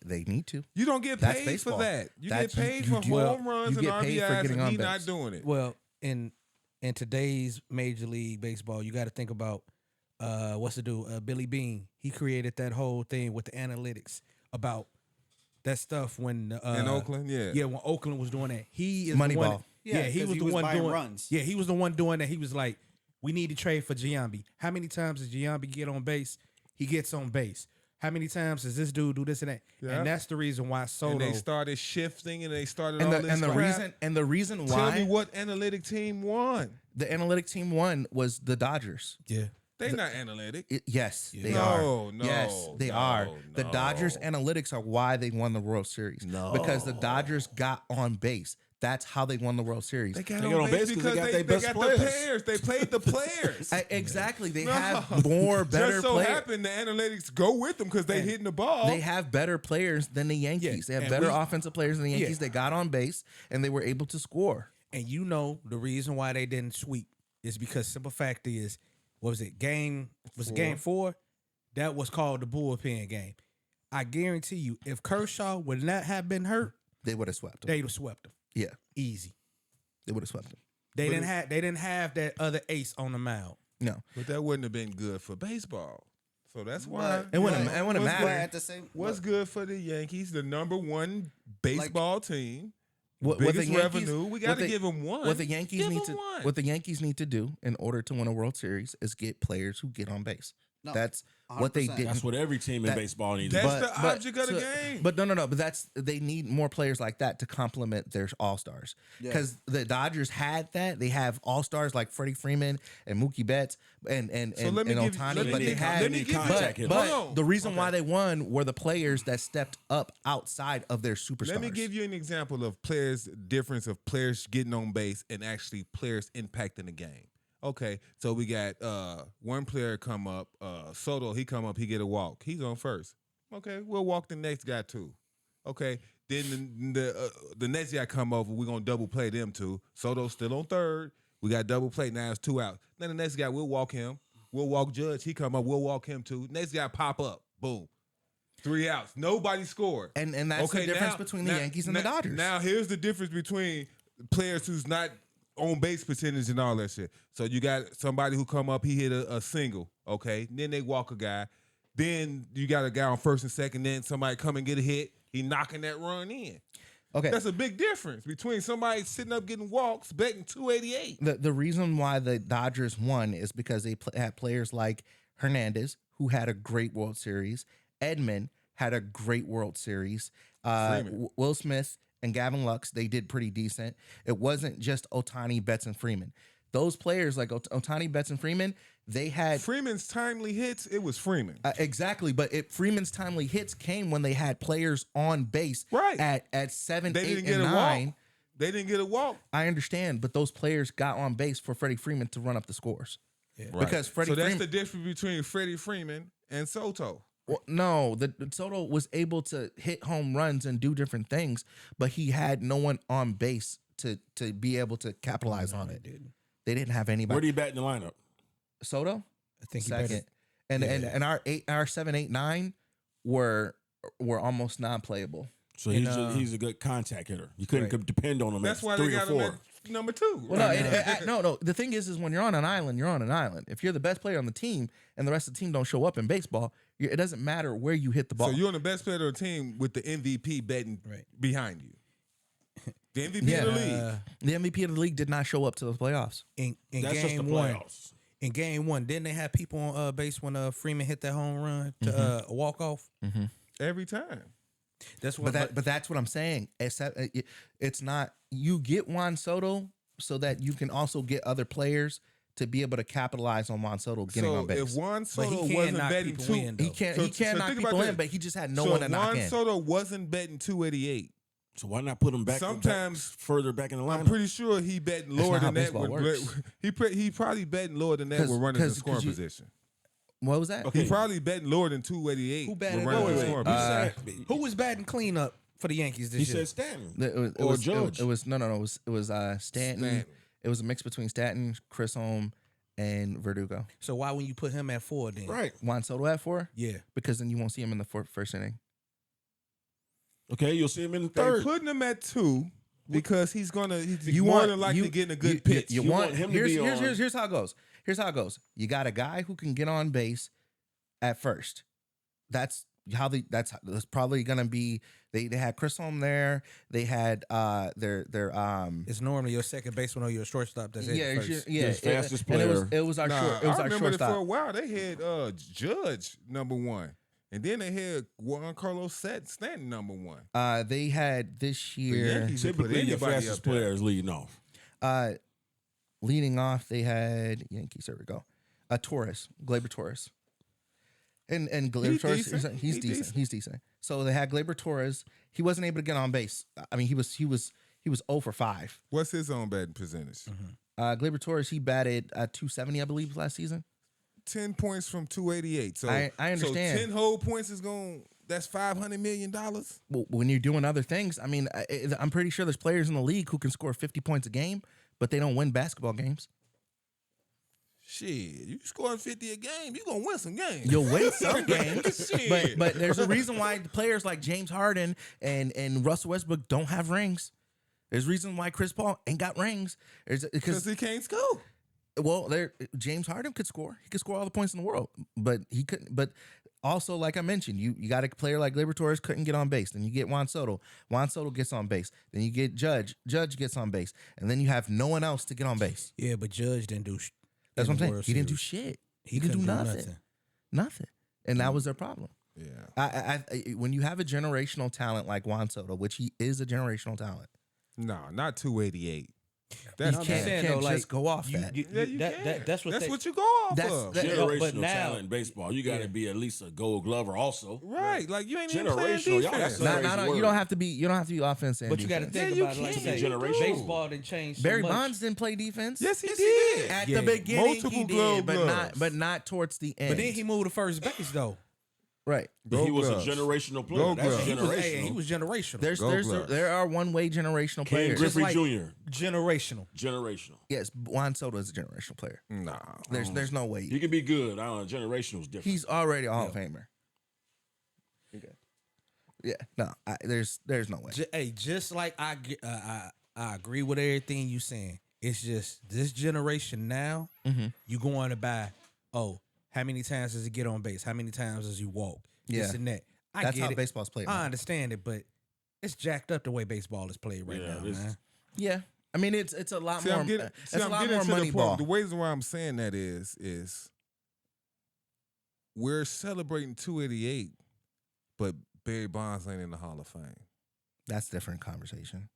They need to. You don't get That's paid baseball. for that. You That's- get paid you for do- home runs you and get paid for RBIs, getting and on he base. not doing it. Well, in today's Major League Baseball, you got to think about what's the do Billy Bean. He created that whole thing with the analytics about that stuff when In Oakland, yeah. when Oakland was doing that. He is the one. Moneyball. Yeah, he 'cause was he the was one buying doing runs. Yeah, he was the one doing that. He was like, we need to trade for Giambi. How many times does Giambi get on base? He gets on base. How many times does this dude do this and that? Yeah. And that's the reason why Soto. And they started shifting, and they started And all the this crap. reason Tell why me what analytic team won. the analytic team won was the Dodgers. yeah. They not analytic. Yes, they No, are. no, yes, they no, are. The no. Dodgers analytics are why they won the World Series. No. Because the Dodgers got on base. That's how they won the World Series. They got They on got on base base 'cause they because got they, their they best got players. the players. They played the players. Exactly. They No. have more better Just so players. happened the analytics go with them because they hitting the ball. They have better players than the Yankees. They have and better we- offensive players than the Yankees. They got on base and they were able to score. And you know the reason why they didn't sweep is because simple fact is, what was it game 4? That was called the bullpen game. I guarantee you, if Kershaw would not have been hurt, They would have swept them. they'd have swept him Yeah, easy. they would have swept them. They didn't have that other ace on the mound. No, But that wouldn't have been good for baseball. So that's why. it wouldn't. But- It wouldn't but matter. at the same, What's good for the Yankees? The number one baseball team. What Biggest the Yankees- revenue. We what got to the- give them one. What the Yankees Give need them to one. what the Yankees need to do in order to win a World Series is get players who get on base. No, That's what they 100%. did. That's what every team in That- baseball needs. That's to do. the object of the game. But no. But they need more players like that to complement their all stars. Yeah. Because the Dodgers had that. They have all stars like Freddie Freeman and Mookie Betts and So let me give- Ohtani. let me But they give- had let me give you- contact hitters. but Hold on. the reason why they won were the players that stepped up outside of their superstars. Let me give you an example of players difference of players getting on base and actually players impacting the game. Okay, so we got one player come up, Soto. He come up, he get a walk. He's on first. Okay, we'll walk the next guy too. Okay, then the next guy come over. We're gonna double play them two. Soto's still on third. We got double play. Now it's 2 outs. Then the next guy, we'll walk him. We'll walk Judge. He come up. We'll walk him too. Next guy pop up. Boom. 3 outs. Nobody scored. And that's the difference between the Yankees and the Dodgers. Now here's the difference between players who's not on base percentage and all that shit. So you got somebody who come up, he hit a single, okay? Then they walk a guy. Then you got a guy on first and second. Then somebody come and get a hit. He knocking that run in. Okay. That's a big difference between somebody sitting up getting walks, betting 288. The reason why the Dodgers won is because they had players like Hernandez, who had a great World Series, Edman, had a great World Series. Freeman. Will Smith and Gavin Lux, they did pretty decent. It wasn't just Ohtani, Betts, and Freeman. Those players like Ohtani, Betts, and Freeman, they had Freeman's timely hits. It was Freeman. exactly, but Freeman's timely hits came when they had players on base Right. at 7, They 8, didn't get and a 9. walk. They didn't get a walk. I understand, but those players got on base for Freddie Freeman to run up the scores. Yeah. Because Freddie So that's Freeman, the difference between Freddie Freeman and Soto. well, no, the Soto was able to hit home runs and do different things, but he had no one on base to be able to capitalize on it. They didn't have anybody. Where do you bat in the lineup? Soto, I think he second, better. and our 7, 8, 9 were almost non-playable. So he's a good contact hitter. You couldn't depend on him. That's at why 3 they or got 4. him at number 2. Well, no. The thing is when you're on an island, you're on an island. If you're the best player on the team and the rest of the team don't show up in baseball, it doesn't matter where you hit the ball. So you're on the best player of the team with the MVP betting behind you. The MVP of the league. The MVP of the league did not show up to the playoffs. In That's just the game one, playoffs. in game one, didn't they have people on base when Freeman hit that home run to walk off? Every time. That's what. But that's what I'm saying. It's not you get Juan Soto so that you can also get other players to be able to capitalize on Juan Soto getting So on base. if Juan But he Soto can't wasn't knock betting people 2, in, though. he can't So knock think about people in, this. but he just had no so one to if knock Juan in. Soto wasn't betting 288. So why not put him back? Sometimes- further back in the lineup. I'm pretty sure he betting lower not how than that. baseball works. He probably betting lower than that. 'Cause- We're running the 'cause scoring you- position. What was that? Okay. He probably betting lower than 288. Who batted? We're running Wait, the wait, scoring wait. position. Who was batting cleanup for the Yankees this he year? said Stanton. It Or was Judge. It was Stanton. Stanton. It was a mix between Stanton, Chris Holm, and Verdugo. So why wouldn't you put him at 4 then? Right. Juan Soto at 4 Yeah. because then you won't see him in the first inning. Okay, you'll see him in the They third. putting him at 2 because he's You more want- than likely you- getting a good you- pitch. You You want want him to here's, be here's, on- here's, here's how it goes. Here's how it goes. You got a guy who can get on base at first. That's probably gonna be. They had Chris Holm there. They had their It's normally your second baseman or your shortstop that's yeah at first. His fastest and player. it was our Nah, it was I our remember that for a shortstop. while. They had Judge number 1, and then they had Juan Carlos Stanton number 1. They had this The year Yankees didn't put Typically, your anybody fastest up there. player is leading off. leading off. They had Yankees. There we go. Torres, Gleyber Torres. And Gleyber He's Torres, decent. he's He's decent. decent. He's decent. So they had Gleyber Torres. He wasn't able to get on base. I mean, he was 0 for 5. What's his own batting percentage? Gleyber Torres, he batted 270, I believe, last season. 10 points from 288. So I understand. So 10 whole points is that's $500 million. Well, when you're doing other things, I mean, I'm pretty sure there's players in the league who can score 50 points a game, but they don't win basketball games. Shit, you scoring 50 a game, you gonna win some games. You'll win some games, Shit. but there's a reason why players like James Harden and Russell Westbrook don't have rings. There's a reason why Chris Paul ain't got rings. Because Because he can't score. well, James Harden could score. He could score all the points in the world, but he couldn't. But also, like I mentioned, you got a player like Gleyber Torres couldn't get on base. Then you get Juan Soto. Juan Soto gets on base. Then you get Judge. Judge gets on base, and then you have no one else to get on base. Yeah, but Judge didn't do. That's what I'm in the saying. World He didn't do Series. shit. He didn't do couldn't nothing. Nothing. And that was their problem. Yeah. I when you have a generational talent like Juan Soto, which he is a generational talent, No, not 288. you That's I'm can't, saying, can't though, just like, go off you- that. you- Yeah, you can. that's what what you go off That's- of. that- Generational but now- talent in baseball. You got to be at least a Gold Glover also. Right. Like you ain't even playing Generational, y'all defense. got No, crazy you word. don't have to be. You don't have to be offense and But you got to defense. think Yeah, you about it like can. that. Generational. Baseball didn't change. So Barry much. Bonds didn't play defense. Yes, he Yes, did. he did. At Yeah. the beginning, Multiple he Gold did, Gloves. but not towards the end. But then he moved to first base though. right. But he Gold was gloves. a generational player. Gold That's gloves. generational. He was generational. There's gloves. there are one way generational Ken players. Griffey like- Jr. generational. Generational. Yes, Juan Soto is a generational player. Nah. There's no way. You can be good. I don't know. Generational is different. He's already a Hall of Famer. Okay. Yeah. No. There's no way. Just like I agree with everything you saying. It's just this generation now. You going to buy. Oh, how many times does he get on base? How many times does he walk? This Yeah. and that. I That's get how it. baseball's played. I now. understand it, but it's jacked up the way baseball is played right Yeah, now, this- man. Yeah. I mean, it's a lot See, more. I'm getting, It's a lot more to money the ball. point. The reason why I'm saying that is we're celebrating 288, but Barry Bonds ain't in the Hall of Fame. That's a different conversation.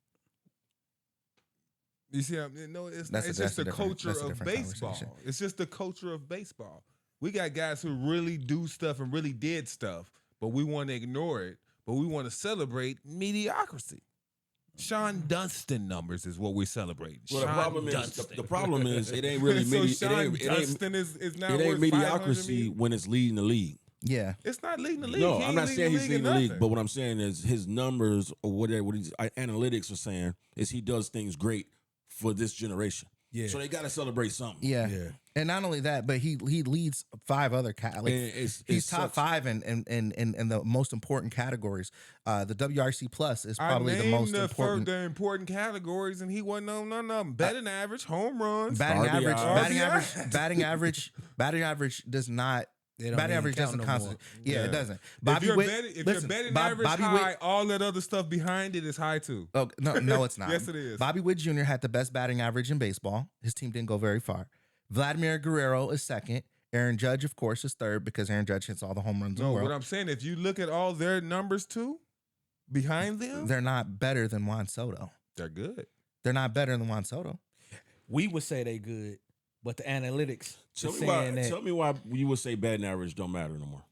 You see, no, it's That's it's a just the different- culture that's a of different baseball. conversation. It's just the culture of baseball. We got guys who really do stuff and really did stuff, but we want to ignore it. But we want to celebrate mediocrity. Sean Dunston numbers is what we're celebrating. Well, Sean the problem is Dunston. the problem is it ain't really so it Sean ain't Dunston is now it ain't worth mediocrity $500 when it's leading the league. Yeah. It's not leading the league. No, He I'm ain't not saying he's leading the league, nothing. but what I'm saying is his numbers or whatever what his analytics are saying is he does things great for this generation. Yeah. So they got to celebrate something. Yeah. Yeah. And not only that, but he leads 5 other And he's it's top such- 5 in the most important categories. The WRC plus is I probably the named most the important. the important categories, and he wasn't on none of them. Betting average, home runs, Batting RBI. average, batting average does not. They don't Batting even average count doesn't no constantly. more. Yeah, Yeah. it doesn't. If Bobby you're Witt, betting, if listen, you're betting Bob- average Bobby high, Witt. all that other stuff behind it is high too. Oh no, it's not. Yes, it is. Bobby Witt Jr. had the best batting average in baseball. His team didn't go very far. Vladimir Guerrero is second. Aaron Judge, of course, is third because Aaron Judge hits all the home runs in No, the what world. I'm saying, if you look at all their numbers too, behind them, They're not better than Juan Soto. they're good. They're not better than Juan Soto. We would say they good, but the analytics Tell is me, saying that. tell me why you would say batting average don't matter no more.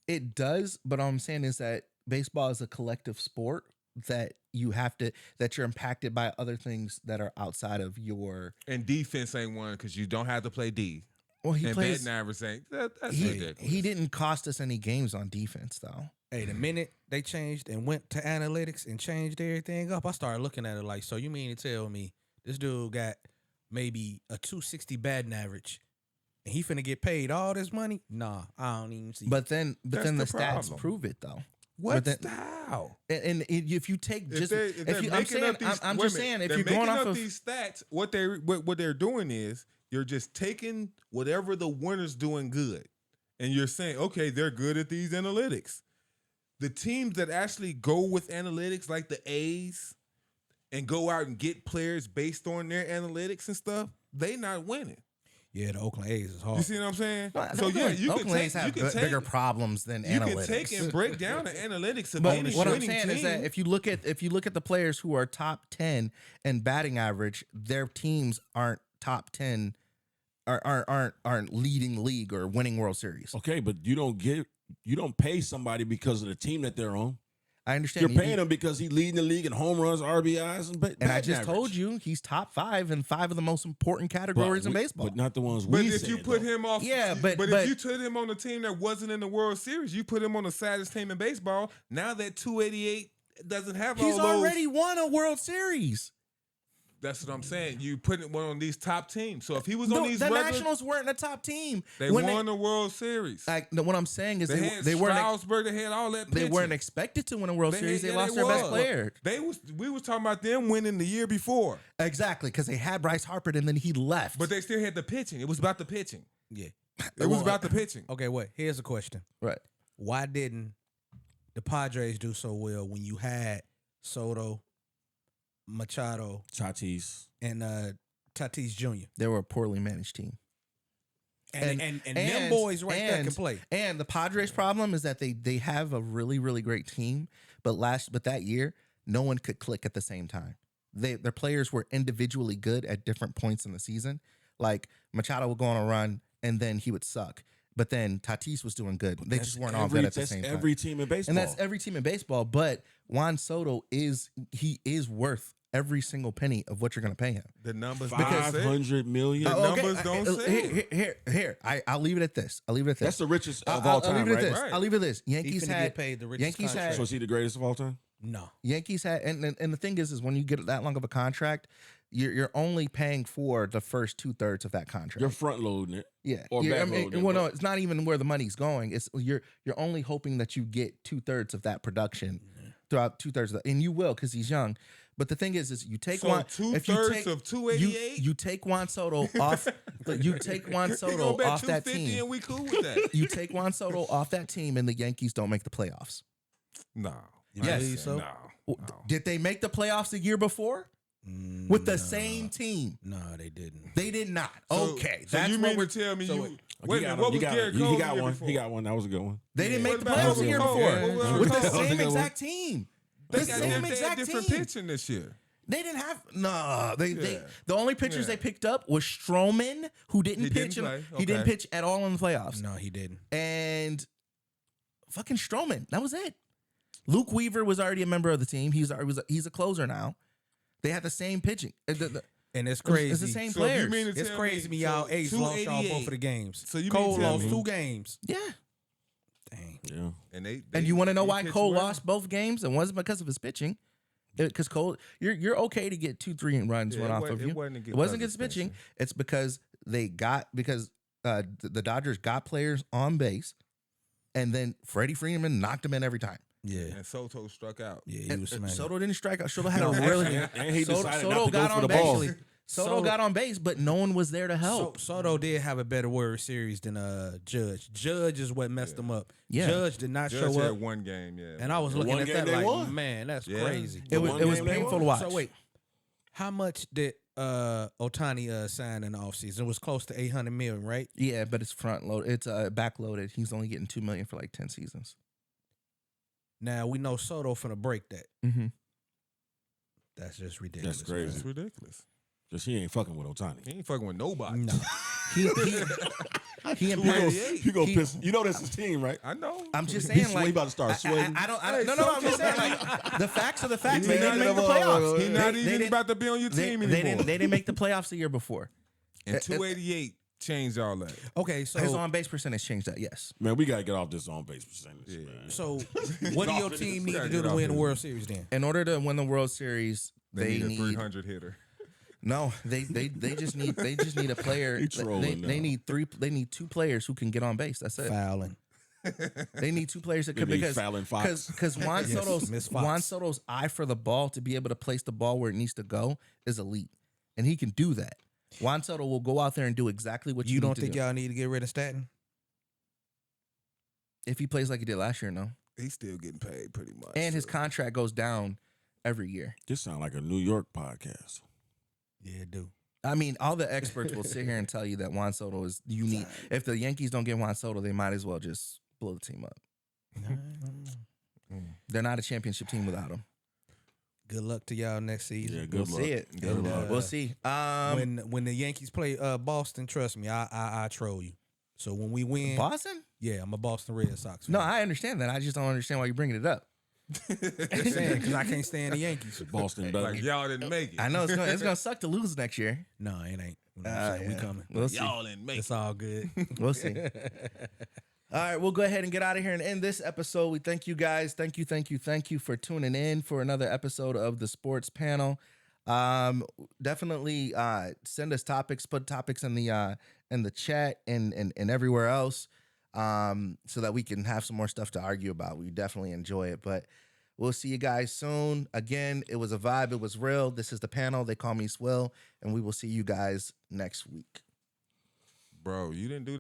It does, but all I'm saying is that baseball is a collective sport that you're impacted by other things that are outside of your. And defense ain't one because you don't have to play D. Well, he And plays. batting average ain't. That's He, ridiculous. he didn't cost us any games on defense though. Hey, the minute they changed and went to analytics and changed everything up, I started looking at it like, so you mean to tell me this dude got maybe a 260 batting average and he finna get paid all this money? Nah, I don't even see. But then the That's the stats problem. prove it though. What then- style? And if you take If just they're if you, I'm making saying up these, I'm wait a just minute, saying if they're you're going making off up of these stats, what they're doing is you're just taking whatever the winner's doing good, and you're saying, okay, they're good at these analytics. The teams that actually go with analytics, like the A's, and go out and get players based on their analytics and stuff, they not winning. yeah, the Oakland A's is hard. You see what I'm saying? So yeah, you Oakland can A's take, have you can take, bigger problems than you analytics. can take and break down the analytics of But any what I'm winning saying is that team. if you look at the players who are top 10 in batting average, their teams aren't top 10, aren't leading the league or winning World Series. Okay, but you don't pay somebody because of the team that they're on. I understand. You're paying him because he's leading the league in home runs, RBIs, and and I just told you he's top 5 in 5 of the most important categories in baseball. but not the ones But we. if you said, put though. him off, Yeah, but- if you put him on a team that wasn't in the World Series, you put him on the saddest team in baseball. Now that 288 doesn't have He's all those. already won a World Series. That's what I'm saying. You put one on these top teams. So if he was No, on these the regular, Nationals weren't a top team. they When won the World Series. what I'm saying is they had they weren't Strasburg. They had all that. they pitching. weren't expected to win a World They Series. had- They yeah, lost their best was. player. We was talking about them winning the year before, Exactly, because they had Bryce Harper and then he left. but they still had the pitching. It was about the pitching. Yeah. It was about the pitching. Okay, wait. Here's a question. right. Why didn't the Padres do so well when you had Soto, Machado, Tatis. and Tatis Jr. They were a poorly managed team. And them boys right there can play. And the Padres' problem is that they have a really, really great team, but that year, no one could click at the same time. Their players were individually good at different points in the season. Like Machado would go on a run and then he would suck. But then Tatis was doing good. They just weren't all good at the same time. Every team in baseball. And that's every team in baseball. But Juan Soto is worth every single penny of what you're going to pay him. The numbers don't say. 500 million. The numbers don't say. Here. I'll leave it at this. That's the richest of I'll all time, leave it at right? this. Right. I'll leave it at this. He Yankees finna had get paid the richest Yankees contract. So is he the greatest of all time? No. Yankees had, and the thing is when you get that long of a contract, you're only paying for the first 2/3 of that contract. You're front loading it. Yeah, or back loading it, well, no, but- it's not even where the money's going. It's you're only hoping that you get 2/3 of that production throughout 2/3 of that, and you will because he's young. But the thing is you take So Juan. 2/3 of 288. You take Juan Soto off. You take Juan He Soto gonna bet off that 250 team. and we cool with that. You take Juan Soto off that team, and the Yankees don't make the playoffs. No. You Yes. believe so? No. Did they make the playoffs the year before? with the same team. No, they didn't. They did not. So- okay, So that's you what mean we're. to tell me so you? wait, Wait a minute. What was Garrett Cole He the got year one. before? He got one. That was a good one. They didn't make What the about playoffs Cole? the year Cole? before Yeah. with the Cole? same Cole? exact team. They The got same they had exact different team. pitching this year. They didn't have no. They Yeah. the only pitchers Yeah. they picked up was Stroman, who didn't He pitch. didn't and- play. He didn't Okay. pitch at all in the playoffs. No, he didn't. And fucking Stroman. That was it. Luke Weaver was already a member of the team. He's a closer now. They had the same pitching. And it's crazy. It's the same So if you players. mean to It's tell crazy me, y'all so Ace lost y'all both 288, of the games. So you mean Cole to tell lost me- 2 games. Yeah. Dang. Yeah. And You want to know why pitched Cole well? lost both games? It wasn't because of his pitching. Because Cole, you're okay to get 2-3 runs Yeah, run it off wa- of it you. wasn't It wasn't because against of pitching. pitching. It's because the Dodgers got players on base, and then Freddie Freeman knocked him in every time. Yeah. And Soto struck out. Yeah, he And, was smacking. Soto didn't strike out. Soto had a No, really. And he decided Soto not to got go on for the base. ball. Soto Soto- got on base, but no one was there to help. Soto did have a better World Series than Judge. Judge is what messed him up. Yeah. Judge did not Judge show had up. one game, yeah. And I was The looking one at game that they like, won. man, that's Yeah. crazy. It was one it was game they painful won. to watch. So wait, how much did Otani sign in the offseason? It was close to $800 million, right? Yeah, but it's front load. It's back loaded. He's only getting $2 million for like 10 seasons. Now we know Soto finna break that. Mm-hmm. That's just ridiculous. That's crazy. It's ridiculous. Just he ain't fucking with Otani. He ain't fucking with nobody. No. He and Paris. You go he- piss. You know that's his team, right? I know. I'm just He's saying, like, he about to start sweating. I don't. Hey, No. I'm just saying, like, the facts are the facts. He They didn't not make the even- playoffs. He's not They even didn't- about to be on your They, team they anymore. didn't. They didn't make the playoffs the year before. And 288 changed all that. Okay, so His on base percentage changed that. Yes. Man, we gotta get off this on base percentage. Yeah. Man. so what do your team need to do to win the World Series then? In order to win the World Series, They they need a need 300 hitter. no. They just need a player. He They, trolling they now. need three. They need 2 players who can get on base. That's it. Fouling. They need 2 players that They could need because Fallon Fox. because Juan Yes, Soto's Miss Fox. Juan Soto's eye for the ball to be able to place the ball where it needs to go is elite, and he can do that. Juan Soto will go out there and do exactly what You you don't need to think do. y'all need to get rid of Stanton? If he plays like he did last year, no. He's still getting paid pretty much. And his so. contract goes down every year. This sound like a New York podcast. Yeah, do. I mean, all the experts will sit here and tell you that Juan Soto is unique. If the Yankees don't get Juan Soto, they might as well just blow the team up. They're not a championship team without him. Good luck to y'all next season. Yeah, good We'll luck. see it. Good And, luck. We'll see. When the Yankees play Boston, trust me, I troll you. So when we win, Boston? yeah, I'm a Boston Red Sox fan. No, I understand that. I just don't understand why you're bringing it up. because I can't stand the Yankees. Boston better. Like y'all didn't make it. I know it's gonna suck to lose next year. No, it ain't. You know what I'm saying? We Yeah. coming. We'll see. Y'all didn't make It's it. all good. We'll see. All right, we'll go ahead and get out of here and end this episode. We thank you guys. Thank you for tuning in for another episode of the Sports Panel. Definitely send us topics, put topics in the chat and everywhere else, so that we can have some more stuff to argue about. We definitely enjoy it. But we'll see you guys soon. Again, it was a vibe. It was real. This is the panel. They call me Swill, and we will see you guys next week. Bro, you didn't do